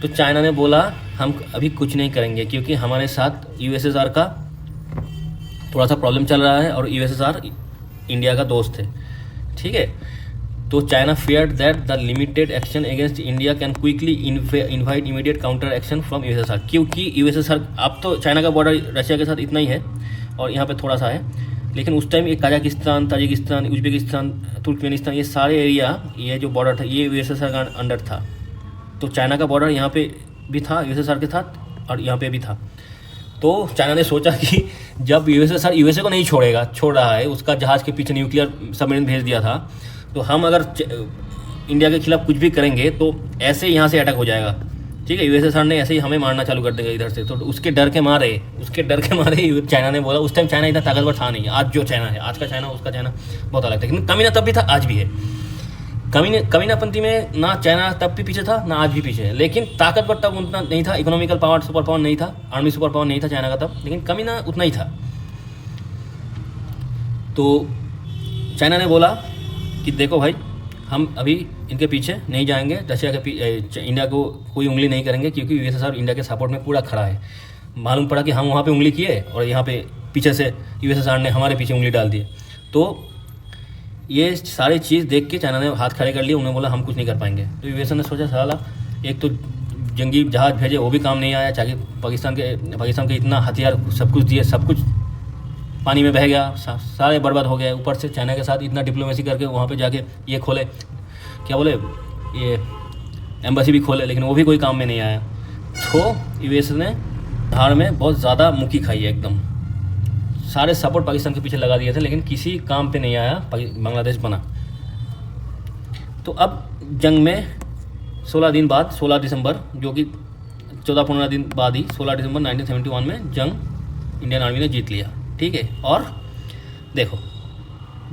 तो चाइना ने बोला हम अभी कुछ नहीं करेंगे, क्योंकि हमारे साथ यूएसएसआर का थोड़ा सा प्रॉब्लम चल रहा है और यूएसएसआर इंडिया का दोस्त है, ठीक है। तो China feared that the limited action against India can quickly invite immediate counter action from USSR, क्योंकि USSR, अब तो चाइना का बॉर्डर रशिया के साथ इतना ही है और यहाँ पे थोड़ा सा है, लेकिन उस टाइम ये कजाकिस्तान, ताजिकिस्तान, उज्बेकिस्तान, तुर्कमेनिस्तान, ये सारे एरिया, ये जो बॉर्डर था, ये यूएसएसआर का अंडर था। तो चाइना का बॉर्डर यहाँ पे भी था यूएसएसआर के साथ और यहाँ पे भी था। तो चाइना ने सोचा कि जब यूएसएसआर यूएसए को नहीं छोड़ रहा है, उसका जहाज़ के पीछे न्यूक्लियर सबमरीन भेज दिया था, तो हम अगर इंडिया के खिलाफ कुछ भी करेंगे तो ऐसे यहाँ से अटैक हो जाएगा, ठीक है। यूएसएसआर ने ऐसे ही हमें मारना चालू कर देगा इधर से। तो उसके डर के मारे चाइना ने बोला, उस टाइम चाइना इतना ताकतवर था नहीं, आज जो चाइना है, आज का चाइना उसका चाइना बहुत अलग था, लेकिन कमीना तब भी था, आज भी है। कमीनापंथी में ना चाइना तब भी पीछे था, ना आज भी पीछे है, लेकिन ताकतवर तब उतना नहीं था, इकोनॉमिकल पावर, सुपर पावर नहीं था, आर्मी सुपर पावर नहीं था चाइना का तब, लेकिन कमीना उतना ही था। तो चाइना ने बोला कि देखो भाई, हम अभी इनके पीछे नहीं जाएंगे, रशिया के इंडिया को कोई उंगली नहीं करेंगे, क्योंकि यूएसएसआर इंडिया के सपोर्ट में पूरा खड़ा है। मालूम पड़ा कि हम वहाँ पे उंगली किए और यहाँ पे पीछे से यूएसएसआर ने हमारे पीछे उंगली डाल दी। तो ये सारी चीज़ देख के चाइना ने हाथ खड़े कर लिए, उन्होंने बोला हम कुछ नहीं कर पाएंगे। तो यूएसए ने सोचा साला, एक तो जंगी जहाज़ भेजे वो भी काम नहीं आया, चाहे पाकिस्तान के इतना हथियार सब कुछ दिए, सब कुछ पानी में बह गया, सारे बर्बाद हो गए। ऊपर से चाइना के साथ इतना डिप्लोमेसी करके वहाँ पे जाके ये खोले, क्या बोले, ये एम्बेसी भी खोले, लेकिन वो भी कोई काम में नहीं आया। तो यूएसए ने धार में बहुत ज़्यादा मुक्की खाई है एकदम, सारे सपोर्ट पाकिस्तान के पीछे लगा दिए थे, लेकिन किसी काम पे नहीं आया, बांग्लादेश बना। तो अब जंग में 16 दिन बाद, 16 दिसंबर, जो कि 14-15 दिन बाद ही, 16 दिसंबर 1971 में जंग इंडियन आर्मी ने जीत लिया, ठीक है। और देखो,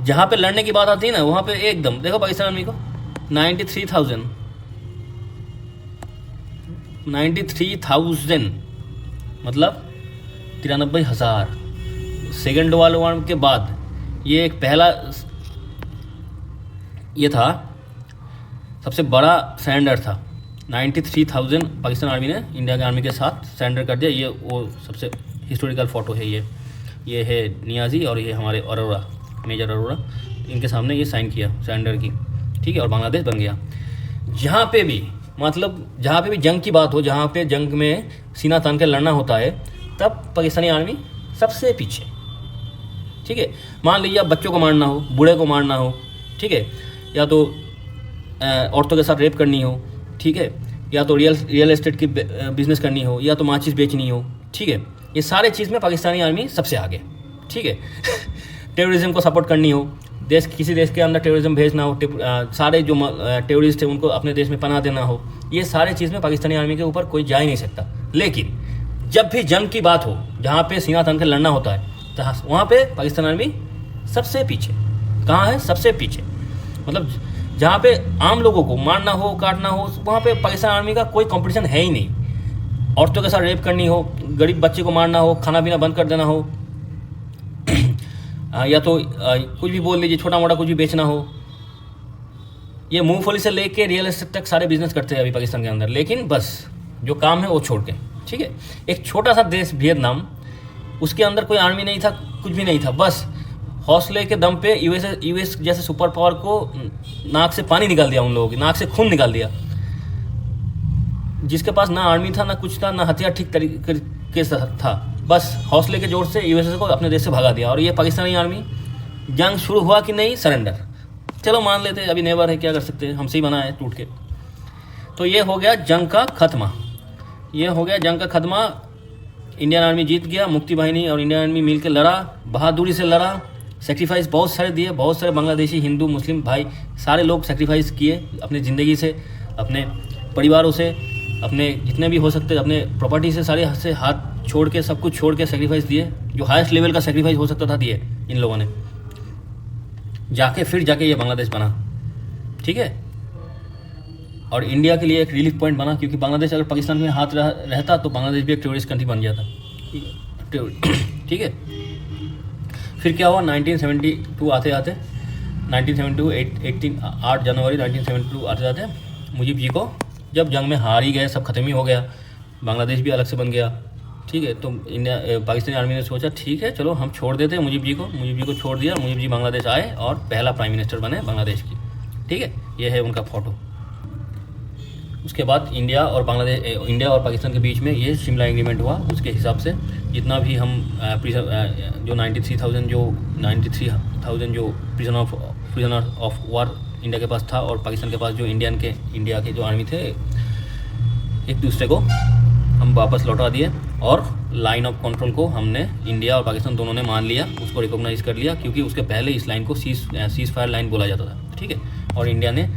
जहाँ पे लड़ने की बात आती है ना, वहाँ पे एकदम देखो पाकिस्तान आर्मी को 93,000 मतलब 93,000। सेकेंड वर्ल्ड वॉर के बाद ये एक पहला, ये था सबसे बड़ा सरेंडर था। 93,000 पाकिस्तान आर्मी ने इंडिया के आर्मी के साथ सरेंडर कर दिया। ये वो सबसे हिस्टोरिकल फ़ोटो है, ये है नियाज़ी और ये हमारे अरोड़ा, मेजर अरोड़ा, इनके सामने ये साइन किया सरेंडर की, ठीक है। और बांग्लादेश बन गया। जहाँ पे भी, मतलब जहाँ पे भी जंग की बात हो, जहाँ पे जंग में सीना तान के लड़ना होता है, तब पाकिस्तानी आर्मी सबसे पीछे, ठीक है। मान लीजिए बच्चों को मारना हो, बूढ़े को मारना हो, ठीक है, या तो औरतों के साथ रेप करनी हो, ठीक है, या तो रियल एस्टेट की बिजनेस करनी हो, या तो माचिस बेचनी हो, ठीक है, ये सारे चीज़ में पाकिस्तानी आर्मी सबसे आगे, ठीक है। टेररिज्म को सपोर्ट करनी हो, किसी देश के अंदर टेररिज्म भेजना हो, सारे जो टेररिस्ट हैं उनको अपने देश में पनाह देना हो, ये सारे चीज़ में पाकिस्तानी आर्मी के ऊपर कोई जा ही नहीं सकता। लेकिन जब भी जंग की बात हो, जहाँ पे सीना तान के लड़ना होता है, तो वहाँ पे पाकिस्तान आर्मी सबसे पीछे। कहाँ है? सबसे पीछे। मतलब जहाँ पे आम लोगों को मारना हो, काटना हो, वहाँ पे पाकिस्तान आर्मी का कोई कंपटीशन है ही नहीं। औरतों के साथ रेप करनी हो, गरीब बच्चे को मारना हो, खाना पीना बंद कर देना हो, या तो कुछ भी बोल लीजिए, छोटा मोटा कुछ भी बेचना हो। ये मूंगफली से लेके रियल एस्टेट तक सारे बिजनेस करते हैं अभी पाकिस्तान के अंदर, लेकिन बस जो काम है वो छोड़ के, ठीक है। एक छोटा सा देश वियतनाम, उसके अंदर कोई आर्मी नहीं था, कुछ भी नहीं था, बस हौसले के दम पे यूएस जैसे सुपर पावर को नाक से पानी निकाल दिया, उन लोगों की नाक से खून निकाल दिया। जिसके पास ना आर्मी था, ना कुछ था, ना हथियार ठीक तरीके से था, बस हौसले के जोर से यूएसए को अपने देश से भगा दिया। और ये पाकिस्तानी आर्मी, जंग शुरू हुआ कि नहीं, सरेंडर, चलो मान लेते, अभी नेवर है, क्या कर सकते हैं, हमसे ही बना है टूट के। तो ये हो गया जंग का खत्मा, ये हो गया जंग का खत्मा। इंडियन आर्मी जीत गया, मुक्ति बाहिनी और इंडियन आर्मी मिल के लड़ा, बहादुरी से लड़ा, सेक्रीफाइस बहुत सारे दिए, बहुत सारे बांग्लादेशी हिंदू मुस्लिम भाई सारे लोग सेक्रीफाइस किए अपनी ज़िंदगी से, अपने परिवारों से, अपने जितने भी हो सकते, अपने प्रॉपर्टी से, सारे से हाथ छोड़ के, सब कुछ छोड़ के सेक्रीफाइस दिए। जो हाईएस्ट लेवल का सेक्रीफाइस हो सकता था दिए इन लोगों ने, फिर जाके ये बांग्लादेश बना, ठीक है। और इंडिया के लिए एक रिलीफ पॉइंट बना, क्योंकि बांग्लादेश अगर पाकिस्तान में हाथ रहता तो बांग्लादेश भी एक टेररिस्ट कंट्री बन जाता, ठीक है। फिर क्या हुआ, 1972 आते आते 1972 8 जनवरी 1972 आते आते मुजीब जी को जब जंग में हार ही गए, सब खत्म ही हो गया, बांग्लादेश भी अलग से बन गया, ठीक है। तो पाकिस्तानी आर्मी ने सोचा ठीक है चलो हम छोड़ देते हैं मुजीब जी को छोड़ दिया। मुजीब जी बांग्लादेश आए और पहला प्राइम मिनिस्टर बने बांग्लादेश की, ठीक है। ये है उनका फ़ोटो। उसके बाद इंडिया और पाकिस्तान के बीच में ये शिमला एग्रीमेंट हुआ। उसके हिसाब से जितना भी हम जो 93,000 जो प्रिजनर ऑफ वार इंडिया के पास था, और पाकिस्तान के पास जो इंडिया के जो आर्मी थे, एक दूसरे को हम वापस लौटा दिए। और लाइन ऑफ कंट्रोल को हमने, इंडिया और पाकिस्तान दोनों ने मान लिया, उसको रिकॉग्नाइज़ कर लिया, क्योंकि उसके पहले इस लाइन को सीज़ फायर लाइन बोला जाता था, ठीक है। और इंडिया ने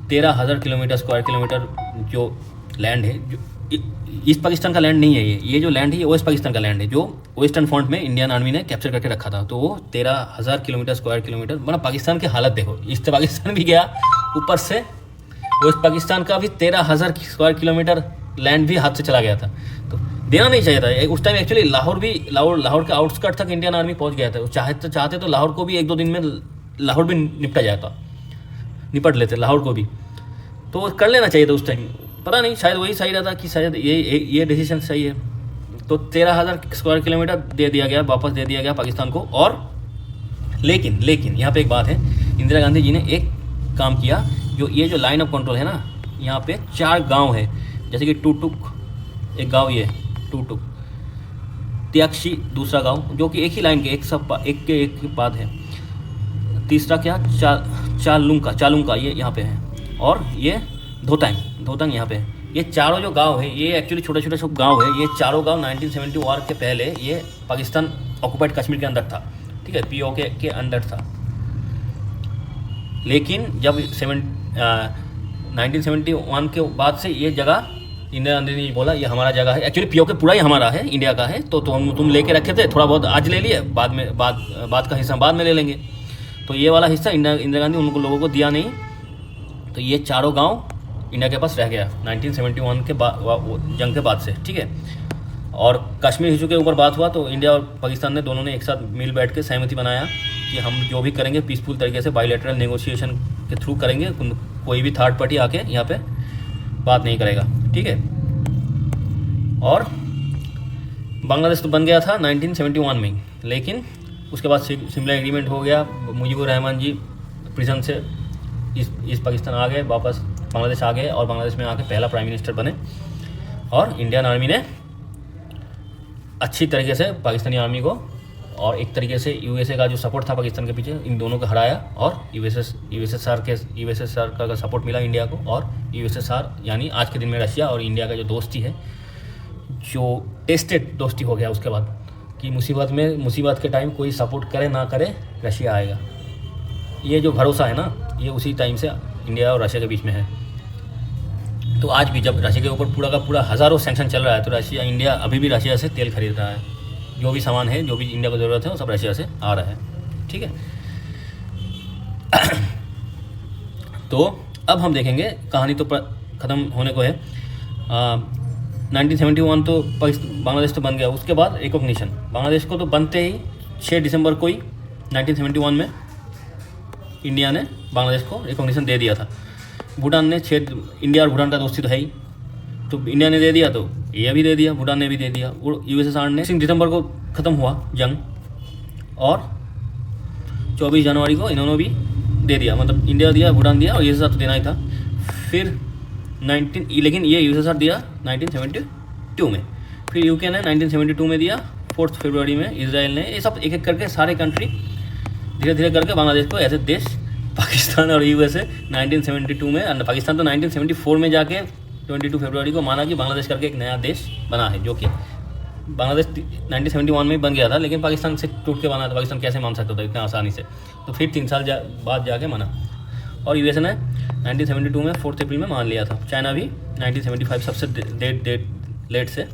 13,000 स्क्वायर किलोमीटर जो लैंड है, जो ईस्ट पाकिस्तान का लैंड नहीं है, ये जो लैंड है ये वेस्ट पाकिस्तान का लैंड है, जो वेस्टर्न फ्रंट में इंडियन आर्मी ने कैप्चर करके रखा था। तो वो 13,000 स्क्वायर किलोमीटर, मतलब पाकिस्तान की हालत देखो, ईस्ट पाकिस्तान भी गया, ऊपर से वेस्ट पाकिस्तान का भी 13,000 स्क्वायर किलोमीटर लैंड भी हाथ से चला गया था। तो देना नहीं चाहिए था। उस टाइम एक्चुअली लाहौर के आउटस्कर्ट तक इंडियन आर्मी पहुंच गया था। चाहते तो लाहौर को भी 1-2 दिन में लाहौर भी निपट लेते लाहौर को भी, तो कर लेना चाहिए था उस टाइम। पता नहीं, शायद वही सही रहता कि शायद ये डिसीजन सही है। तो 13,000 स्क्वायर किलोमीटर दे दिया गया, वापस दे दिया गया पाकिस्तान को। और लेकिन यहाँ पे एक बात है, इंदिरा गांधी जी ने एक काम किया, ये जो लाइन ऑफ कंट्रोल है ना, यहाँ पे 4 गांव है, जैसे कि टूटुक एक गांव, ये टूटुक, त्याक्षी दूसरा गांव, जो कि एक ही लाइन के एक बाद है। तीसरा क्या, चालुंका ये यहाँ पे है, और ये धोतंग यहाँ पे है। ये चारों जो गांव है, ये एक्चुअली छोटे छोटे सब गांव है। ये चारों गांव 1970 वार के पहले ये पाकिस्तान ऑक्युपाइड कश्मीर के अंदर था, ठीक है, पीओके के अंदर था। लेकिन जब 1971 के बाद से ये जगह इंदिरा गांधी ने बोला ये हमारा जगह है, एक्चुअली पीओके पूरा ही हमारा है, इंडिया का है। तो तुम लेके रखे थे, थोड़ा बहुत आज ले लिए, बाद का हिस्सा बाद में ले लेंगे। तो ये वाला हिस्सा इंदिरा गांधी उनको लोगों को दिया नहीं। तो ये चारों गांव इंडिया के पास रह गया 1971 के जंग के बाद से, ठीक है। और कश्मीर इशू के ऊपर बात हुआ तो इंडिया और पाकिस्तान ने दोनों ने एक साथ मिल बैठ के सहमति बनाया कि हम जो भी करेंगे पीसफुल तरीके से बायलैटरल नेगोशिएशन के थ्रू करेंगे, कोई भी थर्ड पार्टी आके यहाँ पे बात नहीं करेगा, ठीक है। और बांग्लादेश तो बन गया था 1971 में, लेकिन उसके बाद शिमला एग्रीमेंट हो गया। मुजीबुर रहमान जी प्रिजन से ईस्ट पाकिस्तान आ गए, वापस बांग्लादेश आ गए, और बांग्लादेश में आके पहला प्राइम मिनिस्टर बने। और इंडियन आर्मी ने अच्छी तरीके से पाकिस्तानी आर्मी को, और एक तरीके से यूएसए का जो सपोर्ट था पाकिस्तान के पीछे, इन दोनों को हराया। और यूएसएसआर का सपोर्ट मिला इंडिया को। और यूएसएसआर यानी आज के दिन में रशिया और इंडिया का जो दोस्ती है, जो टेस्टेड दोस्ती हो गया उसके बाद, कि मुसीबत के टाइम कोई सपोर्ट करे ना करे, रशिया आएगा। ये जो भरोसा है ना, ये उसी टाइम से इंडिया और रशिया के बीच में है। तो आज भी जब रशिया के ऊपर पूरा का पूरा हज़ारों सैंक्शन चल रहा है, तो इंडिया अभी भी रशिया से तेल खरीद रहा है। जो भी सामान है, जो भी इंडिया को ज़रूरत है, वो सब रशिया से आ रहा है, ठीक है। तो अब हम देखेंगे, कहानी तो ख़त्म होने को है। 1971 तो बांग्लादेश तो बन गया। उसके बाद रिकॉग्निशन, बांग्लादेश को तो बनते ही 6 दिसंबर को ही 1971 में इंडिया ने बांग्लादेश को रिकॉग्निशन दे दिया था। भूटान ने इंडिया और भूटान का दोस्ती तो है ही, तो इंडिया ने दे दिया तो ये भी दे दिया, भूटान ने भी दे दिया। और यूएसएसआर ने 6 दिसंबर को ख़त्म हुआ जंग, और 24 जनवरी को इन्होंने भी दे दिया, मतलब इंडिया दिया, भूटान दिया, और यूएसएसआर तो देना ही था। फिर लेकिन ये यूएसएसआर दिया 1972 में, फिर यूके ने 1972 में दिया, 4 फरवरी में इसराइल ने, ये सब एक एक करके सारे कंट्री धीरे धीरे करके बांग्लादेश को ऐसे देश, पाकिस्तान और यूएसए 1972 में, पाकिस्तान तो 1974 में जाके 22 फरवरी को माना कि बांग्लादेश करके एक नया देश बना है, जो कि बांग्लादेश 1971 में बन गया था, लेकिन पाकिस्तान से टूट के बना था। पाकिस्तान कैसे मान सकता था इतना आसानी से, तो फिर 3 साल बाद जाके माना। और यूएसए ने 1972 में 4 अप्रैल में मान लिया था। चाइना भी 1975 सबसे लेट से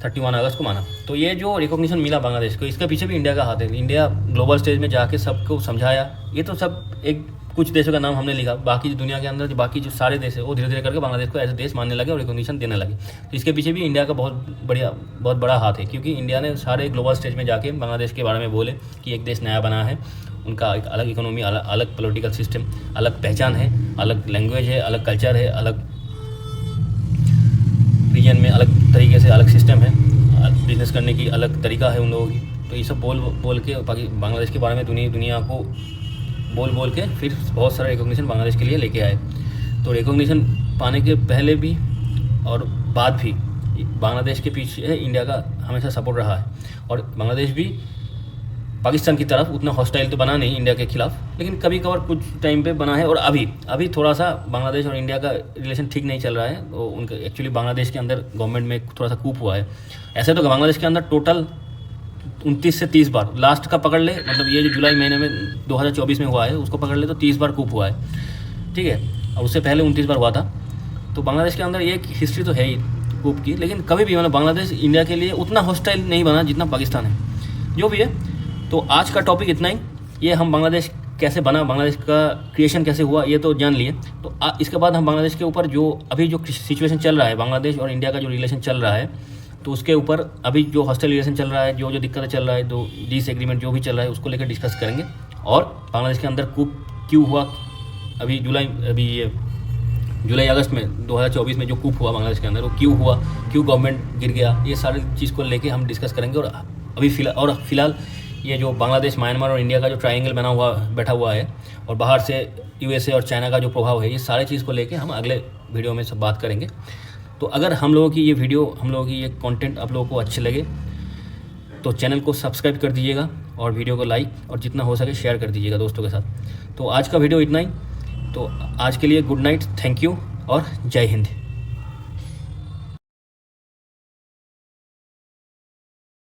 31 अगस्त को माना। तो ये जो रिकॉग्निशन मिला बांग्लादेश को, इसके पीछे भी इंडिया का हाथ है। इंडिया ग्लोबल स्टेज में जाके सबको समझाया। ये तो सब एक कुछ देशों का नाम हमने लिखा, बाकी दुनिया के अंदर बाकी जो सारे देश है वो धीरे धीरे करके बांग्लादेश को ऐसे देश मानने लगे और रिकॉग्निशन देने लगे। तो इसके पीछे भी इंडिया का बहुत बड़ा हाथ है, क्योंकि इंडिया ने सारे ग्लोबल स्टेज में जाके बांग्लादेश के बारे में बोले कि एक देश नया बना है, उनका एक अलग इकोनॉमी, अलग पॉलिटिकल सिस्टम, अलग पहचान है, अलग लैंग्वेज है, अलग कल्चर है, अलग रीजन में अलग तरीके से अलग सिस्टम है, बिजनेस करने की अलग तरीका है उन लोगों की। तो ये सब बोल के बांग्लादेश के बारे में दुनिया को बोल के फिर बहुत सारा रिकॉग्निशन बांग्लादेश के लिए लेके आए। तो रिकॉग्निशन पाने के पहले भी और बाद भी बांग्लादेश के पीछे इंडिया का हमेशा सपोर्ट रहा है, और बांग्लादेश भी पाकिस्तान की तरफ उतना हॉस्टाइल तो बना नहीं इंडिया के खिलाफ, लेकिन कभी कभार कुछ टाइम पे बना है। और अभी थोड़ा सा बांग्लादेश और इंडिया का रिलेशन ठीक नहीं चल रहा है। तो उनका एक्चुअली बांग्लादेश के अंदर गवर्नमेंट में थोड़ा सा कूप हुआ है। ऐसे तो बांग्लादेश के अंदर टोटल 29 से 30 बार, लास्ट का पकड़ ले, मतलब ये जो जुलाई महीने में 2024 में हुआ है उसको पकड़ ले तो 30 बार कूप हुआ है, ठीक है। और उससे पहले 29 बार हुआ था। तो बांग्लादेश के अंदर एक हिस्ट्री तो है ही कूप की, लेकिन कभी भी मतलब बांग्लादेश इंडिया के लिए उतना हॉस्टाइल नहीं बना जितना पाकिस्तान है। जो भी है, तो आज का टॉपिक इतना ही। ये हम बांग्लादेश कैसे बना, बांग्लादेश का क्रिएशन कैसे हुआ, ये तो जान लिए। तो इसके बाद हम बांग्लादेश के ऊपर जो अभी जो सिचुएशन चल रहा है, बांग्लादेश और इंडिया का जो रिलेशन चल रहा है, तो उसके ऊपर अभी जो हॉस्टाइल रिलेशन चल रहा है, जो दिक्कतें चल रहा है, जो डिसएग्रीमेंट जो भी चल रहा है, उसको लेकर डिस्कस करेंगे। और बांग्लादेश के अंदर कूप क्यों हुआ, अभी जुलाई अगस्त में 2024 में जो कूप हुआ बांग्लादेश के अंदर, वो क्यों हुआ, क्यों गवर्नमेंट गिर गया, ये सारी चीज़ को लेके हम डिस्कस करेंगे। और अभी फिलहाल ये जो बांग्लादेश, म्यांमार और इंडिया का जो ट्रायंगल बैठा हुआ है, और बाहर से यूएसए और चाइना का जो प्रभाव है, ये सारी चीज़ को लेके हम अगले वीडियो में सब बात करेंगे। तो अगर हम लोगों की ये कंटेंट आप लोगों को अच्छे लगे तो चैनल को सब्सक्राइब कर दीजिएगा, और वीडियो को लाइक और जितना हो सके शेयर कर दीजिएगा दोस्तों के साथ। तो आज का वीडियो इतना ही। तो आज के लिए गुड नाइट, थैंक यू और जय हिंद।